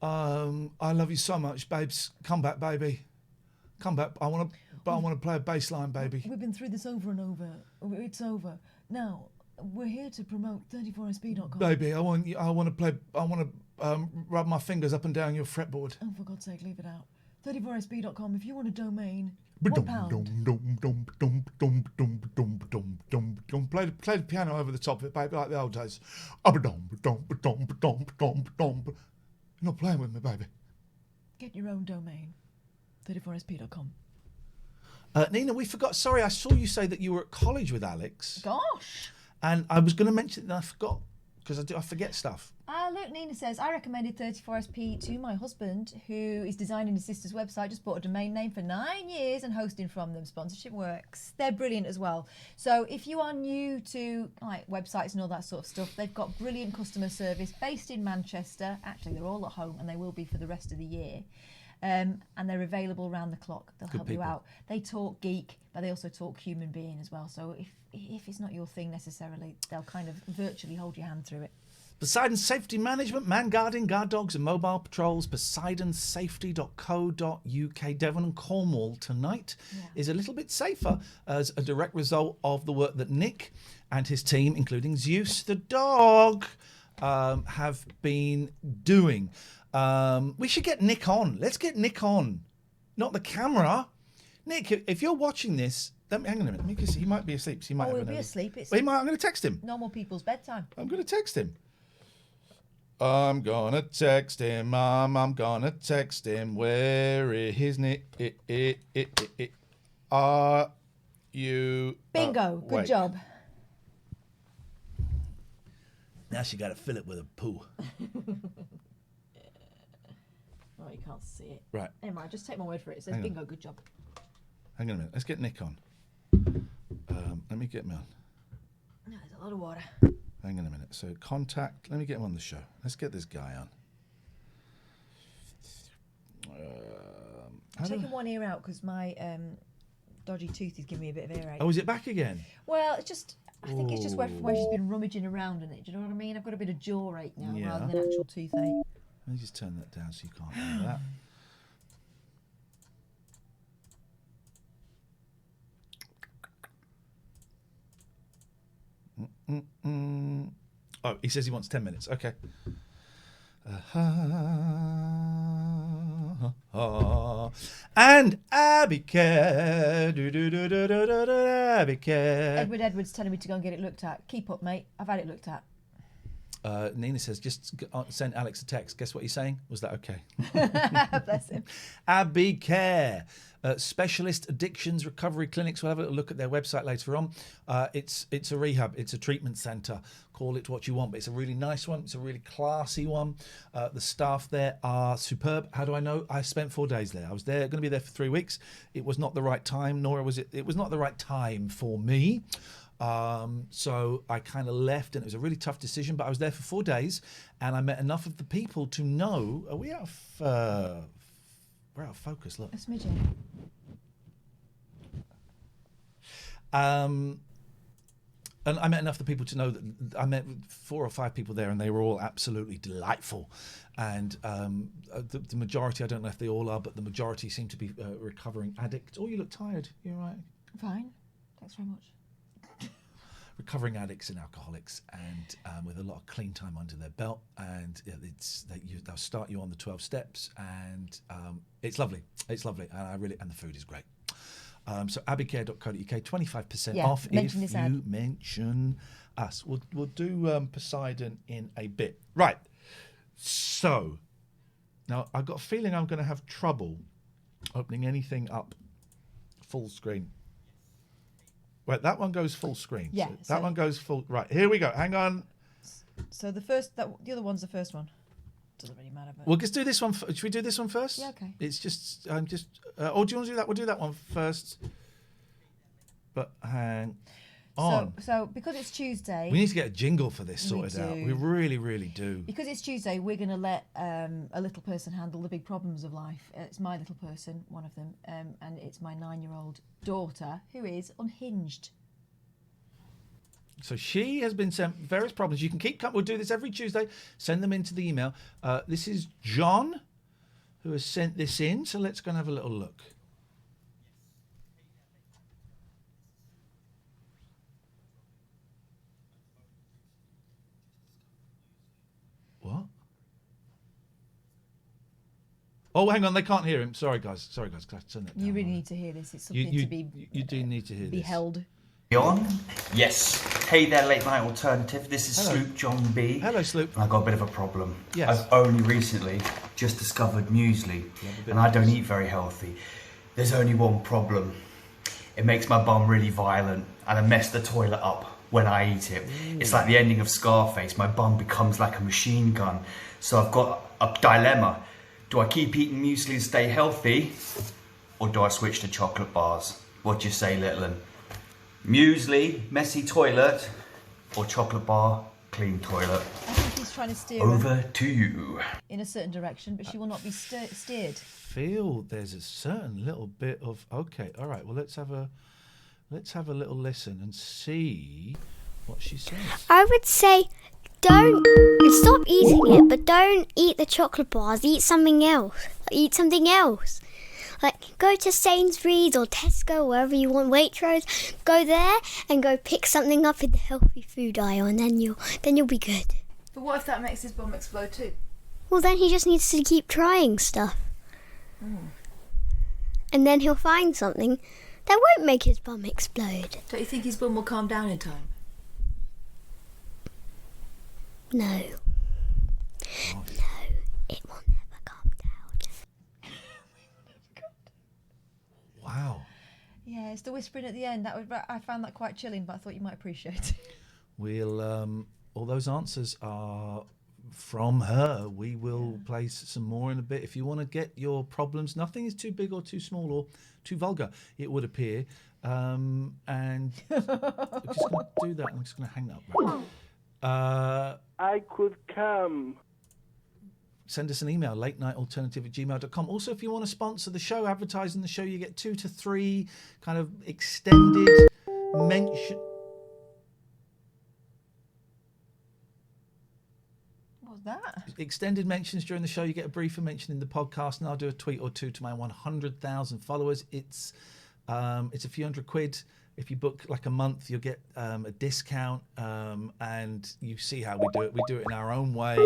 [SPEAKER 2] I love you so much, babes. Come back, baby. Come back. I want to play a bass line, baby.
[SPEAKER 1] We've been through this over and over. It's over. Now, we're here to promote 34sb.com.
[SPEAKER 2] Baby, I want to rub my fingers up and down your fretboard.
[SPEAKER 1] Oh, for God's sake, leave it out. 34sb.com. If you want a domain, £1.
[SPEAKER 2] Play the piano over the top of it, baby, like the old days. You're not playing with me, baby.
[SPEAKER 1] Get your own domain. 34sp.com.
[SPEAKER 2] Nina, we forgot. Sorry, I saw you say that you were at college with Alex.
[SPEAKER 1] Gosh.
[SPEAKER 2] And I was going to mention it and I forgot because I forget stuff.
[SPEAKER 1] Look, Nina says, I recommended 34SP to my husband, who is designing his sister's website, just bought a domain name for 9 years and hosting from them. Sponsorship works. They're brilliant as well. So if you are new to like websites and all that sort of stuff, they've got brilliant customer service based in Manchester. Actually, they're all at home and they will be for the rest of the year. And they're available around the clock. They'll help you out. They talk geek, but they also talk human being as well. So if it's not your thing necessarily, they'll kind of virtually hold your hand through it.
[SPEAKER 2] Poseidon Safety Management, man guarding, guard dogs and mobile patrols, poseidonsafety.co.uk. Devon and Cornwall tonight is a little bit safer as a direct result of the work that Nick and his team, including Zeus the dog, have been doing. We should get Nick on. Let's get Nick on. Not the camera. Nick, if you're watching this, hang on a minute. Let me see. He might be asleep. So he might
[SPEAKER 1] He'll be asleep. It's
[SPEAKER 2] I'm going to text him.
[SPEAKER 1] normal people's bedtime.
[SPEAKER 2] I'm going to text him. I'm gonna text him, Mum. I'm gonna text him. Where is Nick? Are you?
[SPEAKER 1] Bingo. Good
[SPEAKER 2] wait.
[SPEAKER 1] job.
[SPEAKER 2] Now she got to fill it with a poo.
[SPEAKER 1] Oh, you can't see it.
[SPEAKER 2] Right.
[SPEAKER 1] Never mind. Just take my word for it. It says
[SPEAKER 2] Hang on.
[SPEAKER 1] bingo. Good job.
[SPEAKER 2] Hang on a minute. Let's get Nick on. Let me get him on.
[SPEAKER 1] No, there's a lot of water.
[SPEAKER 2] Hang on a minute. So contact. Let me get him on the show. Let's get this guy on.
[SPEAKER 1] I'm taking one ear out because my dodgy tooth is giving me a bit of earache.
[SPEAKER 2] Oh, is it back again?
[SPEAKER 1] Well, it's just. I think it's just where she's been rummaging around in it. Do you know what I mean? I've got a bit of jaw ache now rather than actual toothache.
[SPEAKER 2] Let me just turn that down so you can't hear that. Oh, he says he wants 10 minutes. Okay. And Abbycare. Abbycare.
[SPEAKER 1] Edward's telling me to go and get it looked at. Keep up, mate. I've had it looked at.
[SPEAKER 2] Nina says, just send Alex a text. Guess what he's saying? Was that okay?
[SPEAKER 1] Bless him.
[SPEAKER 2] Abbycare. Specialist addictions recovery clinics. We'll have a look at their website later on. It's a rehab. It's a treatment centre. Call it what you want, but it's a really nice one. It's a really classy one. The staff there are superb. How do I know? I spent 4 days there. I was there, going to be there for 3 weeks. It was not the right time, nor was it. It was not the right time for me. So I kind of left, and it was a really tough decision. But I was there for 4 days, and I met enough of the people to know. Are we out of? We're out of focus. Look.
[SPEAKER 1] A smidgen.
[SPEAKER 2] And I met enough of the people to know that I met 4 or 5 people there, and they were all absolutely delightful. And the majority, I don't know if they all are, but the majority seem to be recovering addicts. Oh, you look tired. You're right.
[SPEAKER 1] Fine. Thanks very much.
[SPEAKER 2] Recovering addicts and alcoholics, and with a lot of clean time under their belt, and they'll start you on the 12 steps, and it's lovely. It's lovely, and the food is great. So abbycare.co.uk, 25% off if you mention us. We'll do Poseidon in a bit. Right. So now I've got a feeling I'm going to have trouble opening anything up full screen. Right, that one goes full screen.
[SPEAKER 1] Yeah.
[SPEAKER 2] So that one goes full. Right, here we go. Hang on.
[SPEAKER 1] So the other one's the first one. Doesn't really matter. But...
[SPEAKER 2] We'll just do this one. Should we do this one first?
[SPEAKER 1] Yeah, okay.
[SPEAKER 2] It's just, oh, do you want to do that? We'll do that one first. But hang on.
[SPEAKER 1] So because it's Tuesday,
[SPEAKER 2] we need to get a jingle for this sorted out. We really, really do.
[SPEAKER 1] Because it's Tuesday, we're going to let a little person handle the big problems of life. It's my little person, one of them, and it's my 9-year-old daughter who is unhinged.
[SPEAKER 2] So she has been sent various problems. You can keep coming. We'll do this every Tuesday. Send them into the email. This is John who has sent this in. So let's go and have a little look. What? Oh, hang on. They can't hear him. Sorry, guys. Turn that down.
[SPEAKER 1] You really need to hear this. It's something to be
[SPEAKER 2] You do need to hear
[SPEAKER 1] be
[SPEAKER 2] this.
[SPEAKER 1] held.
[SPEAKER 8] On? Yes. Hey there, Late Night Alternative. This is
[SPEAKER 2] Hello.
[SPEAKER 8] Sloop John B.
[SPEAKER 2] Hello, Sloop.
[SPEAKER 8] And I've got a bit of a problem.
[SPEAKER 2] Yes.
[SPEAKER 8] I've only recently just discovered muesli, and I don't eat very healthy. There's only one problem. It makes my bum really violent, and I mess the toilet up when I eat it. It's like the ending of Scarface. My bum becomes like a machine gun. So I've got a dilemma. Do I keep eating muesli and stay healthy, or do I switch to chocolate bars? What do you say, little 'un? Muesli, messy toilet, or chocolate bar, clean toilet?
[SPEAKER 1] I think he's trying to steer her
[SPEAKER 8] Over to you.
[SPEAKER 1] in a certain direction, but she will not be steered.
[SPEAKER 2] Feel there's a certain little bit of okay. All right. Well, let's have a little listen and see what she says.
[SPEAKER 9] I would say don't stop eating it, but don't eat the chocolate bars. Eat something else. Eat something else. Like, go to Sainsbury's or Tesco, wherever you want, Waitrose. Go there and go pick something up in the healthy food aisle, and then you'll be good.
[SPEAKER 1] But what if that makes his bum explode too?
[SPEAKER 9] Well, then he just needs to keep trying stuff. And then he'll find something that won't make his bum explode.
[SPEAKER 1] Don't you think his bum will calm down in time?
[SPEAKER 9] No. No, it will never calm down.
[SPEAKER 2] Wow.
[SPEAKER 1] Yeah, it's the whispering at the end. I found that quite chilling, but I thought you might appreciate it.
[SPEAKER 2] We'll all those answers are from her. We will play some more in a bit. If you want to get your problems, nothing is too big or too small or too vulgar, it would appear. And I'm just going to do that. I'm just going to hang up.
[SPEAKER 10] I could come.
[SPEAKER 2] Send us an email, latenightalternative@gmail.com. Also, if you want to sponsor the show, advertise in the show, you get 2 to 3 kind of extended mention.
[SPEAKER 1] What was that?
[SPEAKER 2] Extended mentions during the show. You get a briefer mention in the podcast, and I'll do a tweet or two to my 100,000 followers. It's a few £100. if you book like a month, you'll get a discount, and you see how we do it. We do it in our own way,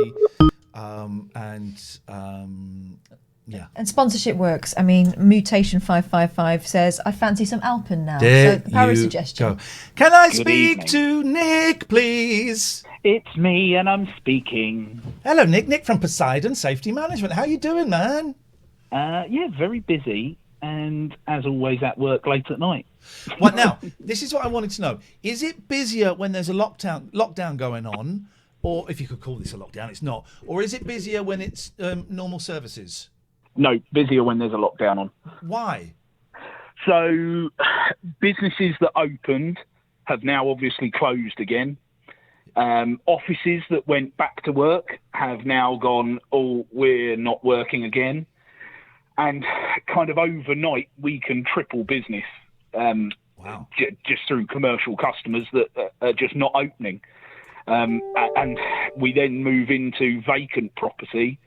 [SPEAKER 2] yeah.
[SPEAKER 1] And sponsorship works. I mean, Mutation 555 says, I fancy some Alpen now.
[SPEAKER 2] There
[SPEAKER 1] so power
[SPEAKER 2] you
[SPEAKER 1] suggestion.
[SPEAKER 2] go. Can I
[SPEAKER 11] Good
[SPEAKER 2] speak
[SPEAKER 11] evening.
[SPEAKER 2] to Nick, please?
[SPEAKER 11] It's me, and I'm speaking.
[SPEAKER 2] Hello, Nick. Nick from Poseidon Safety Management. How you doing, man?
[SPEAKER 11] Yeah, very busy, and as always, at work late at night.
[SPEAKER 2] Well, now, this is what I wanted to know. Is it busier when there's a lockdown going on, or if you could call this a lockdown, it's not, or is it busier when it's normal services?
[SPEAKER 11] No, busier when there's a lockdown on.
[SPEAKER 2] Why?
[SPEAKER 11] So, businesses that opened have now obviously closed again. Offices that went back to work have now gone, oh, we're not working again. And kind of overnight, we can triple business just through commercial customers that are just not opening. And we then move into vacant property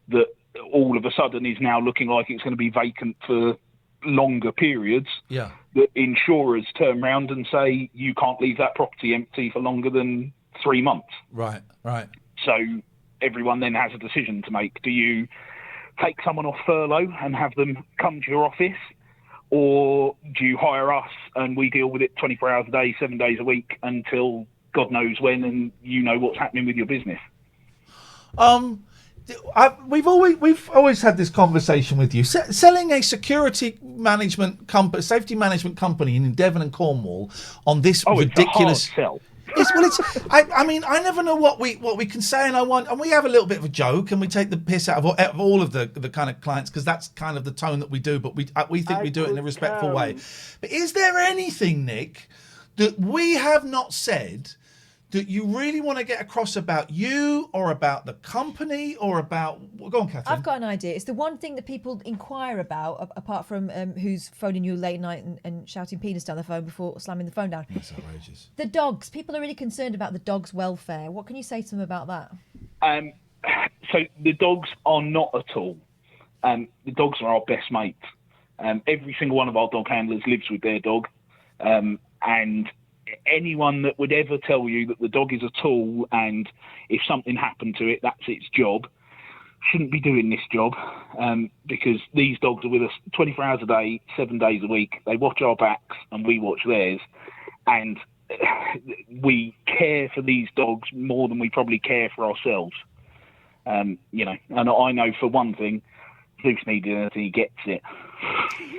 [SPEAKER 11] that all of a sudden is now looking like it's going to be vacant for longer periods.
[SPEAKER 2] Yeah.
[SPEAKER 11] That insurers turn around and say, you can't leave that property empty for longer than 3 months.
[SPEAKER 2] Right.
[SPEAKER 11] So everyone then has a decision to make. Do you take someone off furlough and have them come to your office, or do you hire us and we deal with it 24 hours a day, 7 days a week until God knows when, and you know what's happening with your business?
[SPEAKER 2] We've always had this conversation with you. Selling a security management company, safety management company in Devon and Cornwall on this ridiculous.
[SPEAKER 11] It's a hard sell.
[SPEAKER 2] I mean, I never know what we can say, and we have a little bit of a joke, and we take the piss out of all of the kind of clients, because that's kind of the tone that we do. But we think we do it in a respectful way. But is there anything, Nick, that we have not said that you really want to get across about you, or about the company, or about... Go on, Catherine.
[SPEAKER 1] I've got an idea. It's the one thing that people inquire about, apart from who's phoning you late night and shouting penis down the phone before slamming the phone down.
[SPEAKER 2] That's outrageous.
[SPEAKER 1] The dogs. People are really concerned about the dogs' welfare. What can you say to them about that?
[SPEAKER 11] So the dogs are not at all. The dogs are our best mates. Every single one of our dog handlers lives with their dog. And anyone that would ever tell you that the dog is a tool and if something happened to it, that's its job, shouldn't be doing this job, because these dogs are with us 24 hours a day, 7 days a week. They watch our backs and we watch theirs. And we care for these dogs more than we probably care for ourselves. And I know for one thing, Zeus needed anything, he gets it.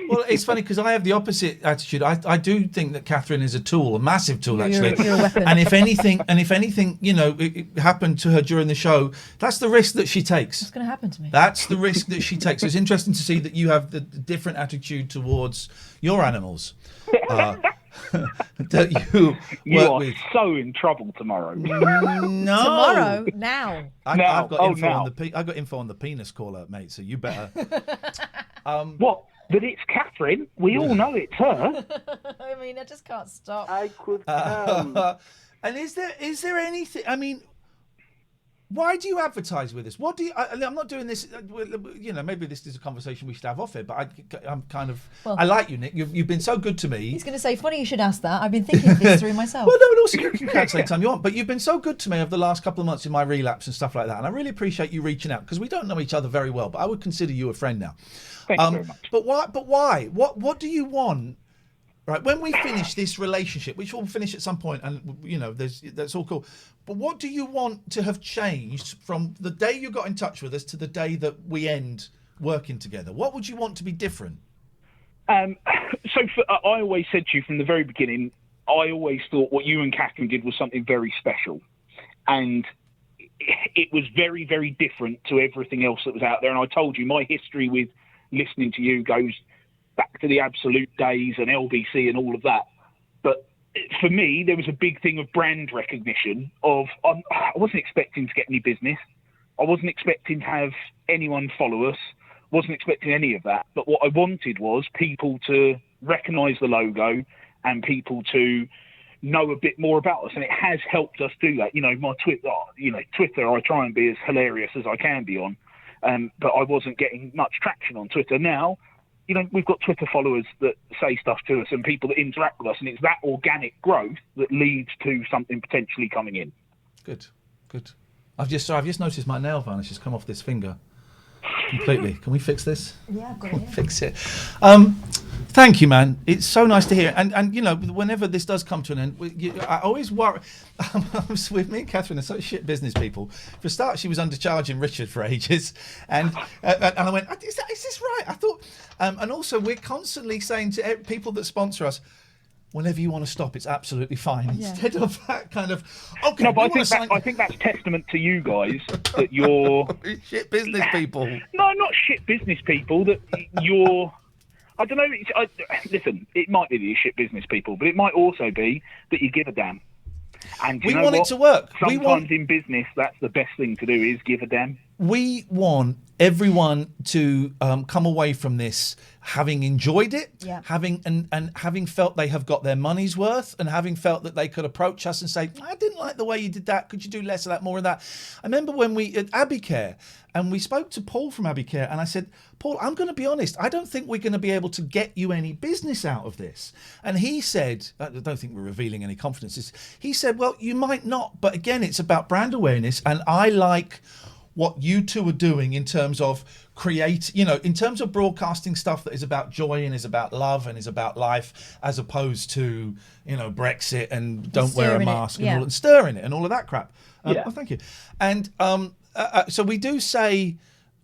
[SPEAKER 2] Well, it's funny because I have the opposite attitude. I do think that Catherine is a tool, a massive tool, actually.
[SPEAKER 1] You're a weapon.
[SPEAKER 2] And if anything, it happened to her during the show, that's the risk that she takes.
[SPEAKER 1] What's going to happen to me?
[SPEAKER 2] That's the risk that she takes. So it's interesting to see that you have the different attitude towards your animals. That you work
[SPEAKER 11] are
[SPEAKER 2] with.
[SPEAKER 11] so in trouble tomorrow.
[SPEAKER 2] No.
[SPEAKER 1] Tomorrow? Now?
[SPEAKER 2] I've got
[SPEAKER 11] now.
[SPEAKER 2] info on the penis caller, mate. So you better.
[SPEAKER 11] What? But it's Catherine. We all know it's her.
[SPEAKER 1] I mean, I just can't stop.
[SPEAKER 10] I could come.
[SPEAKER 2] And is there anything? I mean, why do you advertise with us? What do you? I'm not doing this. Maybe this is a conversation we should have off it. But I'm kind of.
[SPEAKER 1] Well,
[SPEAKER 2] I like you, Nick. You've been so good to me.
[SPEAKER 1] He's going to say, funny you should ask that. I've been thinking this through myself.
[SPEAKER 2] Well, no, and also you can cancel anytime you want. But you've been so good to me over the last couple of months in my relapse and stuff like that. And I really appreciate you reaching out, because we don't know each other very well. But I would consider you a friend now.
[SPEAKER 11] Thank you very much.
[SPEAKER 2] But why? What do you want? Right, when we finish this relationship, which will finish at some point, and that's all cool. But what do you want to have changed from the day you got in touch with us to the day that we end working together? What would you want to be different?
[SPEAKER 11] I always said to you from the very beginning, I always thought what you and Catherine did was something very special, and it was very, very different to everything else that was out there. And I told you my history with listening to you goes back to the Absolute days and LBC and all of that. But for me, there was a big thing of brand recognition of, I wasn't expecting to get any business. I wasn't expecting to have anyone follow us. Wasn't expecting any of that. But what I wanted was people to recognise the logo and people to know a bit more about us. And it has helped us do that. My Twitter, I try and be as hilarious as I can be on. But I wasn't getting much traction on Twitter. Now, you know, we've got Twitter followers that say stuff to us and people that interact with us, and it's that organic growth that leads to something potentially coming in.
[SPEAKER 2] Good. I've just noticed my nail varnish has come off this finger completely. Can we fix this?
[SPEAKER 1] Yeah, I've got it.
[SPEAKER 2] Fix it. Thank you, man. It's so nice to hear. And you know, whenever this does come to an end, I always worry. With me and Catherine are such shit business people. For a start, she was undercharging Richard for ages, and I went, is this right? I thought, and also we're constantly saying to people that sponsor us, whenever you want to stop, it's absolutely fine.
[SPEAKER 1] Yeah.
[SPEAKER 2] Instead of that kind of, okay.
[SPEAKER 11] No, but I think that's testament to you guys that you're
[SPEAKER 2] shit business people.
[SPEAKER 11] No, not shit business people. That you're. I don't know. Listen, it might be that you're shit business people, but it might also be that you give a damn. And
[SPEAKER 2] we want it to work.
[SPEAKER 11] Sometimes in business, that's the best thing to do is give a damn.
[SPEAKER 2] We want everyone to come away from this having enjoyed it, having having felt they have got their money's worth, and having felt that they could approach us and say, I didn't like the way you did that. Could you do less of that, more of that? I remember when we at Abbey Care, and we spoke to Paul from Abbey Care, and I said, Paul, I'm going to be honest, I don't think we're going to be able to get you any business out of this. And he said, I don't think we're revealing any confidences. He said, well, you might not, but again, it's about brand awareness, and I like what you two are doing in terms of in terms of broadcasting stuff that is about joy and is about love and is about life, as opposed to, Brexit and don't wear a mask and stirring it and all of that crap. Oh, thank you. And so we do say,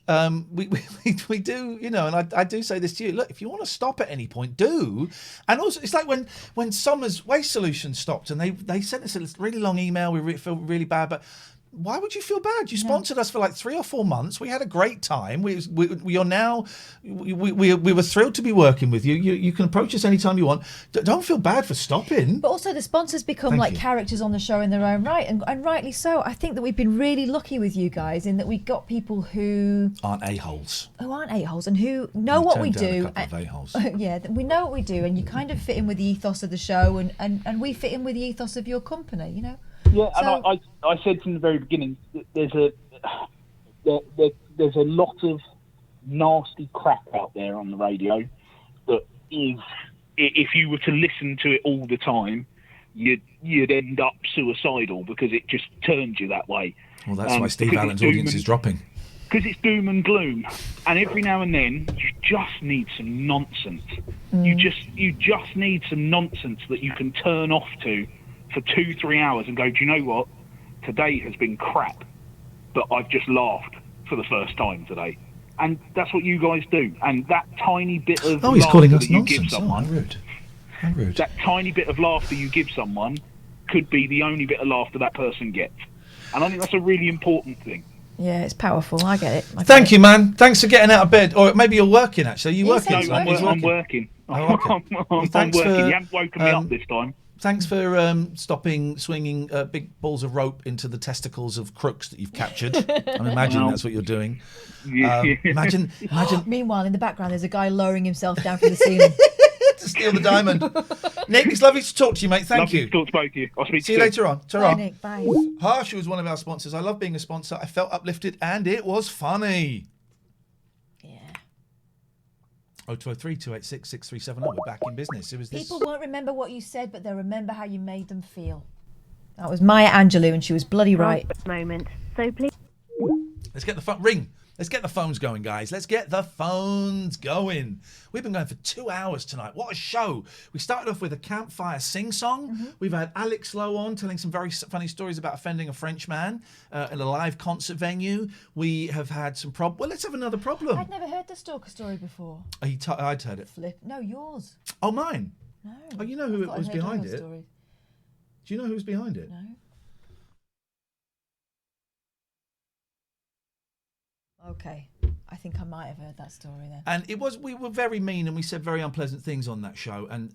[SPEAKER 2] we do, and I do say this to you. Look, if you want to stop at any point, do. And also, it's like when Summers Waste Solutions stopped, and they sent us a really long email. We feel really bad, but why would you feel bad? You sponsored us for like 3 or 4 months. We had a great time. We are now. We were thrilled to be working with you. You can approach us anytime you want. Don't feel bad for stopping.
[SPEAKER 1] But also, the sponsors become characters on the show in their own right, and rightly so. I think that we've been really lucky with you guys in that we got people who
[SPEAKER 2] aren't a-holes.
[SPEAKER 1] And who know what we do.
[SPEAKER 2] A couple of a-holes.
[SPEAKER 1] Yeah, we know what we do, and you kind of fit in with the ethos of the show, and we fit in with the ethos of your company.
[SPEAKER 11] Yeah, so, and I said from the very beginning, there's a lot of nasty crap out there on the radio that is, if you were to listen to it all the time, you'd end up suicidal because it just turns you that way.
[SPEAKER 2] Well, that's why Steve Allen's audience is dropping.
[SPEAKER 11] Because it's doom and gloom, and every now and then you just need some nonsense. You just need some nonsense that you can turn off to for 2-3 hours and go, do you know what? Today has been crap, but I've just laughed for the first time today. And that's what you guys do. And that tiny bit of laughter that you give someone,
[SPEAKER 2] How rude.
[SPEAKER 11] that tiny bit of laughter you give someone could be the only bit of laughter that person gets. And I think that's a really important thing.
[SPEAKER 1] Yeah, it's powerful. I get it.
[SPEAKER 2] Thank you, man. Thanks for getting out of bed. Or maybe you're working, actually. Are you working?
[SPEAKER 11] No, I'm working.
[SPEAKER 2] Oh, okay.
[SPEAKER 11] I'm working. You haven't woken me up this time.
[SPEAKER 2] Thanks for stopping swinging big balls of rope into the testicles of crooks that you've captured. I'm imagining that's what you're doing. Imagine.
[SPEAKER 1] Meanwhile, in the background, there's a guy lowering himself down from the ceiling
[SPEAKER 2] to steal the diamond. Nick, it's lovely to talk to you, mate. Thank you.
[SPEAKER 11] Lovely to talk to both of you. I'll speak to
[SPEAKER 2] you later on.
[SPEAKER 1] Bye, Nick. Bye.
[SPEAKER 2] Harsh was one of our sponsors. I love being a sponsor. I felt uplifted, and it was funny. 0203 286 6370. We're back in business. It was this.
[SPEAKER 1] People won't remember what you said, but they'll remember how you made them feel. That was Maya Angelou, and she was bloody right.
[SPEAKER 12] Moment. So please.
[SPEAKER 2] Let's get the phone ring. Let's get the phones going, guys. Let's get the phones going. We've been going for 2 hours tonight. What a show. We started off with a campfire sing-song. Mm-hmm. We've had Alex Lowe on telling some very funny stories about offending a French man in a live concert venue. We have had some Well, let's have another problem.
[SPEAKER 1] I'd never heard the stalker story before.
[SPEAKER 2] I'd heard it.
[SPEAKER 1] Flip. No, yours.
[SPEAKER 2] Oh, mine?
[SPEAKER 1] No.
[SPEAKER 2] Oh, you know who it was behind it?
[SPEAKER 1] Story.
[SPEAKER 2] Do you know who was behind it?
[SPEAKER 1] No. Okay. I think I might have heard that story then.
[SPEAKER 2] And we were very mean and we said very unpleasant things on that show. And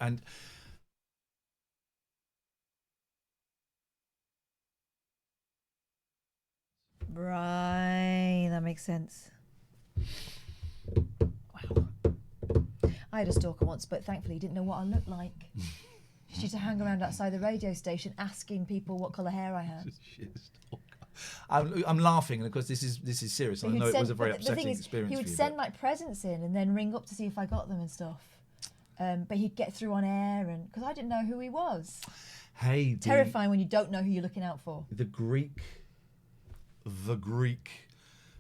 [SPEAKER 1] right, that makes sense. Wow. I had a stalker once, but thankfully he didn't know what I looked like. She used to hang around outside the radio station asking people what colour hair I had.
[SPEAKER 2] I'm laughing, and of course this is serious. And I know it was a very
[SPEAKER 1] the
[SPEAKER 2] upsetting
[SPEAKER 1] thing is,
[SPEAKER 2] experience
[SPEAKER 1] he would
[SPEAKER 2] for you.
[SPEAKER 1] send like presents in and then ring up to see if I got them and stuff. But he'd get through on air, and because I didn't know who he was.
[SPEAKER 2] Hey,
[SPEAKER 1] Terrifying when you don't know who you're looking out for.
[SPEAKER 2] The Greek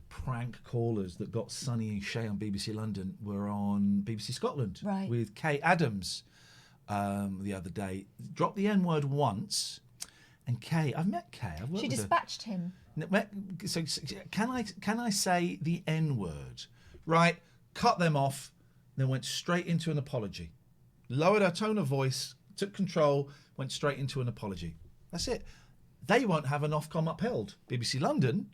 [SPEAKER 2] prank callers that got Sonny and Shay on BBC London were on BBC Scotland with Kay Adams the other day. Dropped the N-word once, and Kay, I've met Kay. I've worked
[SPEAKER 1] She
[SPEAKER 2] with her.
[SPEAKER 1] dispatched him.
[SPEAKER 2] So can I say the N-word? Right, cut them off, then went straight into an apology. Lowered her tone of voice, took control, went straight into an apology. That's it. They won't have an Ofcom upheld. BBC London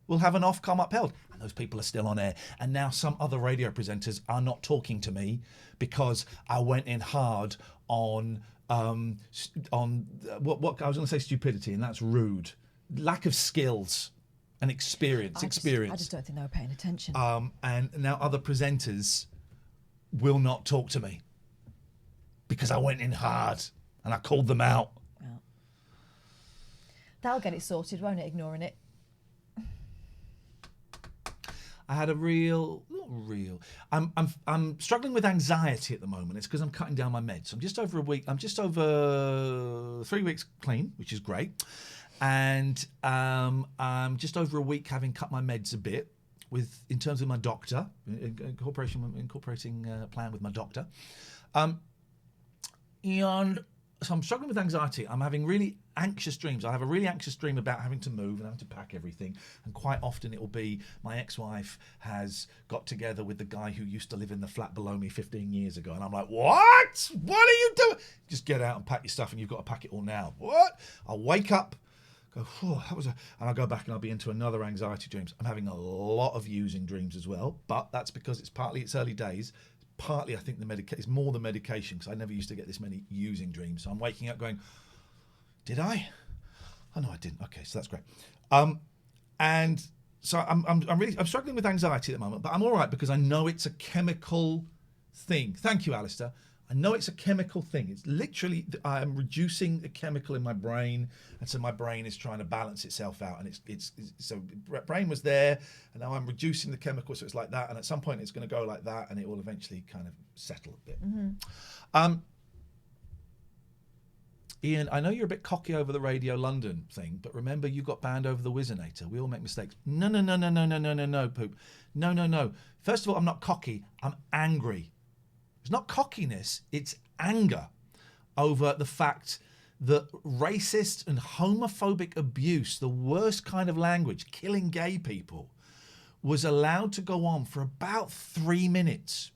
[SPEAKER 2] will have an Ofcom upheld. And those people are still on air. And now some other radio presenters are not talking to me because I went in hard on what I was going to say stupidity, and that's rude. Lack of skills and experience.
[SPEAKER 1] I just don't think they were paying attention.
[SPEAKER 2] And now other presenters will not talk to me because I went in hard and I called them out.
[SPEAKER 1] Well, that'll get it sorted, won't it? Ignoring it.
[SPEAKER 2] I had I'm struggling with anxiety at the moment. It's because I'm cutting down my meds. I'm just over 3 weeks clean, which is great. And I'm just over a week having cut my meds a bit in terms of my doctor, incorporating a plan with my doctor. And so I'm struggling with anxiety. I'm having really anxious dreams. I have a really anxious dream about having to move and having to pack everything. And quite often it will be my ex-wife has got together with the guy who used to live in the flat below me 15 years ago. And I'm like, what? What are you doing? Just get out and pack your stuff, and you've got to pack it all now. What? I'll wake up, go, and I'll go back and I'll be into another anxiety dreams. I'm having a lot of using dreams as well, but that's because it's early days. Partly, I think it's more the medication, because I never used to get this many using dreams. So I'm waking up going, did I? Oh no, I didn't. Okay, so that's great. And so I'm struggling with anxiety at the moment, but I'm all right because I know it's a chemical thing. Thank you, Alistair. I know it's a chemical thing. It's literally, I am reducing a chemical in my brain, and so my brain is trying to balance itself out. And it's so brain was there, and now I'm reducing the chemical, so it's like that. And at some point, it's going to go like that, and it will eventually kind of settle a bit.
[SPEAKER 1] Mm-hmm.
[SPEAKER 2] Ian, I know you're a bit cocky over the Radio London thing, but remember you got banned over the Wizinator. We all make mistakes. No, Poop. No. First of all, I'm not cocky. I'm angry. It's not cockiness, it's anger over the fact that racist and homophobic abuse, the worst kind of language, killing gay people, was allowed to go on for about 3 minutes,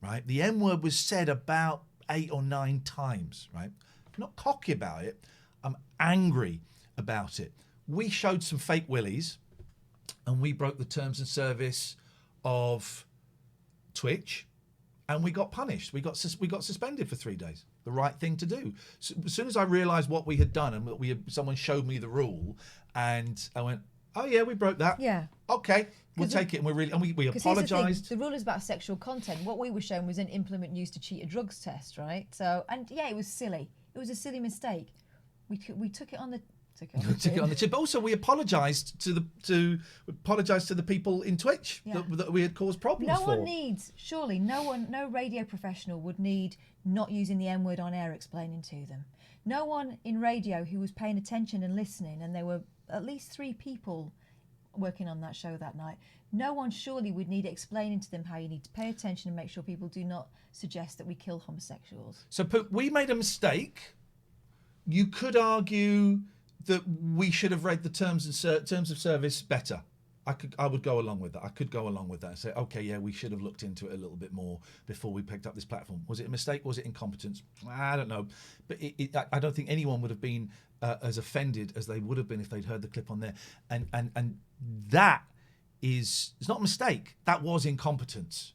[SPEAKER 2] right? The N-word was said about 8 or 9 times, right? I'm not cocky about it, I'm angry about it. We showed some fake willies, and we broke the terms and service of Twitch, and we got punished. We got suspended for 3 days. The right thing to do. So, as soon as I realised what we had done, and someone showed me the rule, and I went, "Oh yeah, we broke that.
[SPEAKER 1] Yeah.
[SPEAKER 2] Okay, we'll take it." And we apologised.
[SPEAKER 1] The rule is about sexual content. What we were shown was an implement used to cheat a drugs test, right? So, and yeah, it was silly. It was a silly mistake. We took it on the. Took it on the
[SPEAKER 2] chin. But also, we apologised to the people in Twitch that we had caused problems for.
[SPEAKER 1] No radio professional would need not using the N-word on air explaining to them. No one in radio who was paying attention and listening, and there were at least 3 people working on that show that night. No one surely would need explaining to them how you need to pay attention and make sure people do not suggest that we kill homosexuals.
[SPEAKER 2] So we made a mistake. You could argue that we should have read the terms of service better. I would go along with that. I could go along with that and say, okay, yeah, we should have looked into it a little bit more before we picked up this platform. Was it a mistake? Was it incompetence? I don't know. But I don't think anyone would have been as offended as they would have been if they'd heard the clip on there. And that is, it's not a mistake. That was incompetence.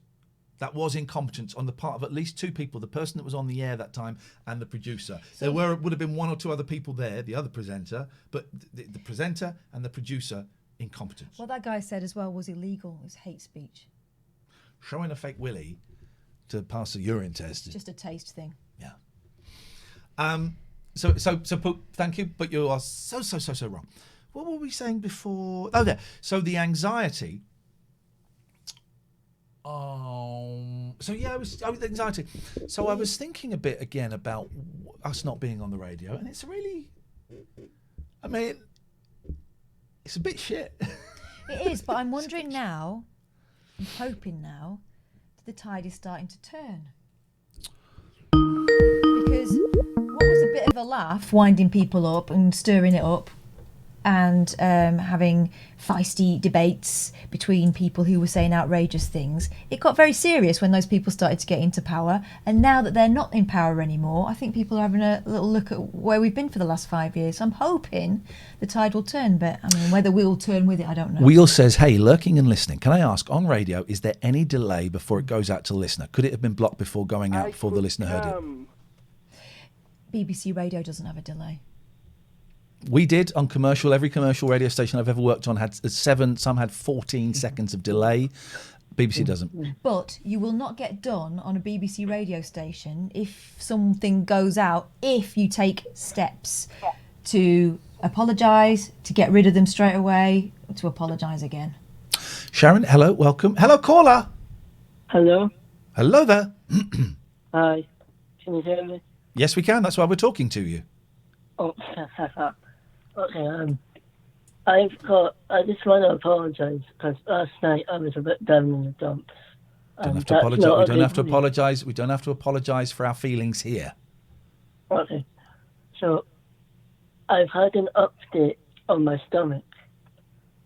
[SPEAKER 2] That was incompetence on the part of at least 2 people, the person that was on the air that time and the producer.
[SPEAKER 1] So
[SPEAKER 2] there would have been 1 or 2 other people there, the other presenter, but the presenter and the producer, incompetence.
[SPEAKER 1] What that guy said as well was illegal. It was hate speech.
[SPEAKER 2] Showing a fake willy to pass a urine test.
[SPEAKER 1] Just a taste thing.
[SPEAKER 2] Yeah. So thank you, but you are so wrong. what were we saying before? Oh, there. So the anxiety. Anxiety. So I was thinking a bit again about us not being on the radio, and it's really, I mean, it's a bit shit.
[SPEAKER 1] It is, but I'm wondering now, I'm hoping now, that the tide is starting to turn. Because what was a bit of a laugh, winding people up and stirring it up, and having feisty debates between people who were saying outrageous things, it got very serious when those people started to get into power. And now that they're not in power anymore, I think people are having a little look at where we've been for the last 5 years. So I'm hoping the tide will turn, but I mean, whether we'll turn with it, I don't know.
[SPEAKER 2] Wheel says, hey, lurking and listening. Can I ask, on radio, is there any delay before it goes out to the listener? Could it have been blocked before going out before the listener heard it?
[SPEAKER 1] BBC Radio doesn't have a delay.
[SPEAKER 2] We did on commercial. Every commercial radio station I've ever worked on had 7, some had 14 seconds of delay. BBC doesn't.
[SPEAKER 1] But you will not get done on a BBC radio station if something goes out, if you take steps to apologise, to get rid of them straight away, to apologise again.
[SPEAKER 2] Sharon, hello, welcome. Hello, caller.
[SPEAKER 12] Hello.
[SPEAKER 2] Hello there.
[SPEAKER 12] Hi. Can you hear me?
[SPEAKER 2] Yes, we can. That's why we're talking to you.
[SPEAKER 12] Oh, okay. I just want to apologise because last night I was a bit down in the dumps.
[SPEAKER 2] Don't have to apologise. We don't have to apologise. We don't have to apologise for our feelings here.
[SPEAKER 12] Okay. So I've had an update on my stomach,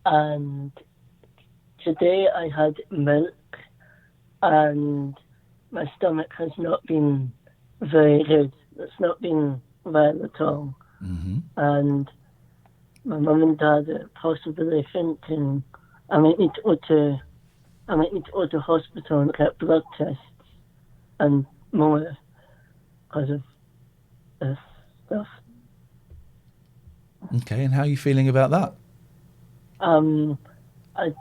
[SPEAKER 12] and today I had milk, and my stomach has not been very good. It's not been well at all.
[SPEAKER 2] Mm-hmm.
[SPEAKER 12] And my mum and dad are possibly thinking I might need to go to hospital and get blood tests and more because of this stuff.
[SPEAKER 2] Okay, and how are you feeling about that?
[SPEAKER 12] I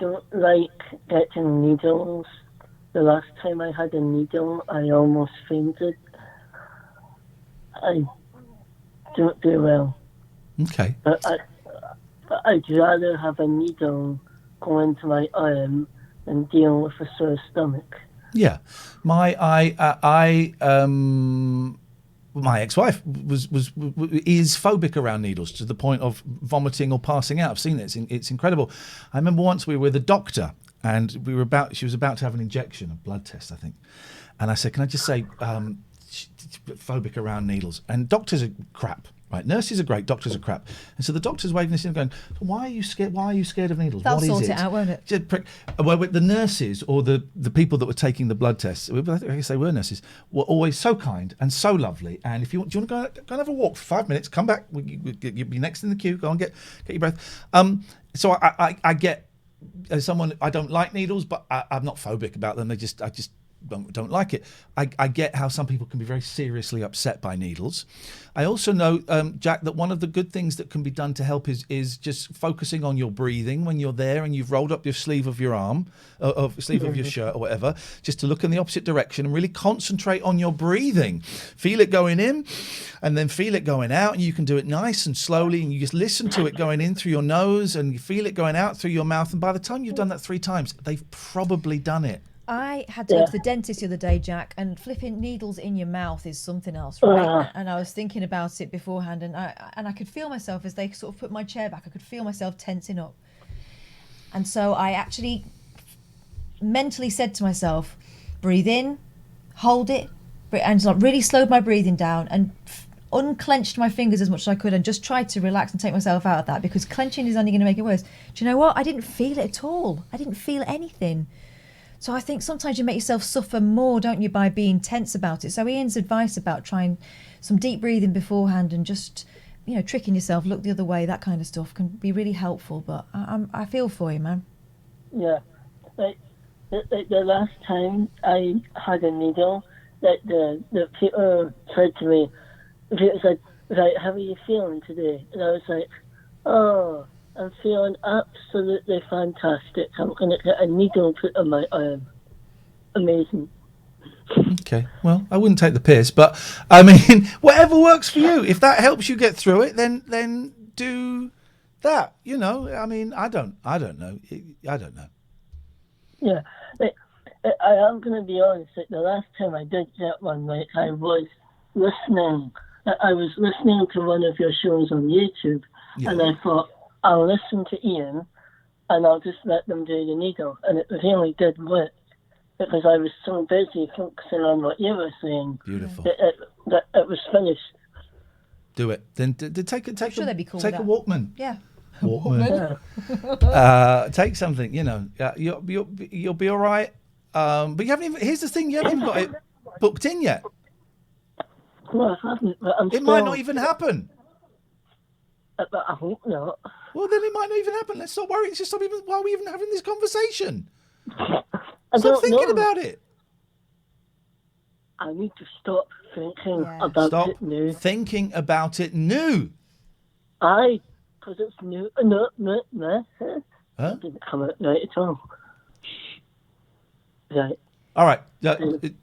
[SPEAKER 12] don't like getting needles. The last time I had a needle, I almost fainted. I don't do well.
[SPEAKER 2] Okay.
[SPEAKER 12] But I'd rather have a needle go into my arm than deal with a sore stomach.
[SPEAKER 2] Yeah, my ex-wife is phobic around needles to the point of vomiting or passing out. I've seen it; it's incredible. I remember once we were with a doctor, and she was about to have an injection, a blood test, I think, and I said, "Can I just say, phobic around needles?" And doctors are crap. Right, nurses are great, doctors are crap. And so the doctor's waving this in going, why are you scared? Why are you scared of needles?
[SPEAKER 1] They'll
[SPEAKER 2] what
[SPEAKER 1] sort
[SPEAKER 2] is
[SPEAKER 1] it out, won't it?
[SPEAKER 2] Well, the nurses or the people that were taking the blood tests, I guess they were nurses, were always so kind and so lovely. And if do you want to go and have a walk for 5 minutes, come back, you'll be next in the queue, go and get your breath. So I get, as someone, I don't like needles, but I'm not phobic about them. I just don't like it. I get how some people can be very seriously upset by needles. I also know, Jack, that one of the good things that can be done to help is just focusing on your breathing when you're there and you've rolled up your sleeve of your arm, sleeve of your shirt or whatever, just to look in the opposite direction and really concentrate on your breathing. Feel it going in and then feel it going out, and you can do it nice and slowly, and you just listen to it going in through your nose and you feel it going out through your mouth, and by the time you've done that 3 times, they've probably done it.
[SPEAKER 1] I had to go to the dentist the other day, Jack, and flipping needles in your mouth is something else, right? And I was thinking about it beforehand, and I could feel myself as they sort of put my chair back. I could feel myself tensing up, and so I actually mentally said to myself, "Breathe in, hold it," and so I really slowed my breathing down and unclenched my fingers as much as I could, and just tried to relax and take myself out of that, because clenching is only going to make it worse. Do you know what? I didn't feel it at all. I didn't feel anything. So I think sometimes you make yourself suffer more, don't you, by being tense about it. So Ian's advice about trying some deep breathing beforehand and just, tricking yourself, look the other way, that kind of stuff can be really helpful. But I feel for you, man.
[SPEAKER 12] Yeah. Like the last time I had a needle, the people said to me, people said, "Right, how are you feeling today?" And I was like, "Oh, I'm feeling absolutely fantastic. I'm going to get a needle put on my arm." Amazing.
[SPEAKER 2] Okay, well, I wouldn't take the piss, but I mean, whatever works for you. If that helps you get through it, then do That, you know, I mean, I don't know. I don't know.
[SPEAKER 12] Yeah, I am going to be honest. Like, the last time I did get one, like, I was listening. I was listening to one of your shows on YouTube, and I thought, I'll listen to Ian, and I'll just let them do the needle. And it really did work, because I was so busy focusing on what you were saying.
[SPEAKER 2] Beautiful.
[SPEAKER 12] That it was finished.
[SPEAKER 2] Do it. Then take
[SPEAKER 1] sure they'd be cool
[SPEAKER 2] take
[SPEAKER 1] with
[SPEAKER 2] a
[SPEAKER 1] that.
[SPEAKER 2] Walkman.
[SPEAKER 1] Yeah.
[SPEAKER 2] Walkman. Take something. You know, you'll be all right. But you haven't even. Here's the thing: you haven't even got it booked in yet.
[SPEAKER 12] Well, I haven't. But
[SPEAKER 2] It might not even happen.
[SPEAKER 12] But I hope not.
[SPEAKER 2] Well, then it might not even happen. Let's not worry. It's just why are we even having this conversation?
[SPEAKER 12] I
[SPEAKER 2] Stop
[SPEAKER 12] don't
[SPEAKER 2] thinking
[SPEAKER 12] know.
[SPEAKER 2] about it.
[SPEAKER 12] I need to stop thinking about
[SPEAKER 2] Stop
[SPEAKER 12] it new.
[SPEAKER 2] thinking about it new.
[SPEAKER 12] Aye, because it's new. No.
[SPEAKER 2] Huh?
[SPEAKER 12] That didn't come out right at all. Right.
[SPEAKER 2] All right,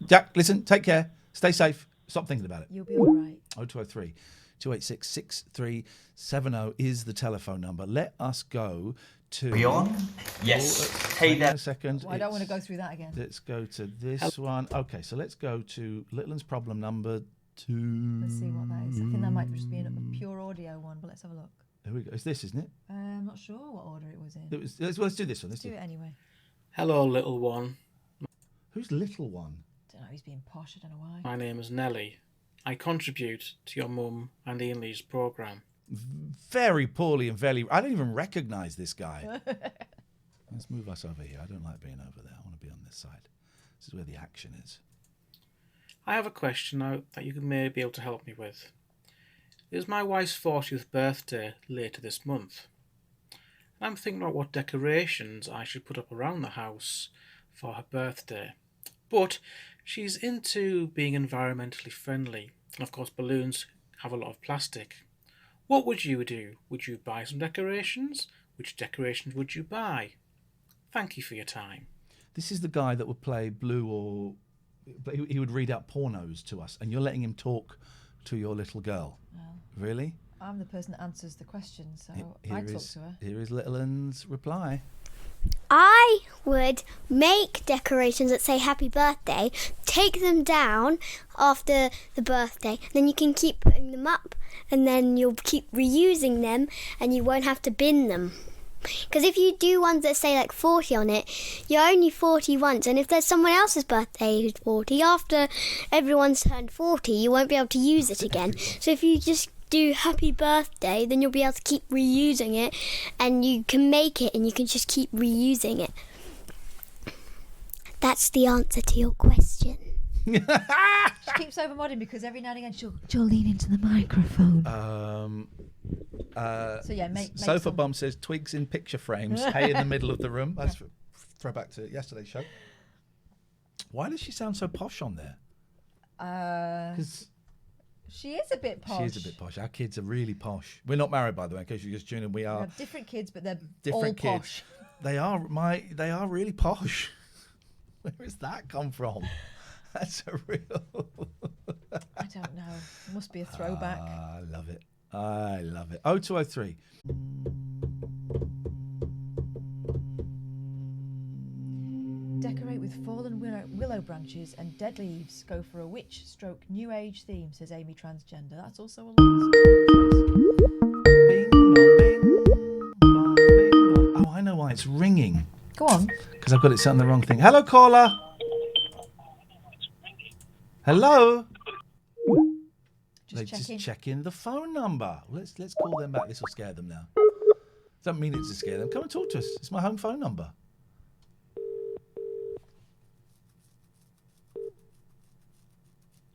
[SPEAKER 2] Jack. Listen. Take care. Stay safe. Stop thinking about it.
[SPEAKER 1] You'll be all right.
[SPEAKER 2] 0203 286 6370 is the telephone number. Let us go to.
[SPEAKER 8] We on? Yes. Hey
[SPEAKER 2] hang
[SPEAKER 8] there.
[SPEAKER 2] on a second.
[SPEAKER 1] Well, I don't want to go through that again.
[SPEAKER 2] Let's go to this one. Okay, so let's go to Littleton's problem number 2.
[SPEAKER 1] Let's see what that is. I think that might just be a pure audio one, but let's have a look.
[SPEAKER 2] Here we go. It's this, isn't it?
[SPEAKER 1] I'm not sure what order it was in.
[SPEAKER 2] Let's do this one.
[SPEAKER 1] Let's do it anyway.
[SPEAKER 13] Hello, little one.
[SPEAKER 2] Who's little one?
[SPEAKER 1] Don't know. He's being posh. I don't know why.
[SPEAKER 13] My name is Nelly. I contribute to your mum and Ian Lee's programme.
[SPEAKER 2] Very poorly and very. I don't even recognise this guy. Let's move us over here. I don't like being over there. I want to be on this side. This is where the action is.
[SPEAKER 13] I have a question now that you may be able to help me with. It is my wife's 40th birthday later this month. And I'm thinking about what decorations I should put up around the house for her birthday. But she's into being environmentally friendly. And of course, balloons have a lot of plastic. What would you do? Would you buy some decorations? Which decorations would you buy? Thank you for your time.
[SPEAKER 2] This is the guy that would play Blue or... But he would read out pornos to us, and you're letting him talk to your little girl.
[SPEAKER 1] Well,
[SPEAKER 2] Really?
[SPEAKER 1] I'm the person that answers the question, so
[SPEAKER 2] Here
[SPEAKER 1] I talk
[SPEAKER 2] is-
[SPEAKER 1] to her.
[SPEAKER 2] Here is Little Un's reply.
[SPEAKER 9] I would make decorations that say happy birthday, take them down after the birthday, then you can keep putting them up, and then you'll keep reusing them and you won't have to bin them. Because if you do ones that say like 40 on it, you're only 40 once, and if there's someone else's birthday who's 40, after everyone's turned 40, you won't be able to use it again. So if you just do happy birthday, then you'll be able to keep reusing it, and you can make it and you can just keep reusing it. That's the answer to your question.
[SPEAKER 1] She keeps overmodding because every now and again she'll lean into the microphone. So yeah, make
[SPEAKER 2] Sofa
[SPEAKER 1] some.
[SPEAKER 2] Bomb says twigs in picture frames. Hey, in the middle of the room. That's throwback to yesterday's show. Why does she sound so posh on there? 'Cause
[SPEAKER 1] She is a bit posh.
[SPEAKER 2] she is a bit posh. Our kids are really posh. We're not married, by the way, in case you're just tuning in. We
[SPEAKER 1] We
[SPEAKER 2] are
[SPEAKER 1] have different kids, but they're
[SPEAKER 2] different
[SPEAKER 1] all
[SPEAKER 2] kids.
[SPEAKER 1] posh.
[SPEAKER 2] They are really posh. Where has that come from? That's a real.
[SPEAKER 1] I don't know. It must be a throwback.
[SPEAKER 2] I love it. I love it. 0203.
[SPEAKER 1] Decorate with fallen willow branches and dead leaves. Go for a witch/new age theme, says Amy Transgender. That's also a lot.
[SPEAKER 2] Oh, I know why it's ringing.
[SPEAKER 1] Go on.
[SPEAKER 2] Because I've got it set on the wrong thing. Hello, caller. Hello.
[SPEAKER 1] Just checking.
[SPEAKER 2] checking the phone number. Let's call them back. This will scare them now. Don't mean it to scare them. Come and talk to us. It's my home phone number.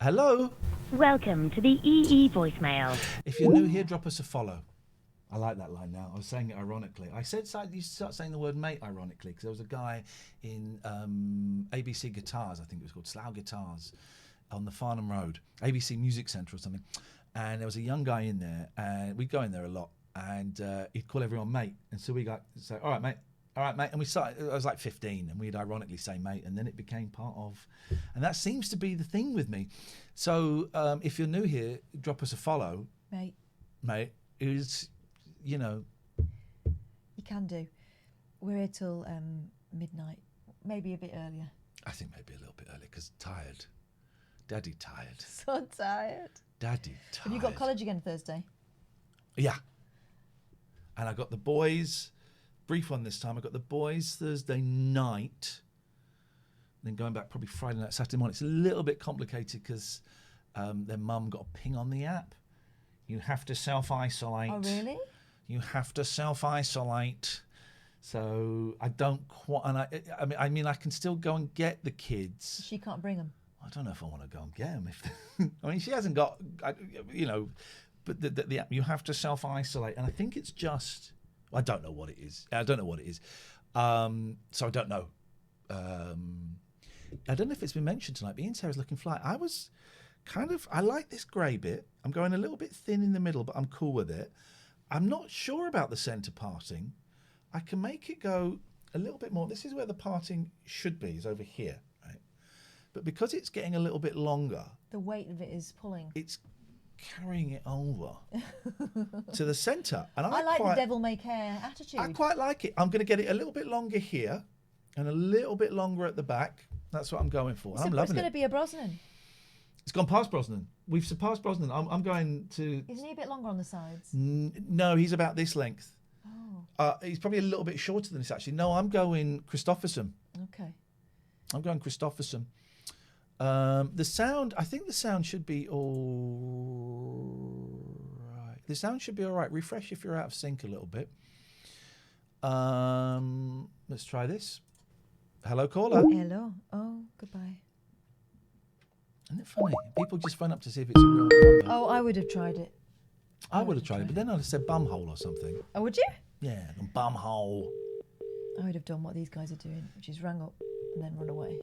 [SPEAKER 2] Hello.
[SPEAKER 14] Welcome to the EE voicemail.
[SPEAKER 2] If you're new here, drop us a follow. I like that line now. I was saying it ironically. I said you start saying the word mate ironically because there was a guy in ABC Guitars, I think it was called Slough Guitars, on the Farnham Road, ABC Music Centre or something. And there was a young guy in there, and we'd go in there a lot, and he'd call everyone mate. And so we got say, all right, mate. And we started, I was like 15, and we'd ironically say mate, and then it became part of, and that seems to be the thing with me. So if you're new here, drop us a follow.
[SPEAKER 1] Mate.
[SPEAKER 2] Mate, is, you know,
[SPEAKER 1] can do. We're here till midnight, maybe a bit earlier.
[SPEAKER 2] I think maybe a little bit early because tired. Daddy tired.
[SPEAKER 1] So tired.
[SPEAKER 2] Daddy tired.
[SPEAKER 1] Have you got college again Thursday?
[SPEAKER 2] Yeah. And I got the boys, brief one this time, I got the boys Thursday night, then going back probably Friday night, Saturday morning. It's a little bit complicated because their mum got a ping on the app. You have to self-isolate.
[SPEAKER 1] Oh, really?
[SPEAKER 2] You have to self-isolate. So I don't quite, and I mean, I can still go and get the kids.
[SPEAKER 1] She can't bring them.
[SPEAKER 2] I don't know if I want to go and get them. I mean, she hasn't got, you know, but the you have to self-isolate, and I think it's just, I don't know what it is. So I don't know. I don't know if it's been mentioned tonight, but Ian's hair is looking fly. I like this grey bit. I'm going a little bit thin in the middle, but I'm cool with it. I'm not sure about the centre parting. I can make it go a little bit more. This is where the parting should be, is over here, right? But because it's getting a little bit longer,
[SPEAKER 1] the weight of it is pulling.
[SPEAKER 2] It's carrying it over to the centre. And
[SPEAKER 1] I like the devil may care attitude.
[SPEAKER 2] I quite like it. I'm going to get it a little bit longer here and a little bit longer at the back. That's what I'm going for. I'm loving it.
[SPEAKER 1] It's going to be a Brosnan.
[SPEAKER 2] It's gone past Brosnan. We've surpassed Brosnan. I'm going to...
[SPEAKER 1] Isn't he a bit longer on the sides?
[SPEAKER 2] No, he's about this length.
[SPEAKER 1] Oh.
[SPEAKER 2] He's probably a little bit shorter than this, actually. No, I'm going Christofferson.
[SPEAKER 1] Okay.
[SPEAKER 2] I'm going Christofferson. The sound, I think the sound should be all right. The sound should be all right. Refresh if you're out of sync a little bit. Let's try this. Hello, caller.
[SPEAKER 1] Hello. Oh, goodbye.
[SPEAKER 2] Isn't it funny? People just phone up to see if it's a real number.
[SPEAKER 1] Oh, I would have tried it.
[SPEAKER 2] I would have tried it, but then I'd have said bumhole or something.
[SPEAKER 1] Oh, would you?
[SPEAKER 2] Yeah, bumhole.
[SPEAKER 1] I would have done what these guys are doing, which is rang up and then run away.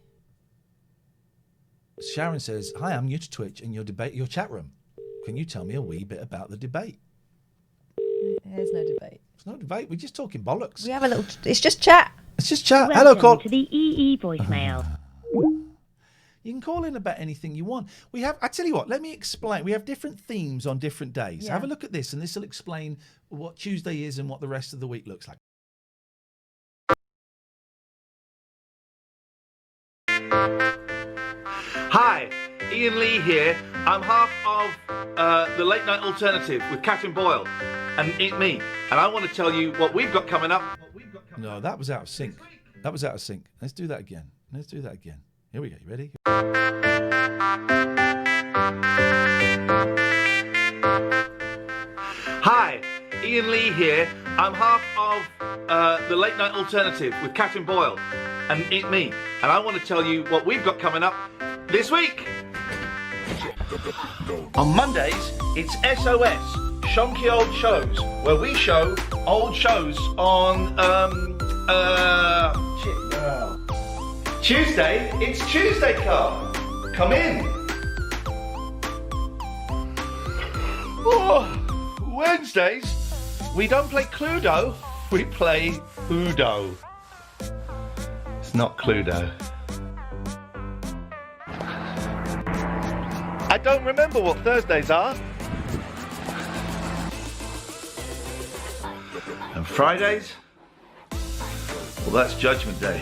[SPEAKER 2] Sharon says, "Hi, I'm new to Twitch and your chat room. Can you tell me a wee bit about the debate?"
[SPEAKER 1] There's no debate.
[SPEAKER 2] It's no debate. We're just talking bollocks.
[SPEAKER 1] We have a little. It's just chat.
[SPEAKER 2] It's just chat.
[SPEAKER 14] Welcome
[SPEAKER 2] Hello, call.
[SPEAKER 14] to the EE voicemail.
[SPEAKER 2] You can call in about anything you want. We have. I tell you what. Let me explain. We have different themes on different days.
[SPEAKER 1] Yeah.
[SPEAKER 2] Have a look at this, and this will explain what Tuesday is and what the rest of the week looks like.
[SPEAKER 15] Hi, Ian Lee here. I'm half of the Late Night Alternative with Catherine Boyle and me. And I want to tell you what we've got coming up.
[SPEAKER 2] No, that was out of sync. That was out of sync. Let's do that again. Let's do that again. Here we go. You ready?
[SPEAKER 15] Hi, Ian Lee here. I'm half of the Late Night Alternative with Catherine Boyle and me. And I want to tell you what we've got coming up this week. On Mondays, it's SOS, Shonky Old Shows, where we show old shows on, Tuesday, it's Tuesday Club. Come in. Oh, Wednesdays, we don't play Cluedo, we play Udo. It's not Cluedo. I don't remember what Thursdays are. And Fridays? Well, that's Judgment Day.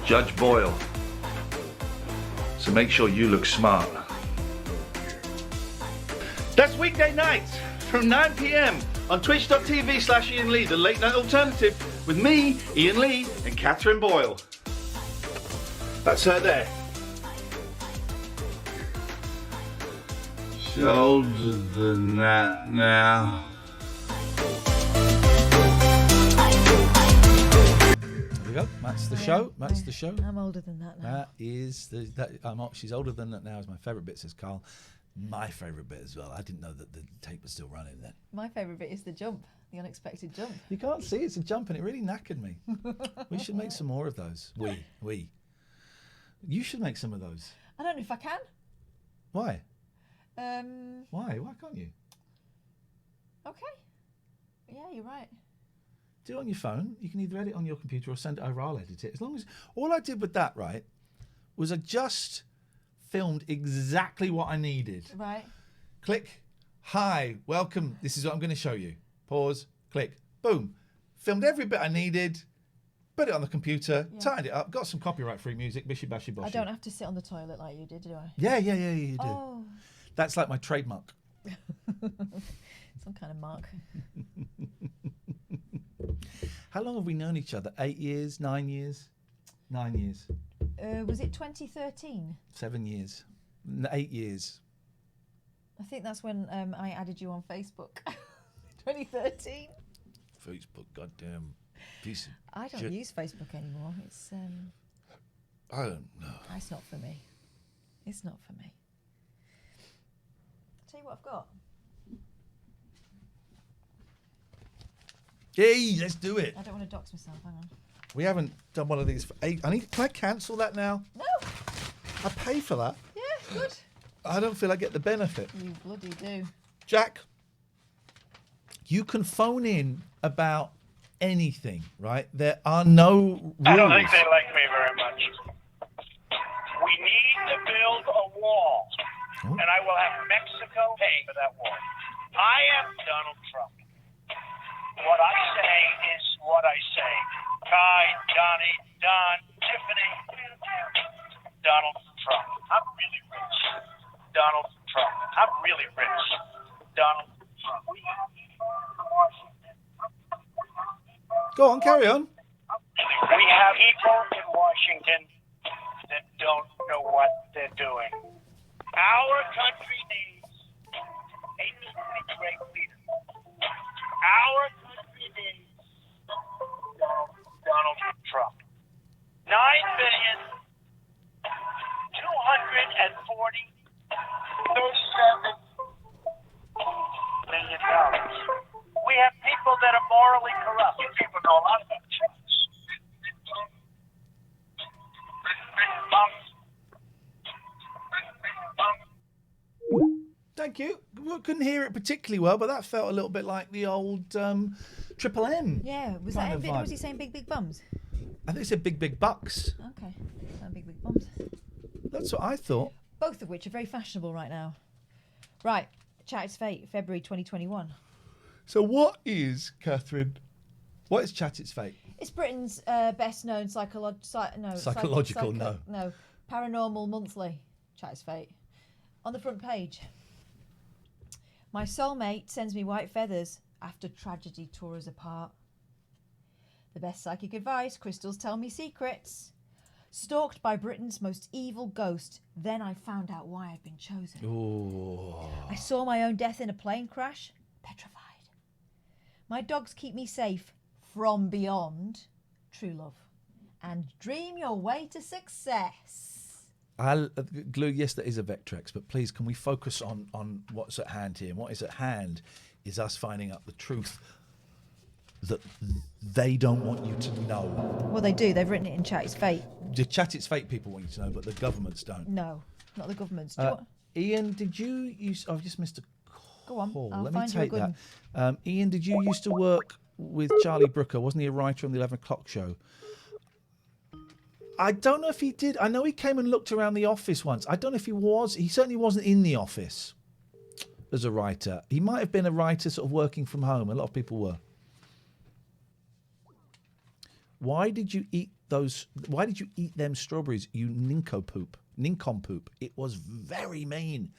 [SPEAKER 15] Judge Boyle. So make sure you look smart. That's weekday nights from 9 p.m. on twitch.tv/Ian Lee, the Late Night Alternative, with me, Ian Lee, and Catherine Boyle. That's her there. She's older than that now.
[SPEAKER 2] There we go. That's the show. That's the show.
[SPEAKER 1] I'm older than that now.
[SPEAKER 2] That is she's older than that now is my favourite bit, says Carl. My favourite bit as well. I didn't know that the tape was still running then.
[SPEAKER 1] My favourite bit is the jump, the unexpected jump.
[SPEAKER 2] You can't see it's a jump and it really knackered me. We should make some more of those. We. You should make some of those.
[SPEAKER 1] I don't know if I can.
[SPEAKER 2] Why?
[SPEAKER 1] Why?
[SPEAKER 2] Why can't you?
[SPEAKER 1] Okay. Yeah, you're right.
[SPEAKER 2] Do it on your phone. You can either edit on your computer or send it over. I'll edit it. As long as all I did with that, right, was I just filmed exactly what I needed.
[SPEAKER 1] Right.
[SPEAKER 2] Click. Hi, welcome. This is what I'm going to show you. Pause. Click. Boom. filmed every bit I needed, put it on the computer, tidied it up, got some copyright-free music, bishy bashy boshy.
[SPEAKER 1] I don't have to sit on the toilet like you did, do I?
[SPEAKER 2] Yeah, you do.
[SPEAKER 1] Oh.
[SPEAKER 2] That's like my trademark.
[SPEAKER 1] Some kind of mark.
[SPEAKER 2] How long have we known each other? 8 years? 9 years? 9 years.
[SPEAKER 1] Was it 2013?
[SPEAKER 2] 7 years. 8 years.
[SPEAKER 1] I think that's when I added you on Facebook. 2013.
[SPEAKER 2] Facebook, goddamn piece of
[SPEAKER 1] I don't
[SPEAKER 2] shit.
[SPEAKER 1] use Facebook anymore. It's
[SPEAKER 2] I don't know.
[SPEAKER 1] It's not for me. It's not for me. I'll tell you what I've got.
[SPEAKER 2] Hey, let's do it.
[SPEAKER 1] I don't want to dox myself. Hang on.
[SPEAKER 2] We haven't done one of these for 8. Can I cancel that now?
[SPEAKER 1] No.
[SPEAKER 2] I pay for that.
[SPEAKER 1] Yeah, good.
[SPEAKER 2] I don't feel I get the benefit.
[SPEAKER 1] You bloody do.
[SPEAKER 2] Jack, you can phone in about anything, right? There are no rules.
[SPEAKER 16] I don't think they like me very much. We need to build a wall, and I will have Mexico pay for that wall. I am Donald Trump. What I say is what I say. Kai, Johnny, Don, Tiffany, Donald Trump. I'm really rich. Donald Trump. I'm really rich. Donald Trump.
[SPEAKER 2] Go on, carry on.
[SPEAKER 16] We have people in Washington that don't know what they're doing. Our country needs a truly great leader. Our country needs Donald Trump. 9,237,000,000. We have people that are morally corrupt. You people know a lot about church.
[SPEAKER 2] Thank you. We couldn't hear it particularly well, but that felt a little bit like the old Triple M.
[SPEAKER 1] Yeah, was
[SPEAKER 2] kind
[SPEAKER 1] that
[SPEAKER 2] of
[SPEAKER 1] bit?
[SPEAKER 2] vibe.
[SPEAKER 1] Was he saying big, big bums?
[SPEAKER 2] I think it said big, big bucks.
[SPEAKER 1] Okay, big, big bums.
[SPEAKER 2] That's what I thought.
[SPEAKER 1] Both of which are very fashionable right now. Right, Chat It's Fate, February 2021.
[SPEAKER 2] So what is, Catherine, what is Chat It's Fate?
[SPEAKER 1] It's Britain's best known
[SPEAKER 2] Psychological, no.
[SPEAKER 1] Paranormal Monthly. Chat It's Fate. On the front page. My soulmate sends me white feathers after tragedy tore us apart. The best psychic advice, crystals tell me secrets. Stalked by Britain's most evil ghost, then I found out why I'd been chosen.
[SPEAKER 2] Ooh.
[SPEAKER 1] I saw my own death in a plane crash, petrified. My dogs keep me safe from beyond, true love. And dream your way to success.
[SPEAKER 2] Glue, yes, that is a Vectrex, but please, can we focus on what's at hand here? And what is at hand is us finding out the truth that they don't want you to know.
[SPEAKER 1] Well, they do. They've written it in Chat It's Fate.
[SPEAKER 2] The Chat It's Fate people want you to know, but the governments don't.
[SPEAKER 1] No, not the governments. Do you want...
[SPEAKER 2] Ian, did you use... I've just missed a
[SPEAKER 1] Go on,
[SPEAKER 2] call.
[SPEAKER 1] I'll
[SPEAKER 2] Let
[SPEAKER 1] find
[SPEAKER 2] me
[SPEAKER 1] you a
[SPEAKER 2] take
[SPEAKER 1] good
[SPEAKER 2] that.
[SPEAKER 1] one.
[SPEAKER 2] Ian, did you used to work with Charlie Brooker? Wasn't he a writer on the 11 o'clock show? I don't know if he did. I know he came and looked around the office once. I don't know if he was. He certainly wasn't in the office as a writer. He might have been a writer sort of working from home. A lot of people were. Why did you eat those? Why did you eat them strawberries, you nincompoop? It was very mean.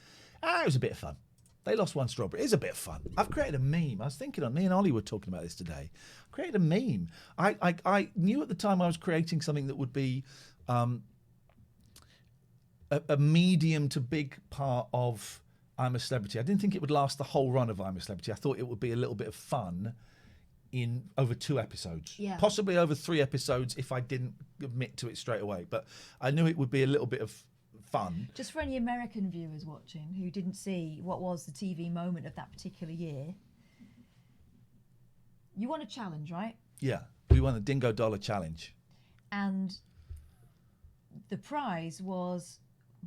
[SPEAKER 2] It was a bit of fun. They lost one strawberry. It's a bit of fun. I've created a meme. I was thinking on me and Ollie were talking about this today. I created a meme. I knew at the time I was creating something that would be a medium to big part of I'm a Celebrity. I didn't think it would last the whole run of I'm a Celebrity. I thought it would be a little bit of fun in over 2 episodes.
[SPEAKER 1] Yeah.
[SPEAKER 2] Possibly over 3 episodes if I didn't admit to it straight away. But I knew it would be a little bit of fun.
[SPEAKER 1] Just for any American viewers watching who didn't see what was the TV moment of that particular year, you won a challenge, right?
[SPEAKER 2] Yeah, we won the Dingo Dollar Challenge.
[SPEAKER 1] And the prize was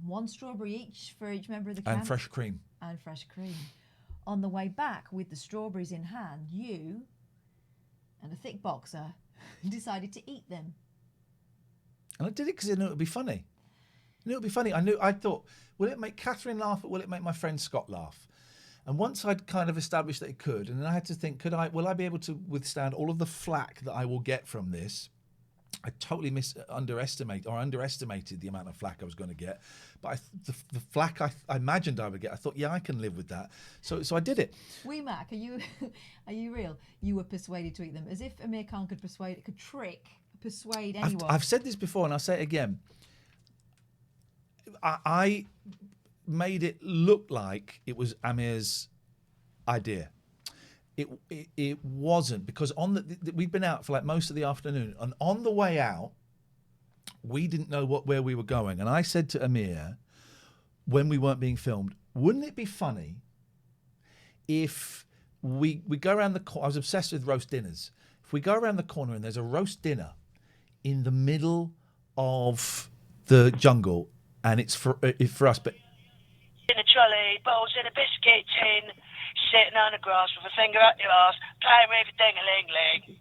[SPEAKER 1] 1 strawberry each for each member of the camp.
[SPEAKER 2] And fresh cream.
[SPEAKER 1] And fresh cream. On the way back, with the strawberries in hand, you and a thick boxer decided to eat them.
[SPEAKER 2] And I did it because I knew it would be funny. I thought, will it make Catherine laugh or will it make my friend Scott laugh? And once I'd kind of established that it could, and then I had to think, will I be able to withstand all of the flack that I will get from this? I totally underestimated the amount of flack I was going to get. But the flack I imagined I would get, I thought, yeah, I can live with that. So I did it.
[SPEAKER 1] Wee Mac, are you real? You were persuaded to eat them, as if Amir Khan could persuade anyone.
[SPEAKER 2] I've said this before, and I'll say it again. I made it look like it was Amir's idea. It wasn't, because we'd been out for like most of the afternoon, and on the way out, we didn't know where we were going. And I said to Amir, when we weren't being filmed, wouldn't it be funny if we go around the corner? I was obsessed with roast dinners. If we go around the corner and there's a roast dinner in the middle of the jungle, and it's for us, but
[SPEAKER 17] in a trolley, bowls in a biscuit tin, sitting on the grass with a finger up your arse, playing with a ding-a-ling-ling.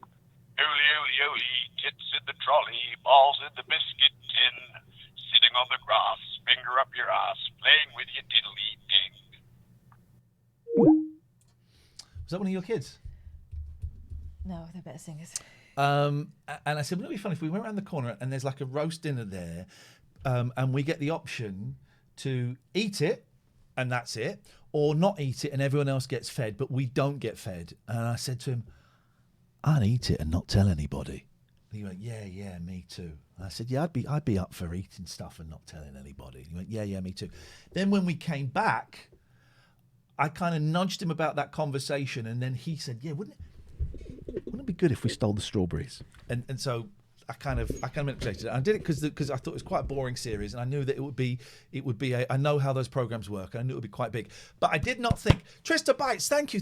[SPEAKER 16] Ooly, ooly, ooly, tits in the trolley, balls in the biscuit tin, sitting on the grass, finger up your ass, playing with your diddly-ding.
[SPEAKER 2] Was that one of your kids?
[SPEAKER 1] No, they're better singers.
[SPEAKER 2] And I said, wouldn't it be fun if we went around the corner and there's like a roast dinner there, and we get the option to eat it, and that's it, or not eat it and everyone else gets fed, but we don't get fed. And I said to him, I'd eat it and not tell anybody. And he went, yeah, me too. And I said, yeah, I'd be up for eating stuff and not telling anybody. And he went, yeah, me too. Then when we came back, I kind of nudged him about that conversation, and then he said, yeah, wouldn't it be good if we stole the strawberries? And so I kind of manipulated it. I did it because I thought it was quite a boring series, and I knew that it would be I know how those programs work, and I knew it would be quite big. But I did not think. Trista Bites, thank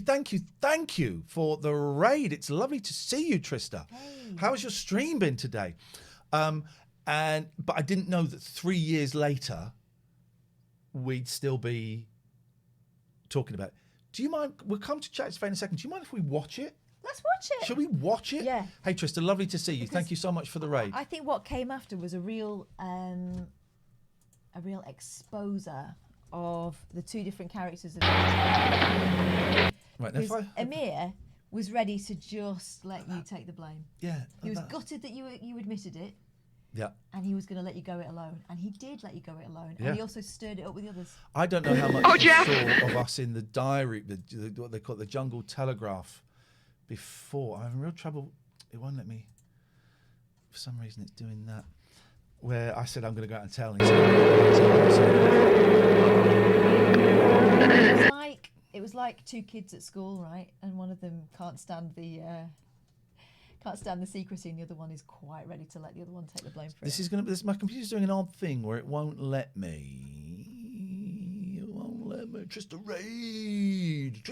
[SPEAKER 2] you for the raid. It's lovely to see you, Trista. Hey. How's your stream been today? But I didn't know that 3 years later we'd still be talking about it. Do you mind? We'll come to Chat in a second. Do you mind if we watch it?
[SPEAKER 1] Let's watch it.
[SPEAKER 2] Should we watch it?
[SPEAKER 1] Yeah.
[SPEAKER 2] Hey, Trista, lovely to see you. Thank you so much for the raid.
[SPEAKER 1] I think what came after was a real exposer of the two different characters.
[SPEAKER 2] Right, now
[SPEAKER 1] Amir was ready to just let you take the blame.
[SPEAKER 2] Yeah.
[SPEAKER 1] He was gutted that you admitted it.
[SPEAKER 2] Yeah.
[SPEAKER 1] And he was going to let you go it alone. And he did let you go it alone.
[SPEAKER 2] Yeah.
[SPEAKER 1] And he also stirred it up with the others.
[SPEAKER 2] I don't know how much you saw of us in the diary, what they call it, the Jungle Telegraph, before. I'm having real trouble. It won't let me. For some reason, it's doing that. Where I said I'm going to go out and tell. And
[SPEAKER 1] it was like two kids at school, right? And one of them can't stand the secrecy, and the other one is quite ready to let the other one take the blame for it.
[SPEAKER 2] My computer's doing an odd thing where it won't let me. Trista raid.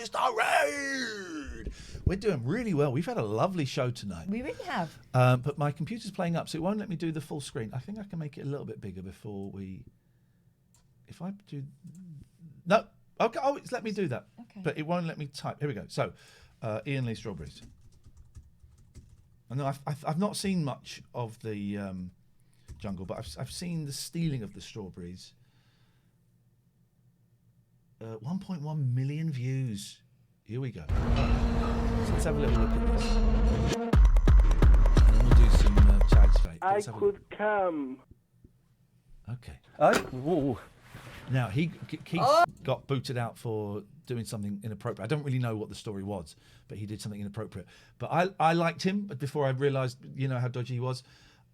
[SPEAKER 2] We're doing really well. We've had a lovely show tonight.
[SPEAKER 1] We really have.
[SPEAKER 2] But my computer's playing up, so it won't let me do the full screen. I think I can make it a little bit bigger before we. If I do. No. Okay. Oh, it's let me do that.
[SPEAKER 1] Okay.
[SPEAKER 2] But it won't let me type. Here we go. So, Ian Lee Strawberries. I know I've not seen much of the jungle, but I've seen the stealing of the strawberries. 1.1 million views. Here we go. So let's have a little look at this. And then we'll do some Chad's fate.
[SPEAKER 10] I could come.
[SPEAKER 2] Okay.
[SPEAKER 10] Oh.
[SPEAKER 2] Now, Keith got booted out for doing something inappropriate. I don't really know what the story was, but he did something inappropriate. But I liked him before I realised, how dodgy he was.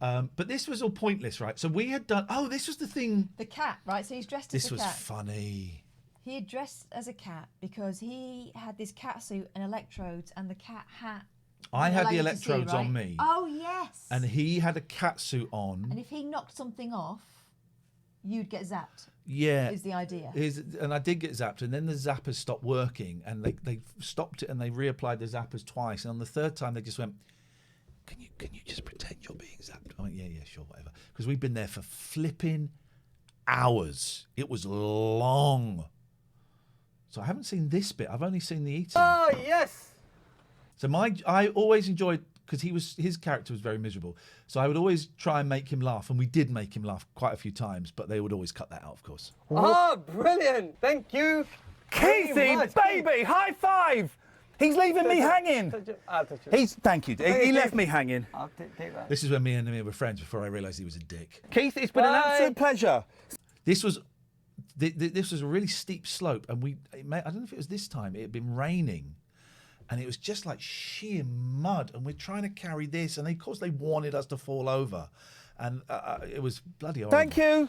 [SPEAKER 2] But this was all pointless, right? So we had done... Oh, this was the thing...
[SPEAKER 1] The cat, right? So he's dressed as a cat.
[SPEAKER 2] This was funny.
[SPEAKER 1] He had dressed as a cat because he had this cat suit and electrodes, and the cat hat.
[SPEAKER 2] I had the electrodes on me.
[SPEAKER 1] Oh, yes.
[SPEAKER 2] And he had a cat suit on.
[SPEAKER 1] And if he knocked something off, you'd get zapped.
[SPEAKER 2] Yeah.
[SPEAKER 1] Is the idea.
[SPEAKER 2] And I did get zapped, and then the zappers stopped working, and they stopped it, and they reapplied the zappers twice. And on the third time, they just went, can you just pretend you're being zapped? I went, yeah, sure, whatever. Because we've been there for flipping hours. It was long. So I haven't seen this bit. I've only seen the eating.
[SPEAKER 10] Oh, yes.
[SPEAKER 2] So I always enjoyed, because his character was very miserable. So I would always try and make him laugh, and we did make him laugh quite a few times, but they would always cut that out, of course.
[SPEAKER 10] Oh, brilliant. Thank you.
[SPEAKER 2] Keithy, baby, high five! He's leaving me hanging.
[SPEAKER 10] I'll touch it.
[SPEAKER 2] Thank you. He left me hanging.
[SPEAKER 10] I'll take that.
[SPEAKER 2] This is when me and him were friends before I realised he was a dick. Keith, it's been an absolute pleasure. This was a really steep slope, and I don't know if it was this time. It had been raining, and it was just like sheer mud, and we're trying to carry this, and of course they wanted us to fall over, and it was bloody horrible.
[SPEAKER 18] Thank you.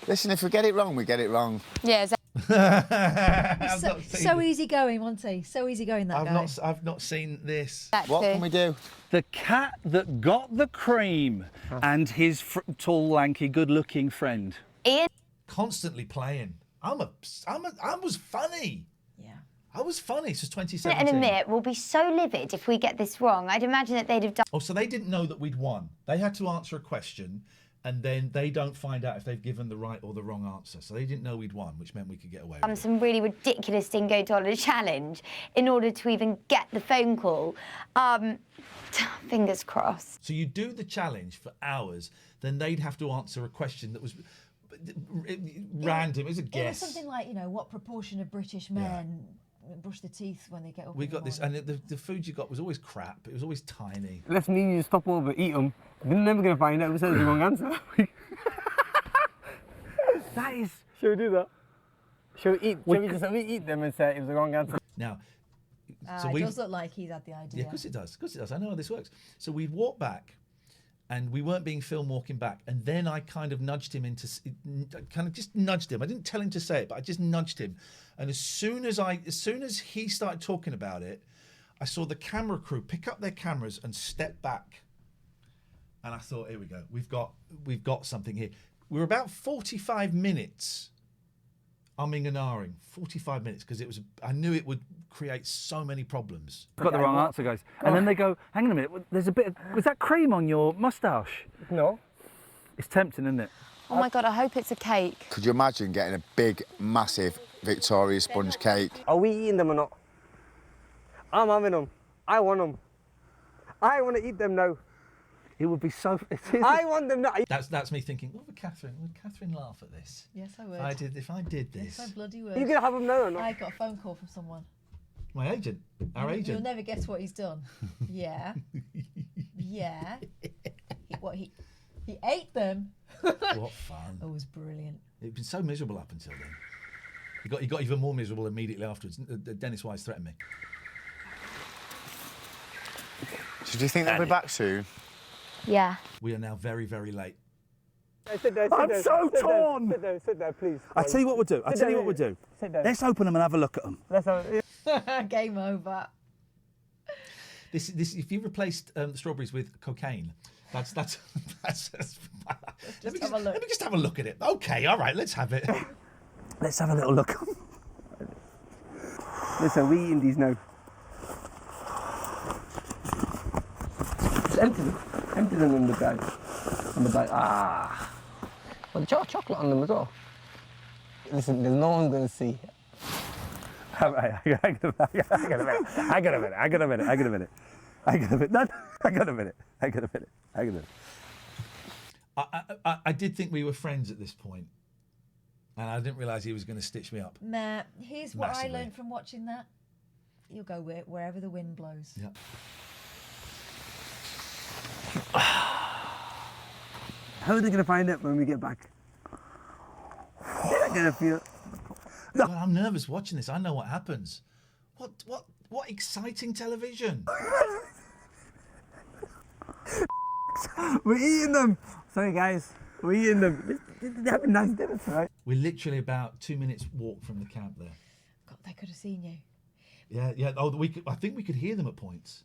[SPEAKER 18] Listen, if we get it wrong, we get it wrong.
[SPEAKER 1] Yeah. So easy going, wasn't he? So easy going, that guy.
[SPEAKER 2] I've not seen this.
[SPEAKER 18] What can we do?
[SPEAKER 2] The cat that got the cream and his tall, lanky, good-looking friend.
[SPEAKER 9] Ian.
[SPEAKER 2] Constantly playing. I was funny.
[SPEAKER 1] Yeah.
[SPEAKER 2] I was funny. This is 2017.
[SPEAKER 9] And admit, we'll be so livid if we get this wrong. I'd imagine that they'd have done.
[SPEAKER 2] Oh, so they didn't know that we'd won. They had to answer a question, and then they don't find out if they've given the right or the wrong answer. So they didn't know we'd won, which meant we could get away with it.
[SPEAKER 9] Some really ridiculous Dingo Dollar challenge in order to even get the phone call. Fingers crossed.
[SPEAKER 2] So you do the challenge for hours, then they'd have to answer a question that was random. It was a guess.
[SPEAKER 1] It was something like, what proportion of British men brush their teeth when they get up?
[SPEAKER 2] We got this, and the food you got was always crap. It was always tiny.
[SPEAKER 10] Let's need you to stop over, eat them. We're never going to find out who says the wrong answer. That is. Shall we do that? Shall we just eat them and say it was the wrong answer?
[SPEAKER 2] Now,
[SPEAKER 1] it does look like he's had the idea.
[SPEAKER 2] Yeah, of course it does. Of course it does. I know how this works. So we'd walk back, and we weren't being filmed walking back. And then I kind of nudged him just nudged him. I didn't tell him to say it, but I just nudged him. And as soon as he started talking about it, I saw the camera crew pick up their cameras and step back. And I thought, here we go. We've got something here. We were about 45 minutes umming and ahhing. 45 minutes, because I knew it would create so many problems.
[SPEAKER 19] Got the wrong answer, guys. And then they go, hang on a minute, there's a bit of, was that cream on your moustache?
[SPEAKER 10] No.
[SPEAKER 19] It's tempting, isn't it?
[SPEAKER 20] Oh my God, I hope it's a cake.
[SPEAKER 18] Could you imagine getting a big, massive Victoria sponge cake?
[SPEAKER 10] Are we eating them or not? I'm having them. I want them. I want to eat them now.
[SPEAKER 19] It would be so...
[SPEAKER 10] I want them now.
[SPEAKER 2] That's me thinking, would Catherine laugh at this?
[SPEAKER 1] Yes, I would.
[SPEAKER 2] If I did this.
[SPEAKER 1] Yes, I bloody would.
[SPEAKER 10] Are you going to have them now or not?
[SPEAKER 1] I got a phone call from someone.
[SPEAKER 2] My agent. Our agent.
[SPEAKER 1] You'll never guess what he's done. Yeah. Yeah. He ate them.
[SPEAKER 2] What fun.
[SPEAKER 1] It was brilliant.
[SPEAKER 2] It'd been so miserable up until then. He got even more miserable immediately afterwards. Dennis Wise threatened me.
[SPEAKER 18] So do you think they'll be back soon?
[SPEAKER 9] Yeah.
[SPEAKER 2] We are now very, very late.
[SPEAKER 10] Sit there,
[SPEAKER 19] I'm so torn.
[SPEAKER 10] Sit there, please.
[SPEAKER 19] I'll tell you what we'll do. Let's open them and have a look at them.
[SPEAKER 10] Let's have
[SPEAKER 1] Game over.
[SPEAKER 2] This if you replaced the strawberries with cocaine, that's let me just have a look at it. Okay, all right, let's have it.
[SPEAKER 19] Let's have a little look.
[SPEAKER 10] Listen, we're eating these now. Just empty them in the bag. On the bag. Well, the chocolate on them as well. Listen, there's no one going to see.
[SPEAKER 19] I got a minute.
[SPEAKER 2] I did think we were friends at this point, and I didn't realise he was going to stitch me up.
[SPEAKER 1] Nah, here's what
[SPEAKER 2] Massively.
[SPEAKER 1] I learned from watching that. You'll go wherever the wind blows.
[SPEAKER 2] Yeah.
[SPEAKER 10] How are they going to find it when we get back? They're not going to feel...
[SPEAKER 2] God, I'm nervous watching this. I know what happens. What exciting television!
[SPEAKER 10] We're eating them. Sorry, guys. We're eating them. They have a nice dinner tonight.
[SPEAKER 2] We're literally about 2 minutes walk from the camp there.
[SPEAKER 1] God, they could have seen you.
[SPEAKER 2] Yeah. Oh, I think we could hear them at points.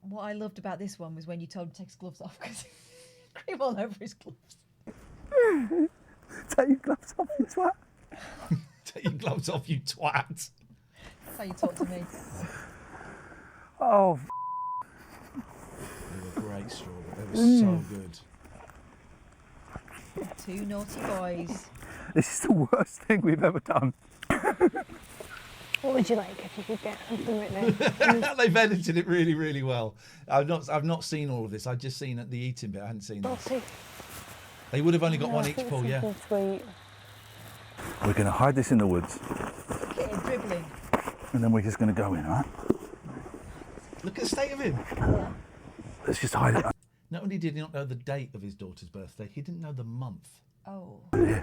[SPEAKER 1] What I loved about this one was when you told him to take his gloves off, because cream all over his gloves.
[SPEAKER 10] Take your gloves off, you twat.
[SPEAKER 2] Take your gloves off, you twat.
[SPEAKER 1] That's how you talk to me.
[SPEAKER 10] Oh,
[SPEAKER 2] They were great strawberries. They were so good.
[SPEAKER 1] Two naughty boys.
[SPEAKER 19] This is the worst thing we've ever done.
[SPEAKER 20] What would you like if you could get something right now?
[SPEAKER 2] They've edited it really, really well. I've not seen all of this. I've just seen the eating bit. I hadn't seen this. They would have only got one each, Paul. Yeah.
[SPEAKER 20] Sweet.
[SPEAKER 19] We're going to hide this in the woods.
[SPEAKER 1] Getting dribbling
[SPEAKER 2] And then we're just going to go in, all right? Look at the state of him. Let's just hide it. Not only did he not know the date of his daughter's birthday, he didn't know the month.
[SPEAKER 1] Oh.
[SPEAKER 2] Yeah.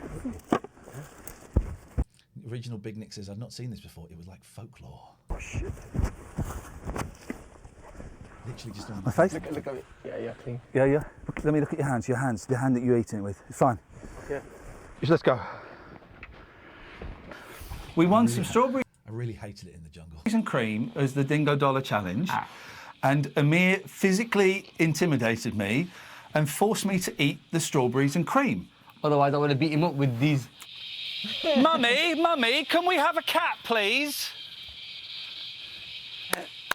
[SPEAKER 2] The original Big Nick says, I've not seen this before. It was like folklore. Oh, shit. Literally just on
[SPEAKER 10] my face. Look at it. Yeah, clean. Yeah. Let me look at your hands. The hand that you're eating it with. It's fine.
[SPEAKER 19] Yeah.
[SPEAKER 10] Just let's go. We won some strawberries
[SPEAKER 2] I really hated it in the jungle.
[SPEAKER 10] and cream as the Dingo Dollar Challenge, and Amir physically intimidated me and forced me to eat the strawberries and cream.
[SPEAKER 21] Otherwise, I would have beat him up with these.
[SPEAKER 19] Mummy, can we have a cat, please?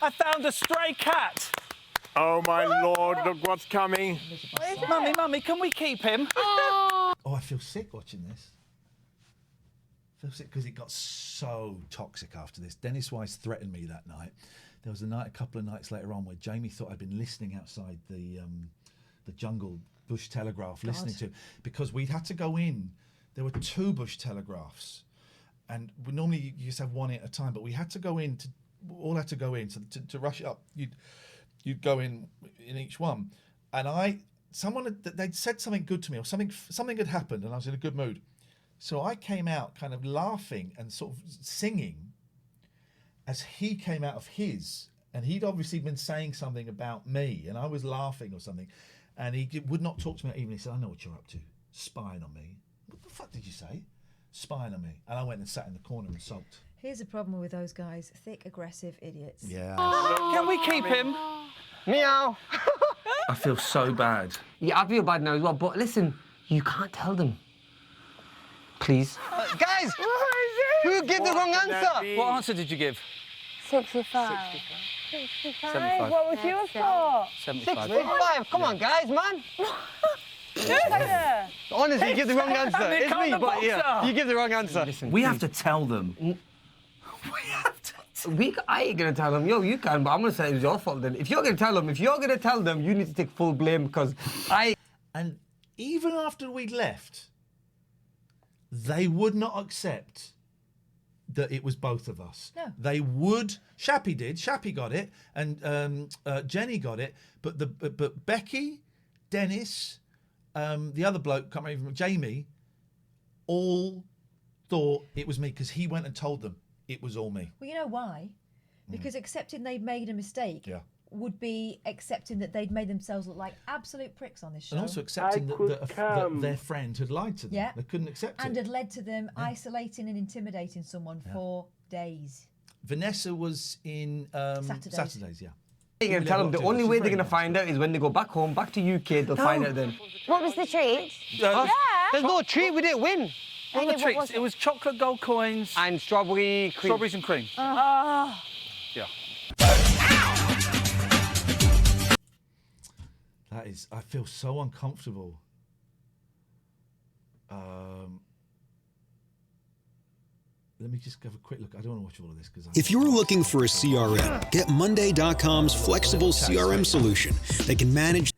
[SPEAKER 19] I found a stray cat.
[SPEAKER 22] Oh my lord, look what's coming.
[SPEAKER 19] Mummy, can we keep him?
[SPEAKER 2] Oh, I feel sick watching this. I feel sick because it got so toxic after this. Dennis Wise threatened me that night. There was a couple of nights later on where Jamie thought I'd been listening outside the jungle bush telegraph, listening to, because we'd had to go in. There were 2 bush telegraphs, and normally you just have one at a time, but we had to go in all had to go in. So to rush it up, you'd go in each one, and they'd said something good to me, or something had happened, and I was in a good mood. So I came out kind of laughing and sort of singing as he came out of his, and he'd obviously been saying something about me, and I was laughing or something, and he would not talk to me even. He said, I know what you're up to, spying on me. What the fuck did you say? Spying on me. And I went and sat in the corner and sulked.
[SPEAKER 1] Here's the problem with those guys: thick, aggressive idiots.
[SPEAKER 2] Yeah.
[SPEAKER 19] Can we keep him?
[SPEAKER 21] Meow.
[SPEAKER 10] I feel so bad.
[SPEAKER 21] Yeah, I feel bad now as well, but listen, you can't tell them. Please. Guys! Who gave the wrong answer?
[SPEAKER 19] What answer did you give?
[SPEAKER 20] 65.
[SPEAKER 19] 75.
[SPEAKER 20] What was yours for?
[SPEAKER 19] 75.
[SPEAKER 21] 65. Come on, guys, man. Honestly, you give the wrong answer. It's me, but yeah, you give the wrong answer. Listen,
[SPEAKER 10] We have to tell them.
[SPEAKER 21] I ain't gonna tell them. Yo, you can, but I'm gonna say it was your fault then. If you're gonna tell them, you need to take full blame because
[SPEAKER 2] And even after we'd left, they would not accept that it was both of us.
[SPEAKER 1] No.
[SPEAKER 2] They would. Shappy did. Shappy got it, and Jenny got it. But Becky, Dennis, the other bloke, can't remember, Jamie, all thought it was me because he went and told them it was all me.
[SPEAKER 1] Well, you know why? Because accepting they'd made a mistake would be accepting that they'd made themselves look like absolute pricks on this show.
[SPEAKER 2] And also accepting that their friend had lied to them.
[SPEAKER 1] Yeah.
[SPEAKER 2] They couldn't accept
[SPEAKER 1] and
[SPEAKER 2] it.
[SPEAKER 1] had led to them isolating and intimidating someone for days.
[SPEAKER 2] Vanessa was in Saturdays, yeah.
[SPEAKER 21] You're going to tell them the only way they're going to find out is when they go back home, back to UK, they'll find out then.
[SPEAKER 20] What was the treat?
[SPEAKER 21] There's no treat, we didn't win.
[SPEAKER 19] What were the treats? It was chocolate gold coins.
[SPEAKER 21] And strawberries and cream.
[SPEAKER 19] Yeah.
[SPEAKER 2] That is, I feel so uncomfortable. Let me just have a quick look. I don't want to watch all of this because
[SPEAKER 23] If you're looking for a CRM, get Monday.com's flexible CRM solution that can manage.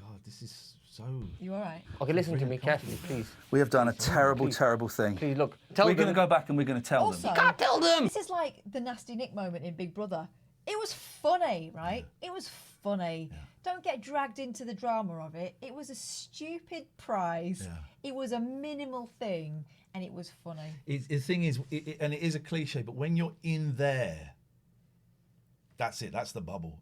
[SPEAKER 2] God, this is so.
[SPEAKER 1] You all right?
[SPEAKER 21] Okay, listen to me carefully, please.
[SPEAKER 10] We have done a terrible, terrible thing.
[SPEAKER 21] Please, look.
[SPEAKER 10] We're going to go back and we're going to tell
[SPEAKER 1] Also,
[SPEAKER 10] them.
[SPEAKER 21] You can't tell them!
[SPEAKER 1] This is like the Nasty Nick moment in Big Brother. It was funny, right? It was funny. Don't get dragged into the drama of it. It was a stupid prize. It was a minimal thing, and it was funny.
[SPEAKER 2] The thing is, and it is a cliche, but when you're in there, that's it. That's the bubble.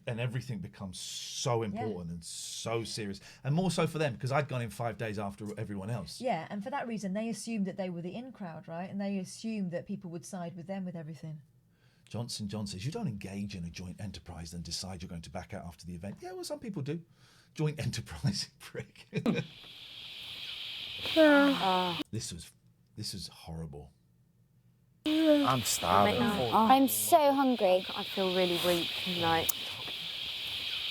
[SPEAKER 2] Everything becomes so important and so serious. And more so for them, because I'd gone in 5 days after everyone else.
[SPEAKER 1] Yeah, and for that reason, they assumed that they were the in crowd, right? And they assumed that people would side with them with everything.
[SPEAKER 2] Johnson says, you don't engage in a joint enterprise and decide you're going to back out after the event. Yeah, well, some people do. Joint enterprise, prick. This was horrible.
[SPEAKER 21] I'm starving.
[SPEAKER 20] I'm so hungry. I feel really weak tonight.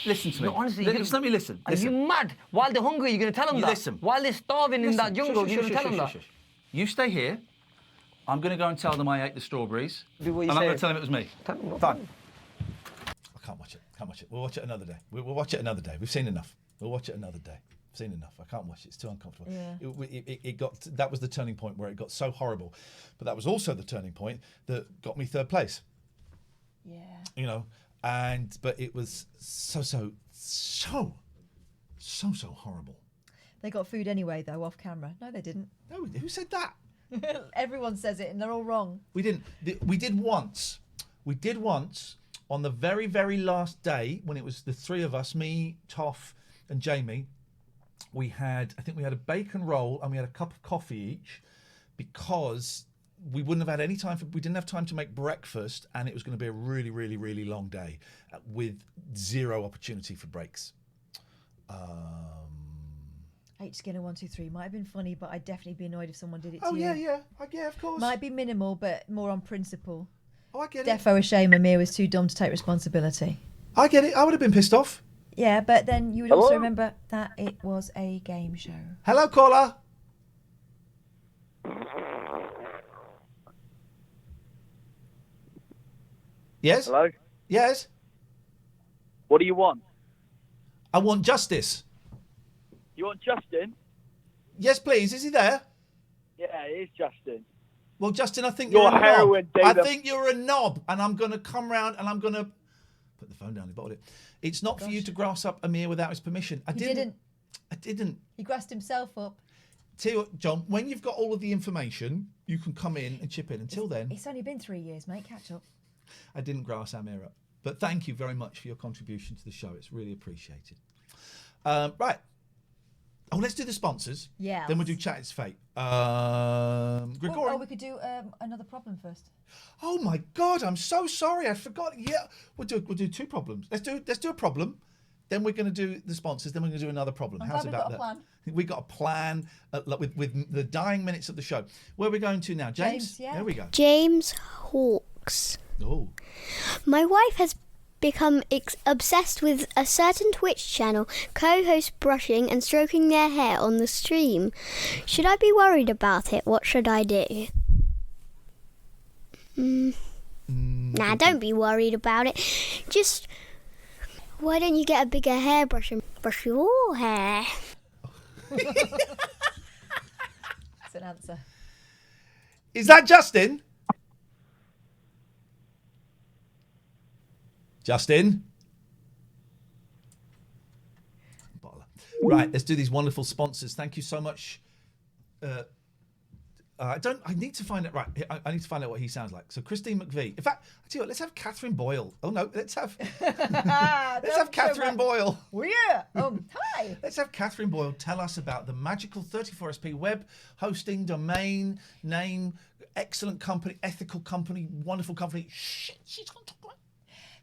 [SPEAKER 10] Listen to me.
[SPEAKER 21] No, honestly,
[SPEAKER 10] let me listen.
[SPEAKER 21] Are you mad? While they're hungry, you're going to tell them
[SPEAKER 10] You
[SPEAKER 21] that?
[SPEAKER 10] listen.
[SPEAKER 21] While they're starving in that jungle, you're going to tell them that?
[SPEAKER 10] You stay here. I'm going to go and tell them I ate the strawberries.
[SPEAKER 21] Do what you
[SPEAKER 10] and I'm
[SPEAKER 21] say.
[SPEAKER 10] going to tell them it was me.
[SPEAKER 2] Fine. I can't watch it. We'll watch it another day. We'll watch it another day. We've seen enough. We'll watch it another day. I've seen enough. I can't watch it. It's too uncomfortable.
[SPEAKER 1] Yeah.
[SPEAKER 2] It got that was the turning point where it got so horrible, but that was also the turning point that got me third place.
[SPEAKER 1] Yeah.
[SPEAKER 2] You know, but it was so horrible.
[SPEAKER 1] They got food anyway, though, off camera. No, they didn't.
[SPEAKER 2] No, who said that?
[SPEAKER 1] Everyone says it, and they're all wrong.
[SPEAKER 2] We didn't. We did once. We did once on the very, very last day when it was the three of us, me, Toff, and Jamie. I think we had a bacon roll and we had a cup of coffee each because we wouldn't have had any time we didn't have time to make breakfast, and it was going to be a really, really, really long day with zero opportunity for breaks.
[SPEAKER 1] H Skinner 123 might have been funny, but I'd definitely be annoyed if someone did it to
[SPEAKER 2] Oh
[SPEAKER 1] you.
[SPEAKER 2] yeah, of course.
[SPEAKER 1] Might be minimal, but more on principle.
[SPEAKER 2] Oh, I get
[SPEAKER 1] Defo a shame Amir was too dumb to take responsibility.
[SPEAKER 2] I get it. I would have been pissed off.
[SPEAKER 1] Yeah, but then you would
[SPEAKER 2] Hello?
[SPEAKER 1] also remember that it was a game show.
[SPEAKER 2] Hello, caller. Yes?
[SPEAKER 3] Hello?
[SPEAKER 2] Yes?
[SPEAKER 3] What do you want?
[SPEAKER 2] I want justice.
[SPEAKER 3] You want Justin?
[SPEAKER 2] Yes, please. Is he there?
[SPEAKER 3] Yeah, it is Justin.
[SPEAKER 2] Well, Justin, I think
[SPEAKER 3] You're
[SPEAKER 2] you're a
[SPEAKER 3] heroin
[SPEAKER 2] knob. I
[SPEAKER 3] dealer.
[SPEAKER 2] think you're a knob, and I'm going to come round and I'm going to put the phone down. He bottled it. It's not for you to grass up Amir without his permission. I didn't.
[SPEAKER 1] He grassed himself up.
[SPEAKER 2] Tell you what, John, when you've got all of the information, you can come in and chip in. Until then,
[SPEAKER 1] It's only been 3 years, mate. Catch up.
[SPEAKER 2] I didn't grass Amir up. But thank you very much for your contribution to the show. It's really appreciated. Right. Oh, let's do the sponsors.
[SPEAKER 1] Yeah.
[SPEAKER 2] Then we'll do Chat It's Fate. Gregorian.
[SPEAKER 1] Oh, we could do another problem first.
[SPEAKER 2] Oh my God! I'm so sorry. I forgot. Yeah, we'll do two problems. Let's do a problem. Then we're going to do the sponsors. Then we're going to do another problem.
[SPEAKER 1] I'm
[SPEAKER 2] How's
[SPEAKER 1] glad we've
[SPEAKER 2] about
[SPEAKER 1] got a
[SPEAKER 2] that?
[SPEAKER 1] plan.
[SPEAKER 2] We got a plan with the dying minutes of the show. Where are we going to now, James?
[SPEAKER 9] James, yeah.
[SPEAKER 2] There we go.
[SPEAKER 9] James Hawks.
[SPEAKER 2] Oh.
[SPEAKER 9] My wife has become obsessed with a certain Twitch channel co-hosts brushing and stroking their hair on the stream. Should I be worried about it? What should I do? Nah, don't be worried about it. Just, why don't you get a bigger hairbrush and brush your hair?
[SPEAKER 1] That's an answer.
[SPEAKER 2] Is that Justin? Justin? Bottler. Right, let's do these wonderful sponsors. Thank you so much. I need to find it. Right, I need to find out what he sounds like. So Christine McVie. In fact, I tell you what, let's have Catherine Boyle. Oh no, let's have Catherine Boyle.
[SPEAKER 1] Yeah. Hi.
[SPEAKER 2] Let's have Catherine Boyle tell us about the magical 34SP web hosting domain name. Excellent company, ethical company, wonderful company. Shit, she's going to talk about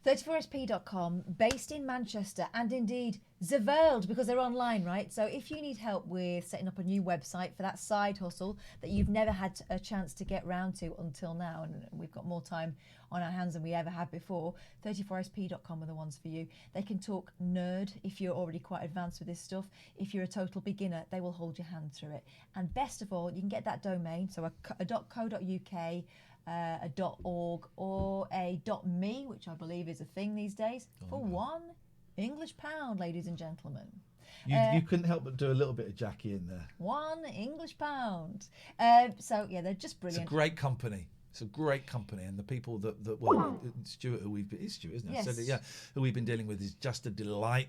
[SPEAKER 1] 34sp.com, based in Manchester and indeed the world, because they're online, right? So if you need help with setting up a new website for that side hustle that you've never had a chance to get round to until now, and we've got more time on our hands than we ever had before, 34sp.com are the ones for you. They can talk nerd if you're already quite advanced with this stuff. If you're a total beginner, they will hold your hand through it. And best of all, you can get that domain, so a .co.uk, a .org or a .me, which I believe is a thing these days, for £1 English pound, ladies and gentlemen.
[SPEAKER 2] You couldn't help but do a little bit of Jackie in there.
[SPEAKER 1] £1 English pound. So yeah, they're just brilliant.
[SPEAKER 2] It's a great company. It's a great company, and the people that well, Stuart, who it's Stuart, isn't it?
[SPEAKER 1] Yes.
[SPEAKER 2] So, yeah, who we've been dealing with is just a delight.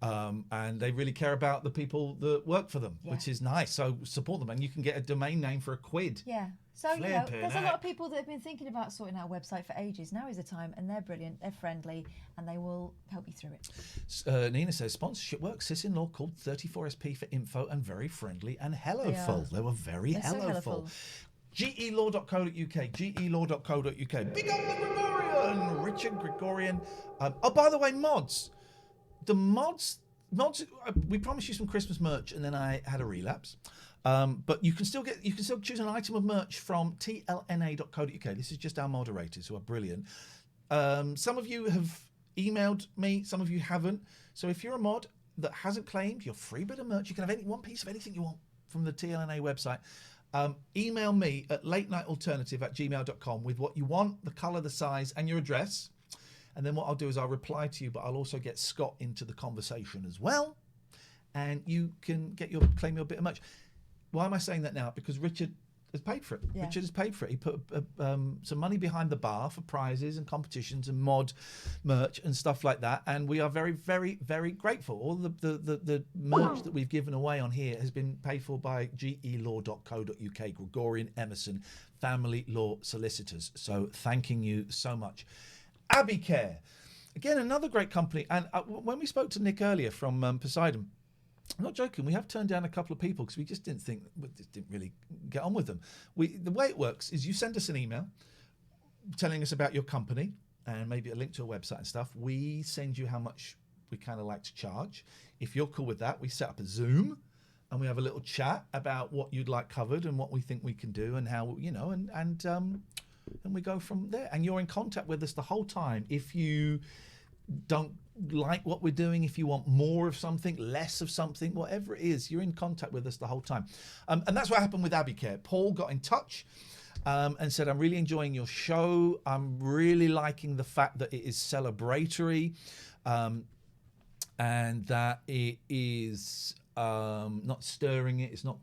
[SPEAKER 2] And they really care about the people that work for them, which is nice. So support them, and you can get a domain name for £1.
[SPEAKER 1] Yeah. So, you know,
[SPEAKER 2] Flippin'
[SPEAKER 1] there's a lot
[SPEAKER 2] heck.
[SPEAKER 1] of people that have been thinking about sorting out a website for ages. Now is the time, and they're brilliant, they're friendly, and they will help you through it.
[SPEAKER 2] Nina says, sponsorship work, sis-in-law called 34SP for info and very friendly and
[SPEAKER 1] They
[SPEAKER 2] helloful.
[SPEAKER 1] are.
[SPEAKER 2] They were very
[SPEAKER 1] They're so
[SPEAKER 2] helloful.
[SPEAKER 1] helloful.
[SPEAKER 2] gelaw.co.uk, gelaw.co.uk. Big up the Gregorian, Richard Gregorian. Oh, by the way, mods. The mods, we promised you some Christmas merch, and then I had a relapse. But you can still choose an item of merch from tlna.co.uk. This is just our moderators who are brilliant. Some of you have emailed me, some of you haven't. So if you're a mod that hasn't claimed your free bit of merch, you can have one piece of anything you want from the TLNA website. Email me at latenightalternative@gmail.com with what you want, the colour, the size, and your address. And then what I'll do is I'll reply to you, but I'll also get Scott into the conversation as well. and you can claim your bit of merch. Why am I saying that now? Because Richard has paid for it.
[SPEAKER 1] Yeah.
[SPEAKER 2] Richard has paid for it. He put some money behind the bar for prizes and competitions and mod merch and stuff like that. And we are very, very, very grateful. All the merch that we've given away on here has been paid for by gelaw.co.uk, Gregorian Emerson Family Law Solicitors. So thanking you so much. Abbey Care. Again, another great company. And when we spoke to Nick earlier from Poseidon, I'm not joking. We have turned down a couple of people because we just didn't really get on with them. The way it works is you send us an email telling us about your company and maybe a link to a website and stuff. We send you how much we kind of like to charge. If you're cool with that, we set up a Zoom and we have a little chat about what you'd like covered and what we think we can do and how, and we go from there. And you're in contact with us the whole time. If you don't like what we're doing, if you want more of something, less of something, whatever it is, you're in contact with us the whole time. And that's what happened with Abbey Care. Paul got in touch and said, I'm really enjoying your show. I'm really liking the fact that it is celebratory and that it is not stirring it. It's not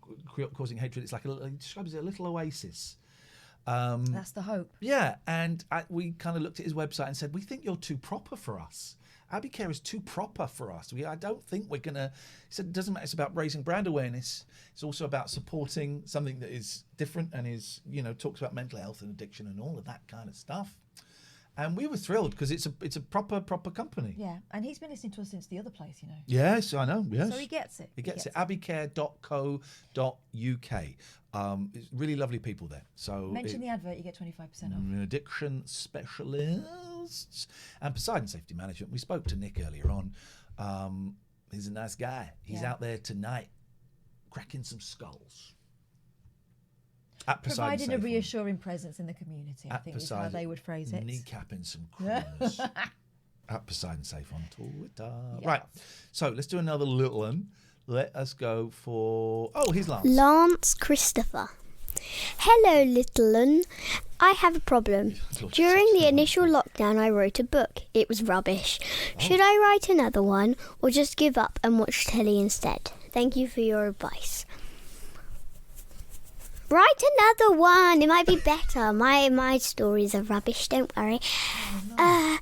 [SPEAKER 2] causing hatred. It's like he describes it as a little oasis.
[SPEAKER 1] That's the hope.
[SPEAKER 2] Yeah, and we kind of looked at his website and said, we think you're too proper for us. Abbey Care is too proper for us. I don't think we're going to... He said, it doesn't matter, it's about raising brand awareness. It's also about supporting something that is different and is, talks about mental health and addiction and all of that kind of stuff. And we were thrilled because it's a proper company.
[SPEAKER 1] Yeah, and he's been listening to us since the other place,
[SPEAKER 2] Yes, I know, yes.
[SPEAKER 1] So he gets it.
[SPEAKER 2] He gets it. abbeycare.co.uk. It's really lovely people there. So
[SPEAKER 1] mention the advert, you get 25% off.
[SPEAKER 2] Addiction specialists and Poseidon Safety Management. We spoke to Nick earlier on. He's a nice guy. He's out there tonight cracking some skulls. At Poseidon
[SPEAKER 1] Providing a reassuring presence in the community, I think is how they would phrase it.
[SPEAKER 2] Kneecapping some criminals. At Poseidon Safe on Twitter.
[SPEAKER 1] Yeah.
[SPEAKER 2] Right. So let's do another little one. Let us go for... Oh, here's Lance.
[SPEAKER 9] Lance Christopher. Hello, little un. I have a problem. During the initial lockdown, I wrote a book. It was rubbish. Should I write another one or just give up and watch telly instead? Thank you for your advice. Write another one. It might be better. My stories are rubbish. Don't worry. I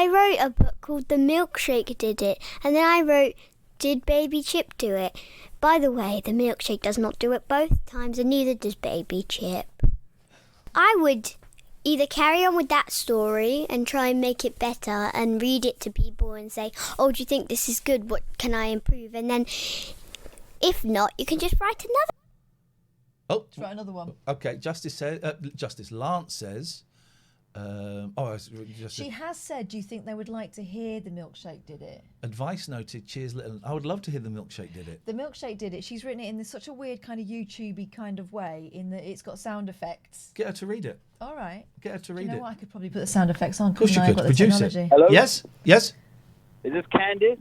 [SPEAKER 9] wrote a book called The Milkshake Did It. And then I wrote, Did Baby Chip Do It? By the way, the milkshake does not do it both times, and neither does Baby Chip. I would either carry on with that story and try and make it better and read it to people and say, oh, do you think this is good? What can I improve? And then, if not, you can just write another.
[SPEAKER 2] Oh,
[SPEAKER 1] let's write another one.
[SPEAKER 2] Okay, Lance says.
[SPEAKER 1] She has said, do you think they would like to hear The Milkshake Did It?
[SPEAKER 2] Advice noted, cheers little. I would love to hear The Milkshake Did It.
[SPEAKER 1] The Milkshake Did It. She's written it in such a weird kind of YouTube-y kind of way in that it's got sound effects.
[SPEAKER 2] Get her to read it.
[SPEAKER 1] All right.
[SPEAKER 2] Get her to read
[SPEAKER 1] you know
[SPEAKER 2] it.
[SPEAKER 1] What? I could probably put the sound effects on.
[SPEAKER 2] Of course you could. Produce it.
[SPEAKER 3] Hello?
[SPEAKER 2] Yes?
[SPEAKER 3] Is this Candice?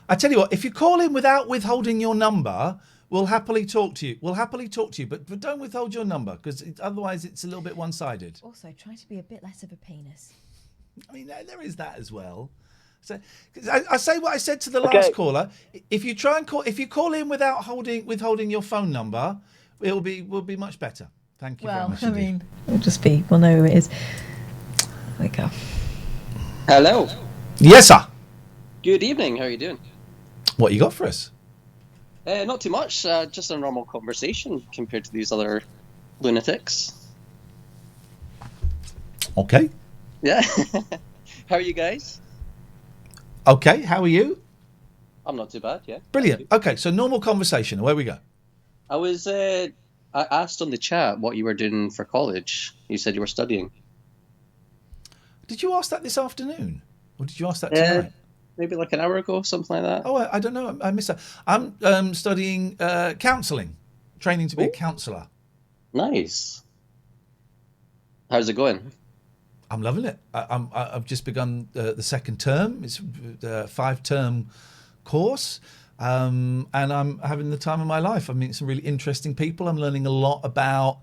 [SPEAKER 2] I tell you what, if you call in without withholding your number, we'll happily talk to you. But don't withhold your number because otherwise it's a little bit one-sided.
[SPEAKER 1] Also, try to be a bit less of a penis.
[SPEAKER 2] I mean, there is that as well. So, I say what I said to the last caller. If you call in without withholding your phone number, will be much better. Thank you very much.
[SPEAKER 1] Well, I mean, we'll know who it is. There we go.
[SPEAKER 4] Hello.
[SPEAKER 2] Yes, sir.
[SPEAKER 4] Good evening. How are you doing?
[SPEAKER 2] What you got for us?
[SPEAKER 4] Not too much. Just a normal conversation compared to these other lunatics.
[SPEAKER 2] Okay.
[SPEAKER 4] Yeah. How are you guys?
[SPEAKER 2] Okay. How are you?
[SPEAKER 4] I'm not too bad. Yeah.
[SPEAKER 2] Brilliant. Okay. So normal conversation. Away we go.
[SPEAKER 4] I was. I asked on the chat what you were doing for college. You said you were studying.
[SPEAKER 2] Did you ask that this afternoon, or did you ask that tonight?
[SPEAKER 4] Maybe like an hour ago, something like that.
[SPEAKER 2] Oh, I don't know. I missed that. I'm studying counselling, training to be a counsellor.
[SPEAKER 4] Nice. How's it going?
[SPEAKER 2] I'm loving it. I've just begun the second term. It's a 5-term course, and I'm having the time of my life. I'm meeting some really interesting people. I'm learning a lot about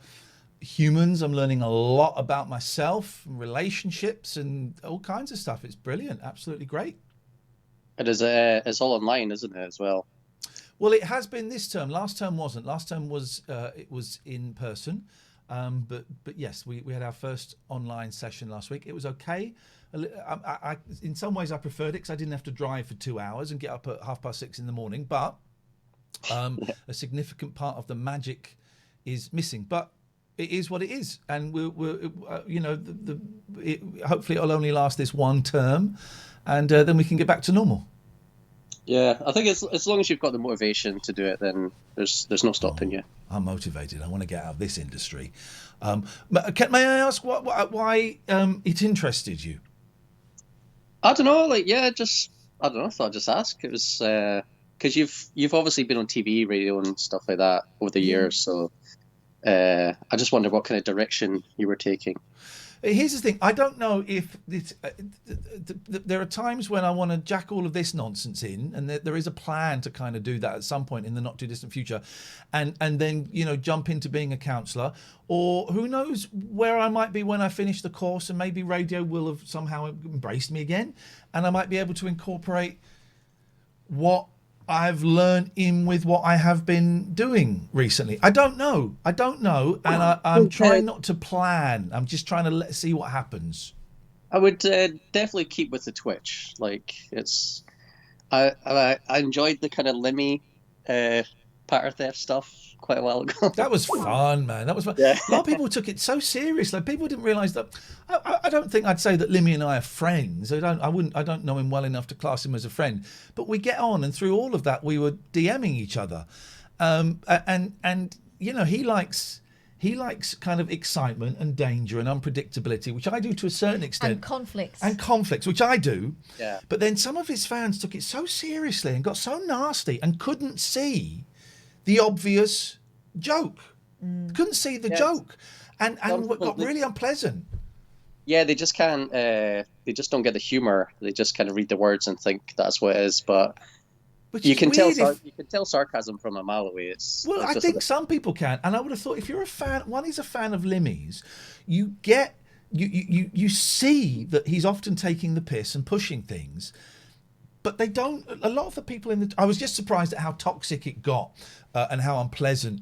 [SPEAKER 2] humans. I'm learning a lot about myself, and relationships, and all kinds of stuff. It's brilliant. Absolutely great.
[SPEAKER 4] It's all online, isn't it, as well?
[SPEAKER 2] Well, it has been this term. Last term wasn't. Last term was it was in person. But yes, we had our first online session last week. It was okay. I in some ways I preferred it because I didn't have to drive for 2 hours and get up at 6:30 in the morning. But a significant part of the magic is missing. But it is what it is, and we're you know, hopefully it'll only last this one term, and then we can get back to normal.
[SPEAKER 4] Yeah, I think as long as you've got the motivation to do it, then there's no stopping you.
[SPEAKER 2] I'm motivated. I want to get out of this industry. May I ask why it interested you?
[SPEAKER 4] I don't know. I don't know. I thought I'd just ask. It was because you've obviously been on TV, radio, and stuff like that over the years. So I just wondered what kind of direction you were taking.
[SPEAKER 2] Here's the thing. I don't know if there are times when I want to jack all of this nonsense in, and there is a plan to kind of do that at some point in the not too distant future, and then, you know, jump into being a counsellor, or who knows where I might be when I finish the course, and maybe radio will have somehow embraced me again, and I might be able to incorporate what I've learned in with what I have been doing recently. I don't know, and I'm trying not to plan. I'm just trying to see what happens.
[SPEAKER 4] I would definitely keep with the Twitch. Like, it's I enjoyed the kind of Limmy patter theft stuff quite a while ago.
[SPEAKER 2] That was fun, man. That was fun.
[SPEAKER 4] Yeah.
[SPEAKER 2] A lot of people took it so seriously. People didn't realise that. I don't think I'd say that Limmy and I are friends. I don't know him well enough to class him as a friend. But we get on, and through all of that, we were DMing each other. And you know, he likes kind of excitement and danger and unpredictability, which I do to a certain extent.
[SPEAKER 1] And conflicts.
[SPEAKER 2] Which I do.
[SPEAKER 4] Yeah.
[SPEAKER 2] But then some of his fans took it so seriously and got so nasty and couldn't see the obvious joke. Couldn't see the joke. And got really unpleasant.
[SPEAKER 4] Yeah, they just can't. They just don't get the humour. They just kind of read the words and think that's what it is. But you can tell sarcasm from a mile away.
[SPEAKER 2] I think some people can, and I would have thought if you're a fan, one is a fan of Limmy's, you get you see that he's often taking the piss and pushing things, but they don't. A lot of the people I was just surprised at how toxic it got. And how unpleasant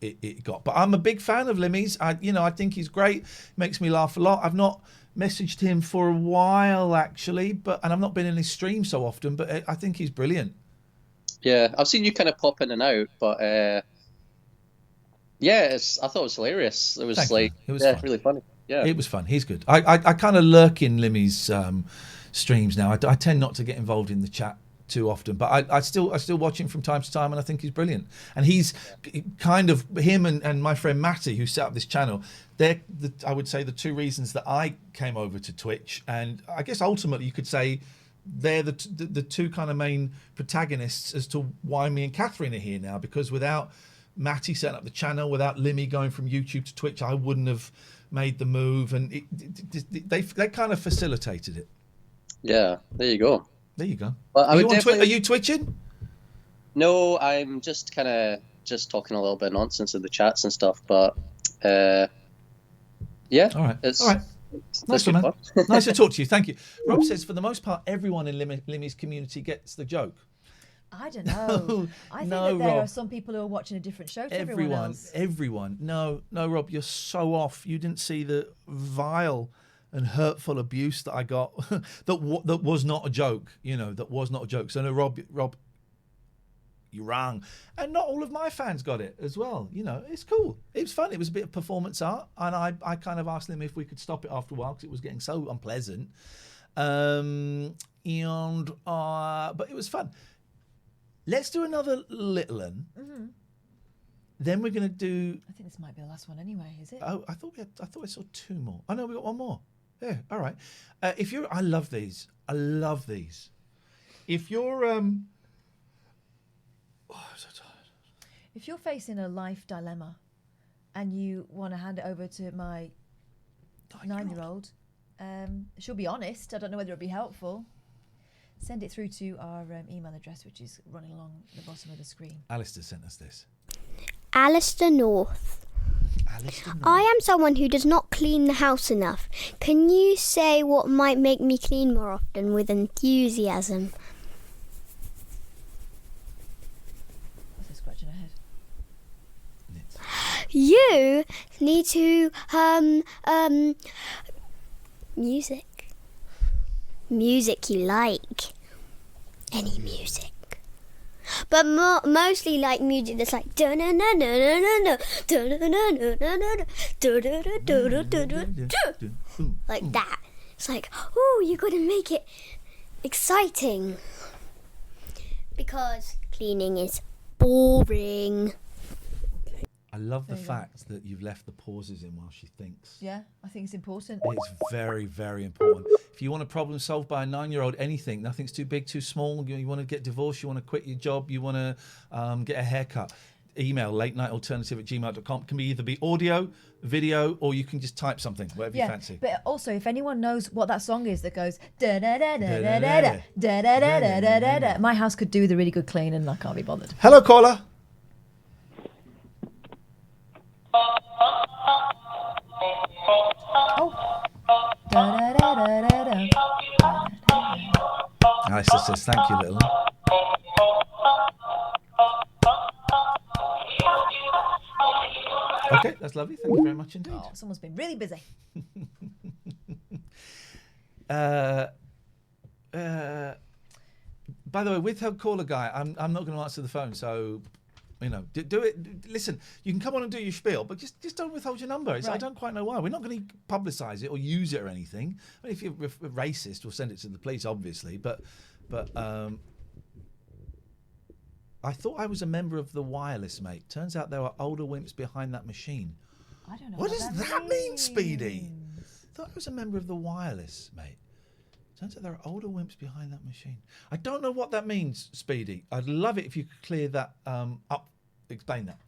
[SPEAKER 2] it got. But I'm a big fan of Limmy's. I think he's great. Makes me laugh a lot. I've not messaged him for a while, actually, and I've not been in his stream so often, but I think he's brilliant.
[SPEAKER 4] Yeah, I've seen you kind of pop in and out, but yeah, I thought it was hilarious. It was fun. Really funny. Yeah,
[SPEAKER 2] it was fun. He's good. I kind of lurk in Limmy's streams now. I tend not to get involved in the chat too often, but I still watch him from time to time, and I think he's brilliant. And he's kind of him and my friend Matty, who set up this channel. They're I would say the two reasons that I came over to Twitch, and I guess ultimately you could say they're the two kind of main protagonists as to why me and Catherine are here now. Because without Matty setting up the channel, without Limmy going from YouTube to Twitch, I wouldn't have made the move, and they kind of facilitated it.
[SPEAKER 4] Yeah, there you go.
[SPEAKER 2] There you go.
[SPEAKER 4] Well,
[SPEAKER 2] are you twitching?
[SPEAKER 4] No, I'm just kind of talking a little bit of nonsense in the chats and stuff. But yeah.
[SPEAKER 2] All right. Nice one, man. Nice to talk to you. Thank you. Rob says, for the most part, everyone in Limmy's community gets the joke.
[SPEAKER 1] I don't know. I think that there are some people who are watching a different show to everyone else.
[SPEAKER 2] Everyone. No, Rob, you're so off. You didn't see the vile and hurtful abuse that I got that was not a joke, that was not a joke. So no, Rob, you're wrong. And not all of my fans got it as well. It's cool. It was fun. It was a bit of performance art. And I kind of asked them if we could stop it after a while because it was getting so unpleasant. But it was fun. Let's do another little one.
[SPEAKER 1] Mm-hmm.
[SPEAKER 2] Then we're going to do...
[SPEAKER 1] I think this might be the last one anyway, is it?
[SPEAKER 2] Oh, I thought I saw two more. Oh, no, we got one more. Yeah, all right. I love these. If you're I'm so tired.
[SPEAKER 1] If you're facing a life dilemma and you want to hand it over to my 9-year-old, she'll be honest. I don't know whether it'll be helpful. Send it through to our email address, which is running along the bottom of the screen.
[SPEAKER 2] Alistair sent us this.
[SPEAKER 9] Alistair North. I am someone who does not clean the house enough. Can you say what might make me clean more often with enthusiasm? You need to music you like, any music, but mostly like music that's like like that. It's like, oh, you got to make it exciting because cleaning is boring.
[SPEAKER 2] I love the
[SPEAKER 1] There you go.
[SPEAKER 2] fact that you've left the pauses in while she thinks.
[SPEAKER 1] Yeah, I think it's important.
[SPEAKER 2] It's very, very important. If you want a problem solved by a 9-year-old, anything, nothing's too big, too small. You want to get divorced, you want to quit your job, you want to get a haircut. Email latenightalternative@gmail.com. It can either be audio, video, or you can just type something, whatever you fancy.
[SPEAKER 1] But also, if anyone knows what that song is that goes da da da da da da da da da da da da da, my house could do with a really good clean, and I can't be bothered.
[SPEAKER 2] Hello, caller.
[SPEAKER 1] Da da da da da da.
[SPEAKER 2] Nice, sisters. Thank you, little one. Okay, that's lovely. Thank you very much indeed.
[SPEAKER 1] Oh, someone's been really busy.
[SPEAKER 2] By the way, withheld caller guy, I'm not going to answer the phone, so do it. Listen, you can come on and do your spiel, but just don't withhold your number. I don't quite know why. We're not going to publicise it or use it or anything. I mean, if you're racist, we'll send it to the police, obviously. But I thought I was a member of the Wireless, mate. Turns out there are older wimps behind that machine.
[SPEAKER 1] I don't know.
[SPEAKER 2] What does that mean, Speedy? I thought I was a member of the Wireless, mate. Turns out there are older wimps behind that machine. I don't know what that means, Speedy. I'd love it if you could clear that up. Explain that.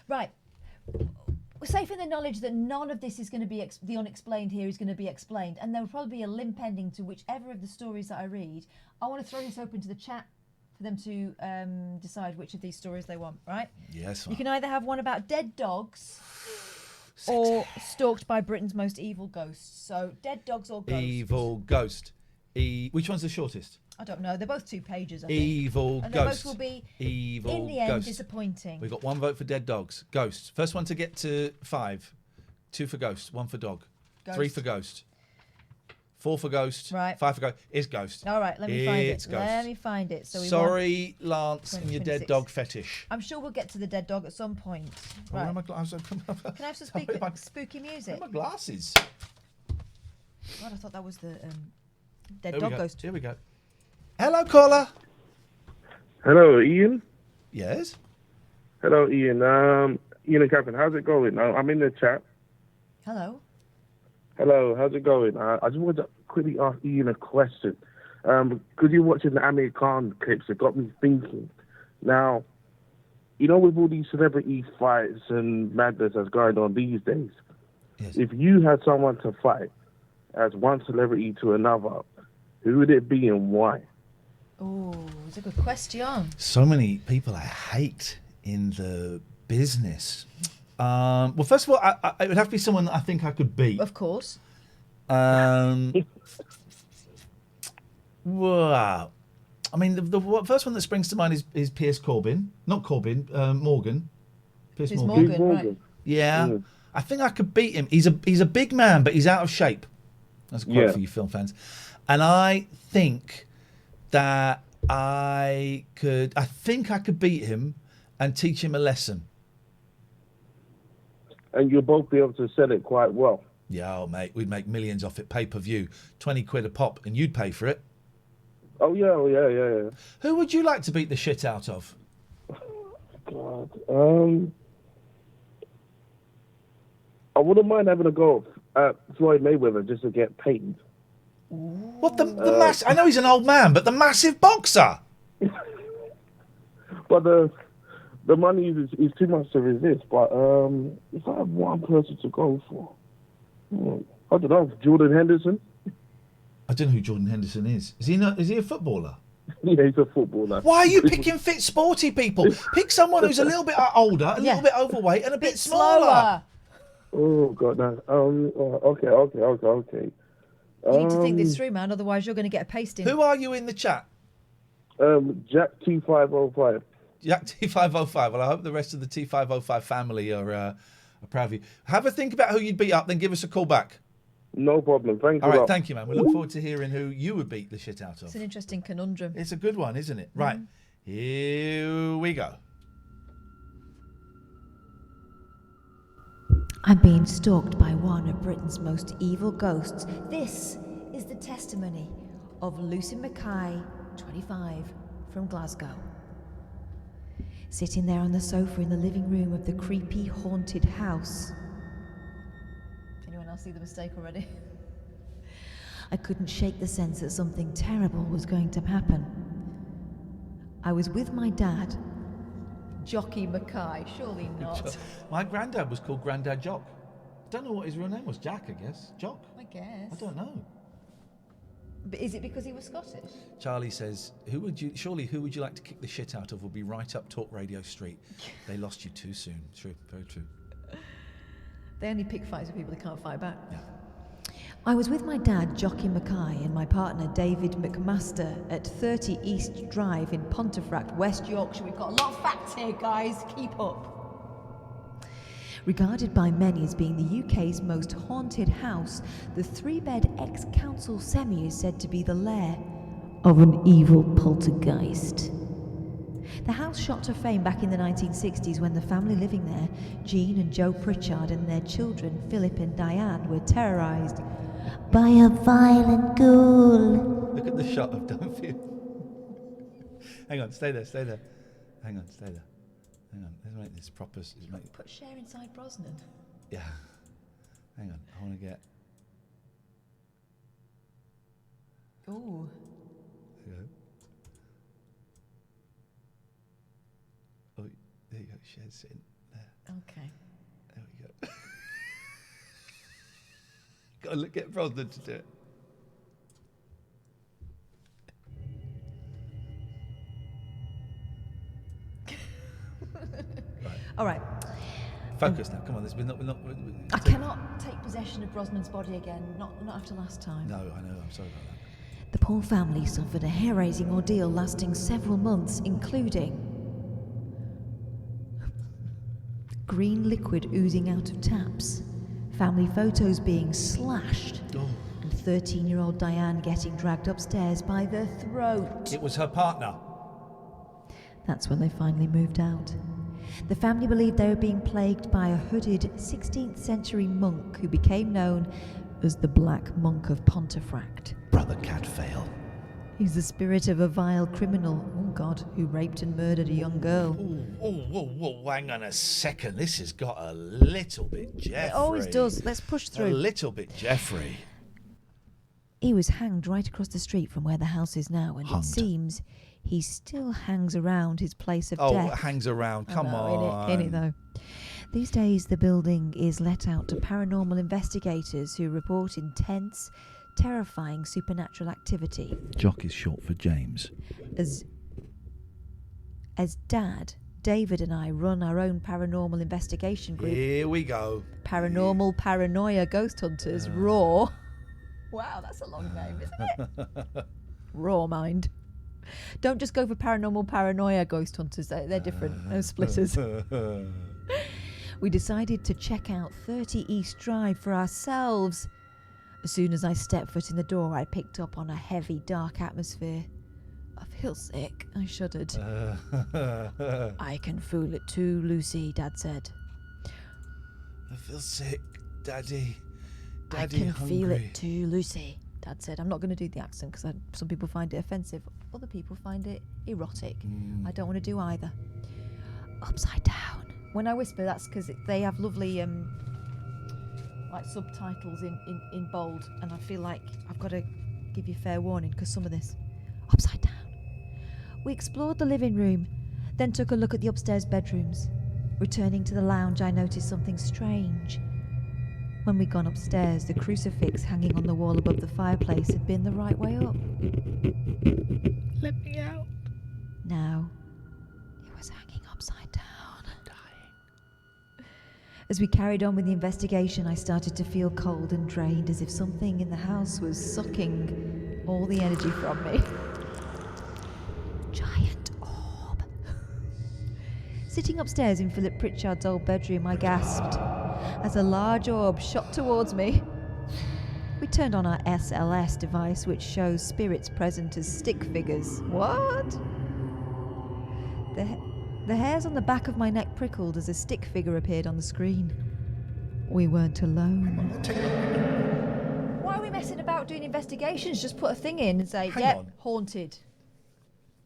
[SPEAKER 1] Right. We're safe in the knowledge that none of this is going to be the unexplained here is going to be explained, and there will probably be a limp ending to whichever of the stories that I read. I want to throw this open to the chat for them to decide which of these stories they want. Right?
[SPEAKER 2] Yes.
[SPEAKER 1] You can either have one about dead dogs or stalked by Britain's most evil ghosts. So dead dogs or ghosts.
[SPEAKER 2] Evil ghost. Which one's the shortest?
[SPEAKER 1] I don't know. They're both 2 pages, I think.
[SPEAKER 2] Evil
[SPEAKER 1] and
[SPEAKER 2] ghost.
[SPEAKER 1] They both will be,
[SPEAKER 2] evil
[SPEAKER 1] in the end,
[SPEAKER 2] ghost.
[SPEAKER 1] disappointing.
[SPEAKER 2] We've got 1 vote for dead dogs. Ghost. First one to get to 5. 2 for ghost. 1 for dog.
[SPEAKER 1] Ghost.
[SPEAKER 2] 3 for ghost. 4 for ghost.
[SPEAKER 1] Right.
[SPEAKER 2] 5 for ghost. It's ghost.
[SPEAKER 1] All right, let me find it.
[SPEAKER 2] It's ghost.
[SPEAKER 1] Let me find it. So we
[SPEAKER 2] Sorry, Lance, and your dead
[SPEAKER 1] 2026.
[SPEAKER 2] dog fetish.
[SPEAKER 1] I'm sure we'll get to the dead dog at some point.
[SPEAKER 2] Oh, where
[SPEAKER 1] Right.
[SPEAKER 2] are my glasses?
[SPEAKER 1] Can I have some spooky music?
[SPEAKER 2] Where are my glasses?
[SPEAKER 1] God, I thought that was the dead
[SPEAKER 2] Here we
[SPEAKER 1] dog
[SPEAKER 2] go.
[SPEAKER 1] ghost.
[SPEAKER 2] Here we go. Hello, caller.
[SPEAKER 5] Hello, Ian.
[SPEAKER 2] Yes.
[SPEAKER 5] Hello, Ian. Ian and Catherine, how's it going? I'm in the chat.
[SPEAKER 1] Hello.
[SPEAKER 5] Hello, how's it going? I just wanted to quickly ask Ian a question. Because you're watching the Amir Khan clips, it got me thinking. Now, with all these celebrity fights and madness that's going on these days, if you had someone to fight as one celebrity to another, who would it be and why?
[SPEAKER 1] Oh, it's a good question.
[SPEAKER 2] So many people I hate in the business. Well, first of all, it would have to be someone that I think I could beat.
[SPEAKER 1] Of course.
[SPEAKER 2] Wow. I mean, the first one that springs to mind is Piers Corbyn. Not Corbyn, Morgan. Piers Morgan.
[SPEAKER 1] Right.
[SPEAKER 2] Yeah. Mm. I think I could beat him. He's a big man, but he's out of shape. That's a quote for you film fans. And I think that I could beat him and teach him a lesson.
[SPEAKER 5] And you'll both be able to sell it quite well.
[SPEAKER 2] Yeah, mate, we'd make millions off it, pay-per-view, 20 quid a pop, and you'd pay for it.
[SPEAKER 5] Oh, yeah.
[SPEAKER 2] Who would you like to beat the shit out of?
[SPEAKER 5] God. I wouldn't mind having a go at Floyd Mayweather just to get paid.
[SPEAKER 2] What, the mass? I know he's an old man, but the massive boxer!
[SPEAKER 5] But the money is too much to resist. But if I have one person to go for, I don't know, Jordan Henderson.
[SPEAKER 2] I don't know who Jordan Henderson is. Is he a footballer?
[SPEAKER 5] Yeah, he's a footballer.
[SPEAKER 2] Why are you picking fit, sporty people? Pick someone who's a little bit older, a little bit overweight, and a bit smaller.
[SPEAKER 5] Oh God, no. Okay.
[SPEAKER 1] You need to think this through, man. Otherwise, you're going to get a pasting.
[SPEAKER 2] Who are you in the chat?
[SPEAKER 5] Jack T505.
[SPEAKER 2] Jack T505. Well, I hope the rest of the T505 family are I'm proud of you. Have a think about who you'd beat up, then give us a call back.
[SPEAKER 5] No problem. Thanks
[SPEAKER 2] All
[SPEAKER 5] a
[SPEAKER 2] right,
[SPEAKER 5] lot.
[SPEAKER 2] thank you, man. We look forward to hearing who you would beat the shit out of.
[SPEAKER 1] It's an interesting conundrum.
[SPEAKER 2] It's a good one, isn't it? Right, here we go.
[SPEAKER 1] I'm being stalked by one of Britain's most evil ghosts. This is the testimony of Lucy Mackay, 25, from Glasgow. Sitting there on the sofa in the living room of the creepy, haunted house. Anyone else see the mistake already? I couldn't shake the sense that something terrible was going to happen. I was with my dad, Jockey Mackay, surely not.
[SPEAKER 2] My granddad was called Grandad Jock. I don't know what his real name was. Jack, I guess. Jock?
[SPEAKER 1] I guess.
[SPEAKER 2] I don't know.
[SPEAKER 1] But is it because he was Scottish?
[SPEAKER 2] Charlie says, who would you like to kick the shit out of will be right up Talk Radio Street. They lost you too soon. True, very true.
[SPEAKER 1] They only pick fights with people they can't fight back. Yeah. I was with my dad, Jockey Mackay, and my partner, David McMaster, at 30 East Drive in Pontefract, West Yorkshire. We've got a lot of facts here, guys. Keep up. Regarded by many as being the UK's most haunted house, the 3-bed ex-council semi is said to be the lair of an evil poltergeist. The house shot to fame back in the 1960s when the family living there, Jean and Joe Pritchard, and their children, Philip and Diane, were terrorised by a violent ghoul.
[SPEAKER 2] Look at the shot of Dunfield. Hang on, stay there. Hang on, stay there. Hang on, let's make this proper.
[SPEAKER 1] Put Cher inside Brosnan.
[SPEAKER 2] Yeah. Hang on, I want to get.
[SPEAKER 1] Ooh.
[SPEAKER 2] There you go. Oh, there you go. Cher's sitting there.
[SPEAKER 1] Okay.
[SPEAKER 2] There we go. Got to get Brosnan to do it.
[SPEAKER 1] All right.
[SPEAKER 2] Focus now. Come on.
[SPEAKER 1] I cannot take possession of Brosnan's body again. Not after last time.
[SPEAKER 2] No, I know. I'm sorry about that.
[SPEAKER 1] The poor family suffered a hair-raising ordeal lasting several months, including green liquid oozing out of taps, family photos being slashed, and 13-year-old Diane getting dragged upstairs by the throat.
[SPEAKER 2] It was her partner.
[SPEAKER 1] That's when they finally moved out. The family believed they were being plagued by a hooded 16th century monk who became known as the Black Monk of Pontefract.
[SPEAKER 2] Brother Cadfael.
[SPEAKER 1] He's the spirit of a vile criminal, oh God, who raped and murdered a young girl.
[SPEAKER 2] Whoa, hang on a second. This has got a little bit Jeffrey.
[SPEAKER 1] It always does. Let's push through.
[SPEAKER 2] A little bit Jeffrey.
[SPEAKER 1] He was hanged right across the street from where the house is now, and
[SPEAKER 2] Hunged.
[SPEAKER 1] it seems he still hangs around his place of death.
[SPEAKER 2] Oh, hangs around. Come on.
[SPEAKER 1] In it though. These days, the building is let out to paranormal investigators who report intense, terrifying supernatural activity.
[SPEAKER 2] Jock is short for James.
[SPEAKER 1] As Dad, David and I run our own paranormal investigation group.
[SPEAKER 2] Here we go.
[SPEAKER 1] Paranormal Paranoia Ghost Hunters, RAW. Wow, that's a long name, isn't it? RAW, mind. Don't just go for Paranormal Paranoia Ghost Hunters. They're different. No splitters. We decided to check out 30 East Drive for ourselves. As soon as I stepped foot in the door, I picked up on a heavy, dark atmosphere. I feel sick. I shuddered. I can feel it too, Lucy, Dad said.
[SPEAKER 2] I feel sick, Daddy.
[SPEAKER 1] I can feel it too, Lucy, Dad said. I'm not going to do the accent because some people find it offensive. Other people find it erotic. I don't want to do either. Upside down. When I whisper, that's because they have lovely like subtitles in bold, and I feel like I've got to give you fair warning because some of this. Upside down. We explored the living room, then took a look at the upstairs bedrooms. Returning to the lounge, I noticed something strange. When we'd gone upstairs, the crucifix hanging on the wall above the fireplace had been the right way up.
[SPEAKER 13] Let me out.
[SPEAKER 1] Now, it was hanging upside down. Dying. As we carried on with the investigation, I started to feel cold and drained, as if something in the house was sucking all the energy from me. Giant orb. Sitting upstairs in Philip Pritchard's old bedroom, I gasped. as a large orb shot towards me. We turned on our SLS device, which shows spirits present as stick figures. What? The hairs on the back of my neck prickled as a stick figure appeared on the screen. We weren't alone. Why are we messing about doing investigations? Just put a thing in and say,
[SPEAKER 2] Hang
[SPEAKER 1] yep,
[SPEAKER 2] on.
[SPEAKER 1] haunted.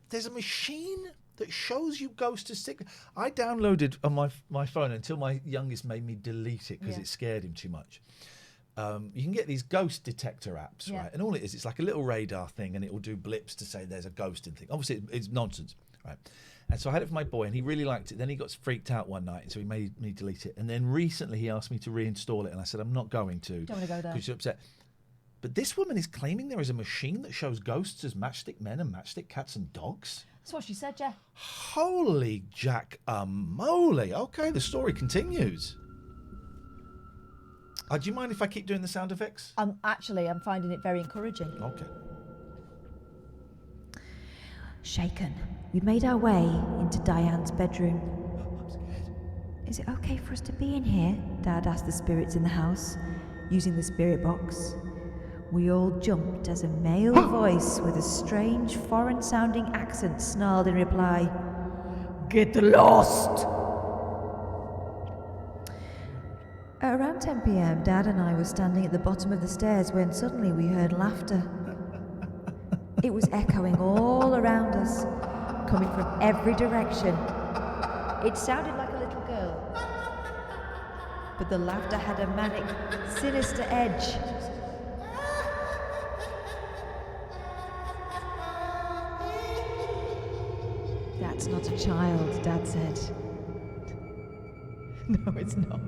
[SPEAKER 2] There's a machine that shows you ghosts as stick. I downloaded on my phone until my youngest made me delete it because
[SPEAKER 1] Yeah.
[SPEAKER 2] it scared him too much. You can get these ghost detector apps,
[SPEAKER 1] Yeah.
[SPEAKER 2] right? And all it is, it's like a little radar thing, and it will do blips to say there's a ghost in thing. Obviously, it's nonsense, right? And so I had it for my boy, and he really liked it. Then he got freaked out one night, and so he made me delete it. And then recently, he asked me to reinstall it, and I said I'm not going to.
[SPEAKER 1] Don't want to go there.
[SPEAKER 2] Because you're upset. But this woman is claiming there is a machine that shows ghosts as matchstick men and matchstick cats and dogs.
[SPEAKER 1] That's what she said, yeah.
[SPEAKER 2] Holy jack moly. Okay, the story continues. Do you mind if I keep doing the sound effects?
[SPEAKER 1] I'm finding it very encouraging.
[SPEAKER 2] Okay.
[SPEAKER 1] Shaken, we made our way into Diane's bedroom. Is it okay for us to be in here? Dad asked the spirits in the house, using the spirit box. We all jumped as a male voice with a strange foreign-sounding accent snarled in reply, "Get lost!" At around 10 p.m, Dad and I were standing at the bottom of the stairs when suddenly we heard laughter. It was echoing all around us, coming from every direction. It sounded like a little girl, but the laughter had a manic, sinister edge. That's not a child, Dad said. No, it's not.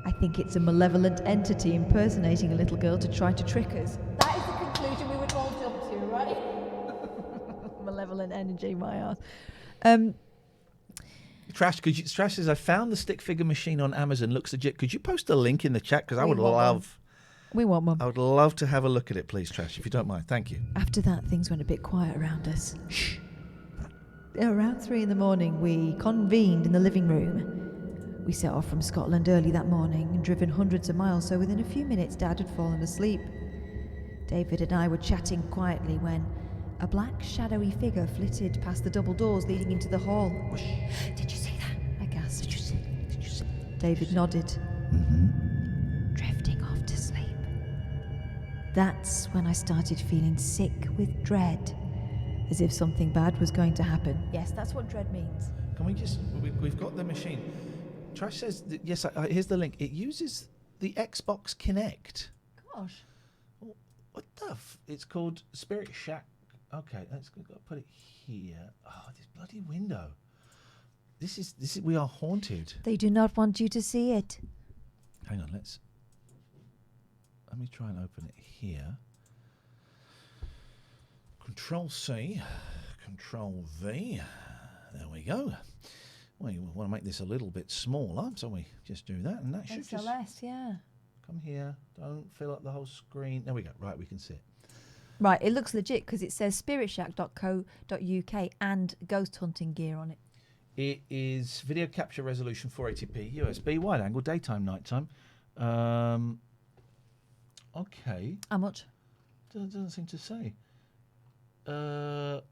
[SPEAKER 1] I think it's a malevolent entity impersonating a little girl to try to trick us. That is the conclusion we would all jump to, right? Malevolent energy, my ass.
[SPEAKER 2] Trash says, I found the stick figure machine on Amazon. Looks legit. Could you post a link in the chat? Because I
[SPEAKER 1] We
[SPEAKER 2] would
[SPEAKER 1] want
[SPEAKER 2] love...
[SPEAKER 1] We want one.
[SPEAKER 2] I would love to have a look at it, please, Trash, if you don't mind. Thank you.
[SPEAKER 1] After that, things went a bit quiet around us. Shh. Around 3 a.m, we convened in the living room. We set off from Scotland early that morning and driven hundreds of miles, so within a few minutes Dad had fallen asleep. David and I were chatting quietly when a black shadowy figure flitted past the double doors leading into the hall. Did you see that? I gasped. Did you see? David nodded. Drifting off to sleep. That's when I started feeling sick with dread, as if something bad was going to happen. Yes, that's what dread means.
[SPEAKER 2] Can we just... We've got the machine. Trash says, that, yes, here's the link. It uses the Xbox Kinect.
[SPEAKER 1] Gosh.
[SPEAKER 2] What the it's called Spirit Shack. Okay, let's put it here. Oh, this bloody window. This is we are haunted.
[SPEAKER 1] They do not want you to see it.
[SPEAKER 2] Hang on, let me try and open it here. Control C, Control V. There we go. We want to make this a little bit smaller, so we just do that, and that should just
[SPEAKER 1] SLS, yeah.
[SPEAKER 2] come here. Don't fill up the whole screen. There we go. Right, we can see it.
[SPEAKER 1] Right, it looks legit because it says spiritshack.co.uk and ghost hunting gear on it.
[SPEAKER 2] It is video capture resolution 480p, USB, wide angle, daytime, nighttime. Okay.
[SPEAKER 1] How much?
[SPEAKER 2] Doesn't seem to say. The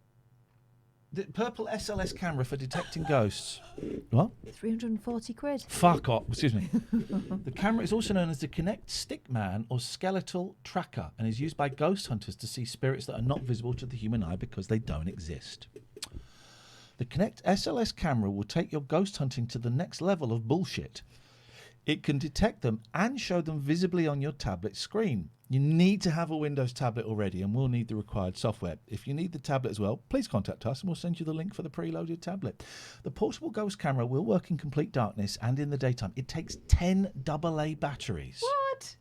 [SPEAKER 2] purple SLS camera for detecting ghosts. What?
[SPEAKER 1] 340 quid.
[SPEAKER 2] Fuck off. Excuse me. The camera is also known as the Kinect Stickman or Skeletal Tracker and is used by ghost hunters to see spirits that are not visible to the human eye because they don't exist. The Kinect SLS camera will take your ghost hunting to the next level of bullshit. It can detect them and show them visibly on your tablet screen. You need to have a Windows tablet already and we'll need the required software. If you need the tablet as well, please contact us and we'll send you the link for the preloaded tablet. The portable ghost camera will work in complete darkness and in the daytime. It takes 10 AA batteries.
[SPEAKER 1] What?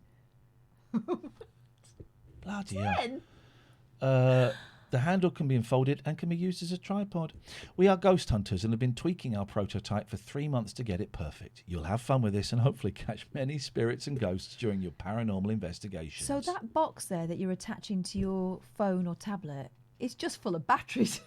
[SPEAKER 2] Bloody hell. The handle can be unfolded and can be used as a tripod. We are ghost hunters and have been tweaking our prototype for 3 months to get it perfect. You'll have fun with this and hopefully catch many spirits and ghosts during your paranormal investigations.
[SPEAKER 1] So that box there that you're attaching to your phone or tablet is just full of batteries.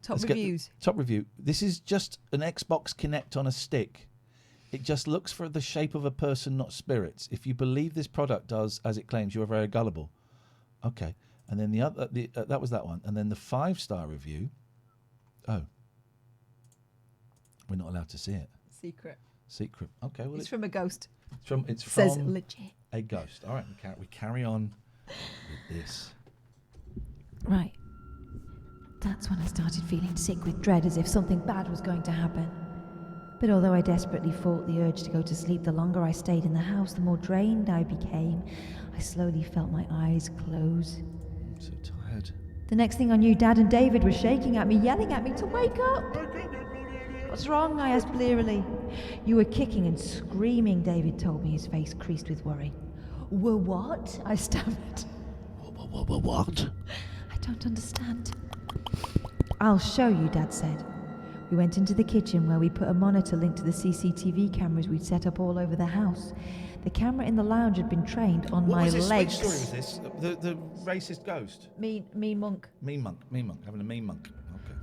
[SPEAKER 1] Top
[SPEAKER 2] get the
[SPEAKER 1] reviews.
[SPEAKER 2] top review. This is just an Xbox Kinect on a stick. It just looks for the shape of a person, not spirits. If you believe this product does as it claims, you are very gullible. Okay. And then the other, that was that one. And then the 5-star review. Oh. We're not allowed to see it.
[SPEAKER 1] Secret.
[SPEAKER 2] Secret. Okay. Well,
[SPEAKER 1] It's from a ghost.
[SPEAKER 2] It's
[SPEAKER 1] Says
[SPEAKER 2] from
[SPEAKER 1] legit.
[SPEAKER 2] a ghost. All right. We carry on with this.
[SPEAKER 1] Right. That's when I started feeling sick with dread, as if something bad was going to happen. But although I desperately fought the urge to go to sleep, the longer I stayed in the house, the more drained I became. I slowly felt my eyes close.
[SPEAKER 2] I'm so tired.
[SPEAKER 1] The next thing I knew, Dad and David were shaking at me, yelling at me to wake up. What's wrong? I asked blearily. You were kicking and screaming, David told me, his face creased with worry. Were what? I stammered.
[SPEAKER 2] What?
[SPEAKER 1] I don't understand. I'll show you, Dad said. We went into the kitchen where we put a monitor linked to the CCTV cameras we'd set up all over the house. The camera in the lounge had been trained on my legs.
[SPEAKER 2] Which story was this? The racist ghost?
[SPEAKER 1] Mean monk.
[SPEAKER 2] Mean monk. Having a mean monk. Okay.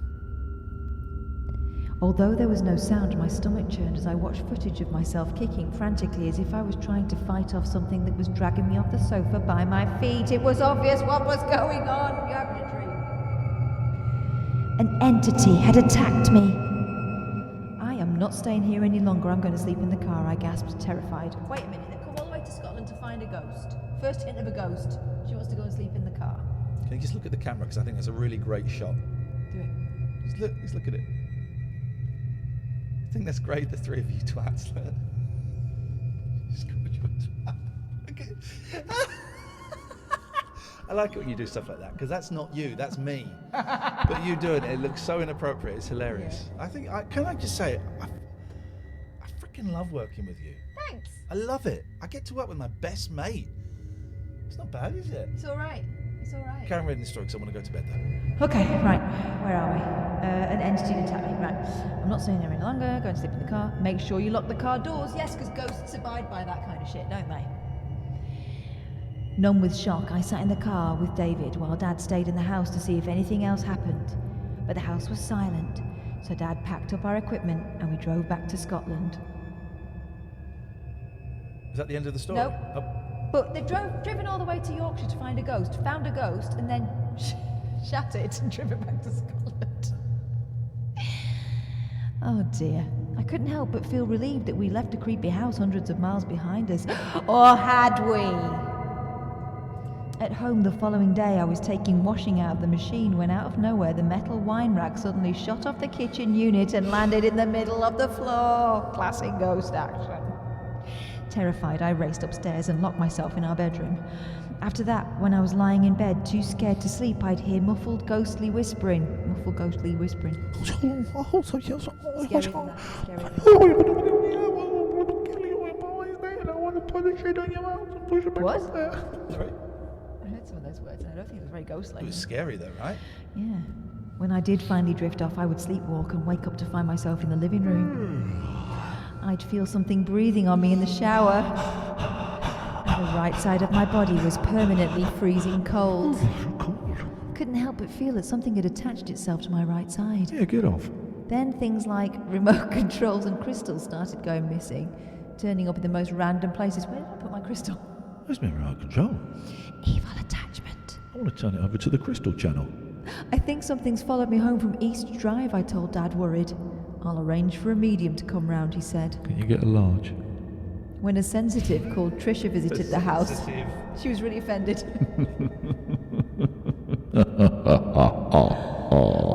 [SPEAKER 1] Although there was no sound, my stomach churned as I watched footage of myself kicking frantically as if I was trying to fight off something that was dragging me off the sofa by my feet. It was obvious what was going on. You're having a dream. An entity had attacked me. I am not staying here any longer. I'm going to sleep in the car, I gasped, terrified. Wait a minute, they've come all the way to Scotland to find a ghost. First hint of a ghost. She wants to go and sleep in the car.
[SPEAKER 2] Can you just look at the camera? Because I think that's a really great shot.
[SPEAKER 1] Do it.
[SPEAKER 2] Just look at it. I think that's great, the three of you twats. Just called you a twat. Okay. I like it when you do stuff like that, because that's not you, that's me. But you doing it looks so inappropriate, it's hilarious. Yeah. Can I just say, I freaking love working with you.
[SPEAKER 1] Thanks.
[SPEAKER 2] I love it. I get to work with my best mate. It's not bad, is it?
[SPEAKER 1] It's all right. It's all right.
[SPEAKER 2] Carry on reading the story, because I want to go to bed though.
[SPEAKER 1] Okay, right. Where are we? An entity attacked me. Right. I'm not staying there any longer. Go and sleep in the car. Make sure you lock the car doors. Yes, because ghosts abide by that kind of shit, don't they? Numb with shock, I sat in the car with David while Dad stayed in the house to see if anything else happened. But the house was silent, so Dad packed up our equipment and we drove back to Scotland.
[SPEAKER 2] Is that the end of the story?
[SPEAKER 1] Nope. Oh. But they've driven all the way to Yorkshire to find a ghost, found a ghost, and then shut it and driven back to Scotland. Oh dear. I couldn't help but feel relieved that we left a creepy house hundreds of miles behind us. Or had we? At home the following day, I was taking washing out of the machine when out of nowhere the metal wine rack suddenly shot off the kitchen unit and landed in the middle of the floor. Classic ghost action. Terrified, I raced upstairs and locked myself in our bedroom. After that, when I was lying in bed, too scared to sleep, I'd hear muffled ghostly whispering. Scary than that. What?
[SPEAKER 2] Sorry?
[SPEAKER 1] I heard some of those words and I don't think it was very ghostly.
[SPEAKER 2] It was scary though, right?
[SPEAKER 1] Yeah. When I did finally drift off, I would sleepwalk and wake up to find myself in the living room. I'd feel something breathing on me in the shower. And the right side of my body was permanently freezing cold. Couldn't help but feel that something had attached itself to my right side.
[SPEAKER 2] Yeah, get off.
[SPEAKER 1] Then things like remote controls and crystals started going missing, turning up in the most random places. Where did I put my crystal?
[SPEAKER 2] Where's my remote control?
[SPEAKER 1] Evil attachment.
[SPEAKER 2] I want to turn it over to the Crystal Channel.
[SPEAKER 1] I think something's followed me home from East Drive, I told Dad, worried. I'll arrange for a medium to come round, he said.
[SPEAKER 2] Can you get a large?
[SPEAKER 1] When a sensitive called Trisha visited the house, she was really offended. When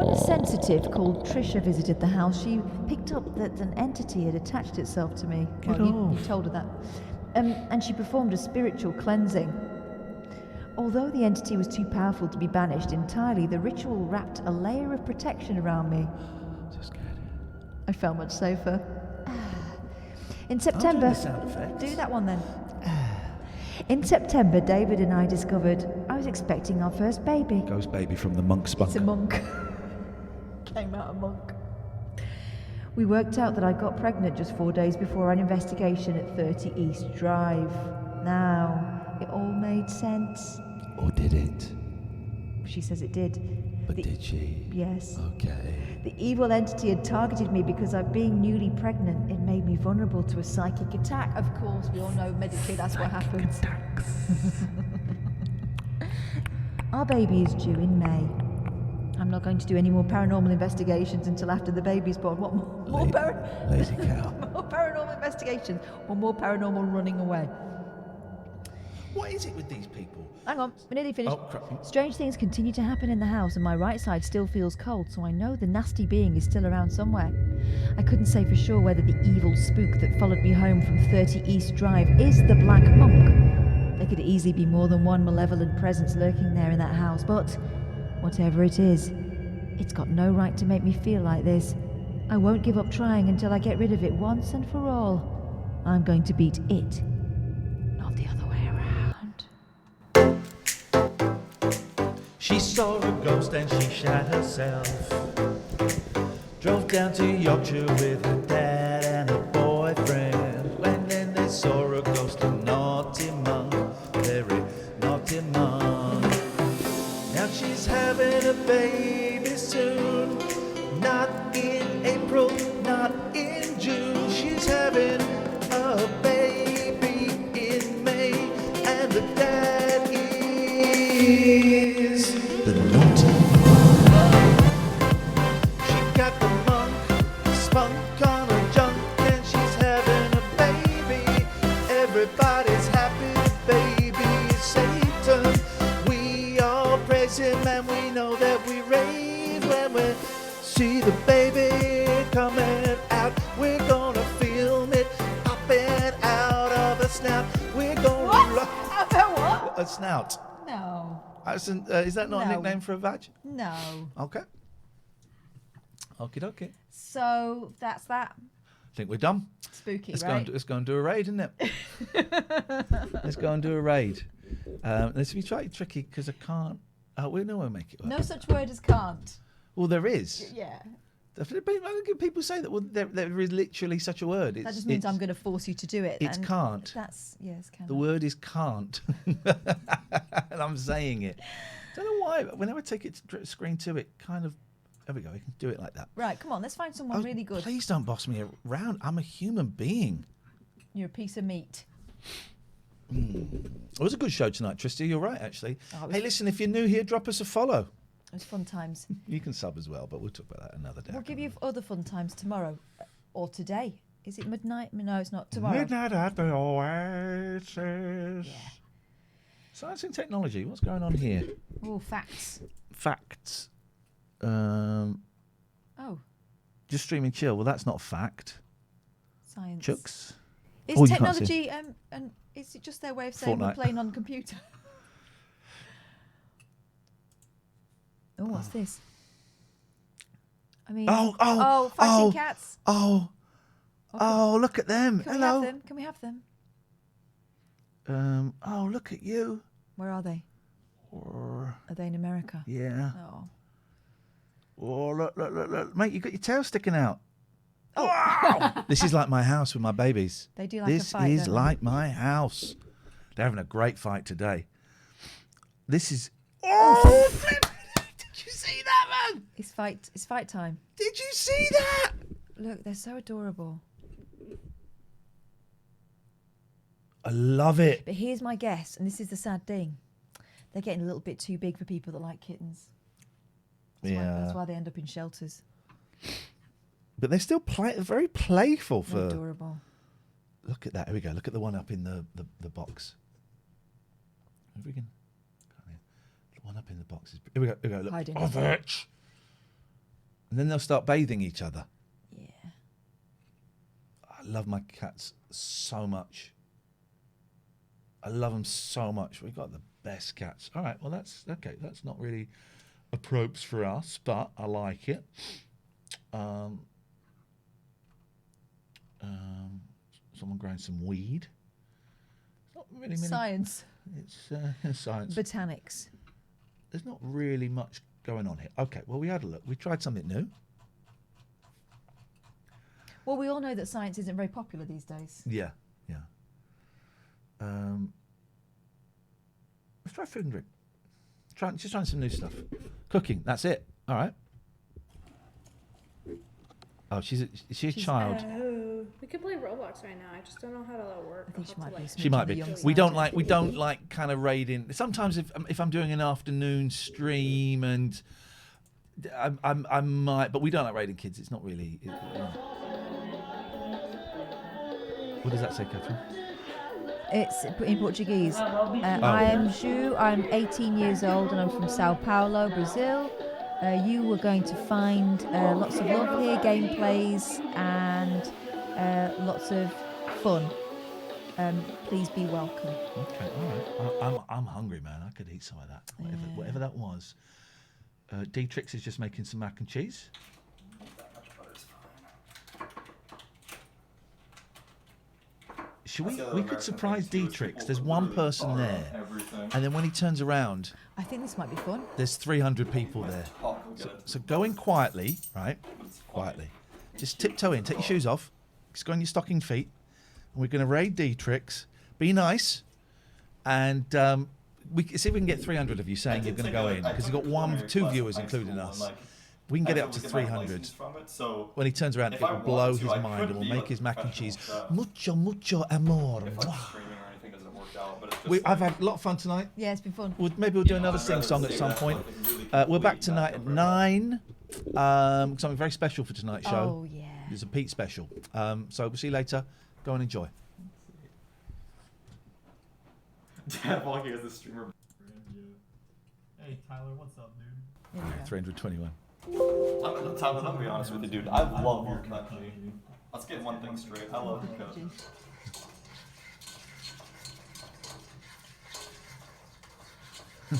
[SPEAKER 1] a sensitive called Trisha visited the house, she picked up that an entity had attached itself to me. You told her that. And she performed a spiritual cleansing. Although the entity was too powerful to be banished entirely, the ritual wrapped a layer of protection around me.
[SPEAKER 2] So scared.
[SPEAKER 1] I felt much safer. In September...
[SPEAKER 2] I'll do the sound effects.
[SPEAKER 1] Do that one then. In September, David and I discovered I was expecting our first baby.
[SPEAKER 2] Ghost baby from the monk spunk.
[SPEAKER 1] It's a monk. Came out a monk. We worked out that I got pregnant just 4 days before an investigation at 30 East Drive. Now, it all made sense.
[SPEAKER 2] Or did it?
[SPEAKER 1] she says it did.
[SPEAKER 2] But did she?
[SPEAKER 1] Yes.
[SPEAKER 2] Okay.
[SPEAKER 1] The evil entity had targeted me because of being newly pregnant. It made me vulnerable to a psychic attack. Of course, we all know medically that's what happens. Our baby is due in May. I'm not going to do any more paranormal investigations until after the baby's born. What more
[SPEAKER 2] Lazy cow.
[SPEAKER 1] more paranormal investigations or more paranormal running away?
[SPEAKER 2] What is it with these people?
[SPEAKER 1] Hang on, we're nearly finished.
[SPEAKER 2] Oh, crap.
[SPEAKER 1] Strange things continue to happen in the house, and my right side still feels cold, so I know the nasty being is still around somewhere. I couldn't say for sure whether the evil spook that followed me home from 30 East Drive is the Black Monk. There could easily be more than one malevolent presence lurking there in that house, but whatever it is, it's got no right to make me feel like this. I won't give up trying until I get rid of it once and for all. I'm going to beat it, not the other way around.
[SPEAKER 2] She saw a ghost and she shot herself. Drove down to Yorkshire with her dad and her boyfriend. When then they saw a ghost, a naughty monk, very naughty monk. Now she's having a baby soon. Not in April, not in June. She's having a baby in May. And the dad is the naughty monk. She got the monk spunk on a junk, and she's having a baby. Everybody's happy, the baby is Satan. We all praise him, and we know that we rave when we see the baby coming out. We're gonna film it popping out of a snout. We're gonna
[SPEAKER 1] what?
[SPEAKER 2] A snout.
[SPEAKER 1] No.
[SPEAKER 2] Is that not a
[SPEAKER 1] No.
[SPEAKER 2] nickname for a vag?
[SPEAKER 1] No.
[SPEAKER 2] Okay. Okie dokie.
[SPEAKER 1] So that's that.
[SPEAKER 2] I think we're done.
[SPEAKER 1] Spooky,
[SPEAKER 2] let's
[SPEAKER 1] right?
[SPEAKER 2] Let's go and do a raid, isn't it? Let's go and do a raid. Let's be tricky because I can't. We know we'll make it work.
[SPEAKER 1] No such word as can't.
[SPEAKER 2] Well, there is.
[SPEAKER 1] Yeah.
[SPEAKER 2] People say that. Well, there is literally such a word.
[SPEAKER 1] That just means I'm going to force you to do it.
[SPEAKER 2] It's
[SPEAKER 1] and
[SPEAKER 2] can't.
[SPEAKER 1] That's yes, can't.
[SPEAKER 2] The word is can't, and I'm saying it. Don't know why. But whenever I take it to screen two, it kind of. There we go. We can do it like that.
[SPEAKER 1] Right, come on. Let's find someone really good.
[SPEAKER 2] Please don't boss me around. I'm a human being.
[SPEAKER 1] You're a piece of meat.
[SPEAKER 2] It was a good show tonight, Tristy. You're right, actually.
[SPEAKER 1] Oh, it was-
[SPEAKER 2] Hey, listen, if you're new here, drop us a follow.
[SPEAKER 1] It was fun times.
[SPEAKER 2] You can sub as well, but we'll talk about that another day.
[SPEAKER 1] We'll give you other fun times tomorrow or today. Is it midnight? No, it's not tomorrow.
[SPEAKER 2] Midnight at the Oasis.
[SPEAKER 1] Yeah.
[SPEAKER 2] Science and technology. What's going on here?
[SPEAKER 1] Oh, facts.
[SPEAKER 2] Facts.
[SPEAKER 1] Oh,
[SPEAKER 2] Just streaming chill. Well, that's not fact.
[SPEAKER 1] science.
[SPEAKER 2] Chucks.
[SPEAKER 1] Is
[SPEAKER 2] Oh, you can't see.
[SPEAKER 1] technology and is it just their way of saying
[SPEAKER 2] Fortnite.
[SPEAKER 1] we're playing on computer? Oh, what's this? I mean, fighting cats.
[SPEAKER 2] Oh, look at them.
[SPEAKER 1] Can we
[SPEAKER 2] Hello.
[SPEAKER 1] have them? Can we have them?
[SPEAKER 2] Oh, look at you.
[SPEAKER 1] Where are they?
[SPEAKER 2] Or,
[SPEAKER 1] Are they in America?
[SPEAKER 2] yeah.
[SPEAKER 1] Oh.
[SPEAKER 2] Oh, look, mate, you got your tail sticking out.
[SPEAKER 1] Oh.
[SPEAKER 2] This is like my house with my babies.
[SPEAKER 1] They do like a
[SPEAKER 2] this
[SPEAKER 1] fight,
[SPEAKER 2] is
[SPEAKER 1] don't they?
[SPEAKER 2] like my house. They're having a great fight today. This is. Oh, flip! Did you see that, man?
[SPEAKER 1] It's fight time.
[SPEAKER 2] Did you see that?
[SPEAKER 1] Look, they're so adorable.
[SPEAKER 2] I love it.
[SPEAKER 1] But here's my guess, and this is the sad thing. They're getting a little bit too big for people that like kittens. That's why they end up in shelters.
[SPEAKER 2] But they're still very playful for.
[SPEAKER 1] They're adorable.
[SPEAKER 2] Look at that. Here we go. Look at the one up in the box. If we can. The one up in the box is. Here we go. Look.
[SPEAKER 1] Hiding.
[SPEAKER 2] Oh, bitch. And then they'll start bathing each other.
[SPEAKER 1] Yeah.
[SPEAKER 2] I love my cats so much. I love them so much. We've got the best cats. All right. Well, that's okay. That's not really a props for us, but I like it. Someone growing some weed. It's not really many,
[SPEAKER 1] Science.
[SPEAKER 2] It's science.
[SPEAKER 1] Botanics.
[SPEAKER 2] There's not really much going on here. Okay, well, we had a look. We tried something new.
[SPEAKER 1] Well, we all know that science isn't very popular these days.
[SPEAKER 2] Yeah. Let's try food and drink. trying some new stuff. Cooking. That's it. All right. Oh, she's a child.
[SPEAKER 6] We could play Roblox right now. I just don't know how to work. I think she might be.
[SPEAKER 2] She might be. We don't like kind of raiding. Sometimes if I'm doing an afternoon stream and I might, but we don't like raiding kids. It's not really. What does that say, Catherine?
[SPEAKER 1] It's in Portuguese. I am Ju. I'm 18 years old and I'm from Sao Paulo, Brazil. You are going to find lots of love here, gameplays, and lots of fun. Please be welcome.
[SPEAKER 2] Okay, all right. I'm hungry, man. I could eat some of that. Whatever that was. Dietrich is just making some mac and cheese. We could surprise Dietrich. There's one person there, and then when he turns around,
[SPEAKER 1] I think this might be fun.
[SPEAKER 2] there's 300 people there. So go in quietly, right? Quietly. Just tiptoe in. Take your shoes off. Just go on your stocking feet. And we're going to raid Dietrich's. Be nice, and we see if we can get 300 of you saying you're going to go in, because we've got two viewers, including us. We can get it up to 300. When he turns around, it will blow his mind and we'll make his mac and cheese mucho amor. I've had a lot of fun tonight.
[SPEAKER 1] Yeah, it's been fun.
[SPEAKER 2] Maybe we'll do another sing-song at some point. We're back tonight at 9. Something very special for tonight's show.
[SPEAKER 1] Oh, yeah.
[SPEAKER 2] There's a Pete special. So we'll see you later. Go and enjoy.
[SPEAKER 7] Yeah, Volky as the streamer. Hey, Tyler, what's up, dude?
[SPEAKER 2] 321.
[SPEAKER 7] Tyler, I'm gonna be honest with you, dude. I love your cut. Let's get one thing straight. I love your cut.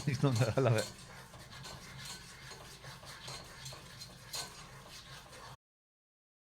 [SPEAKER 2] He's not there. I love it.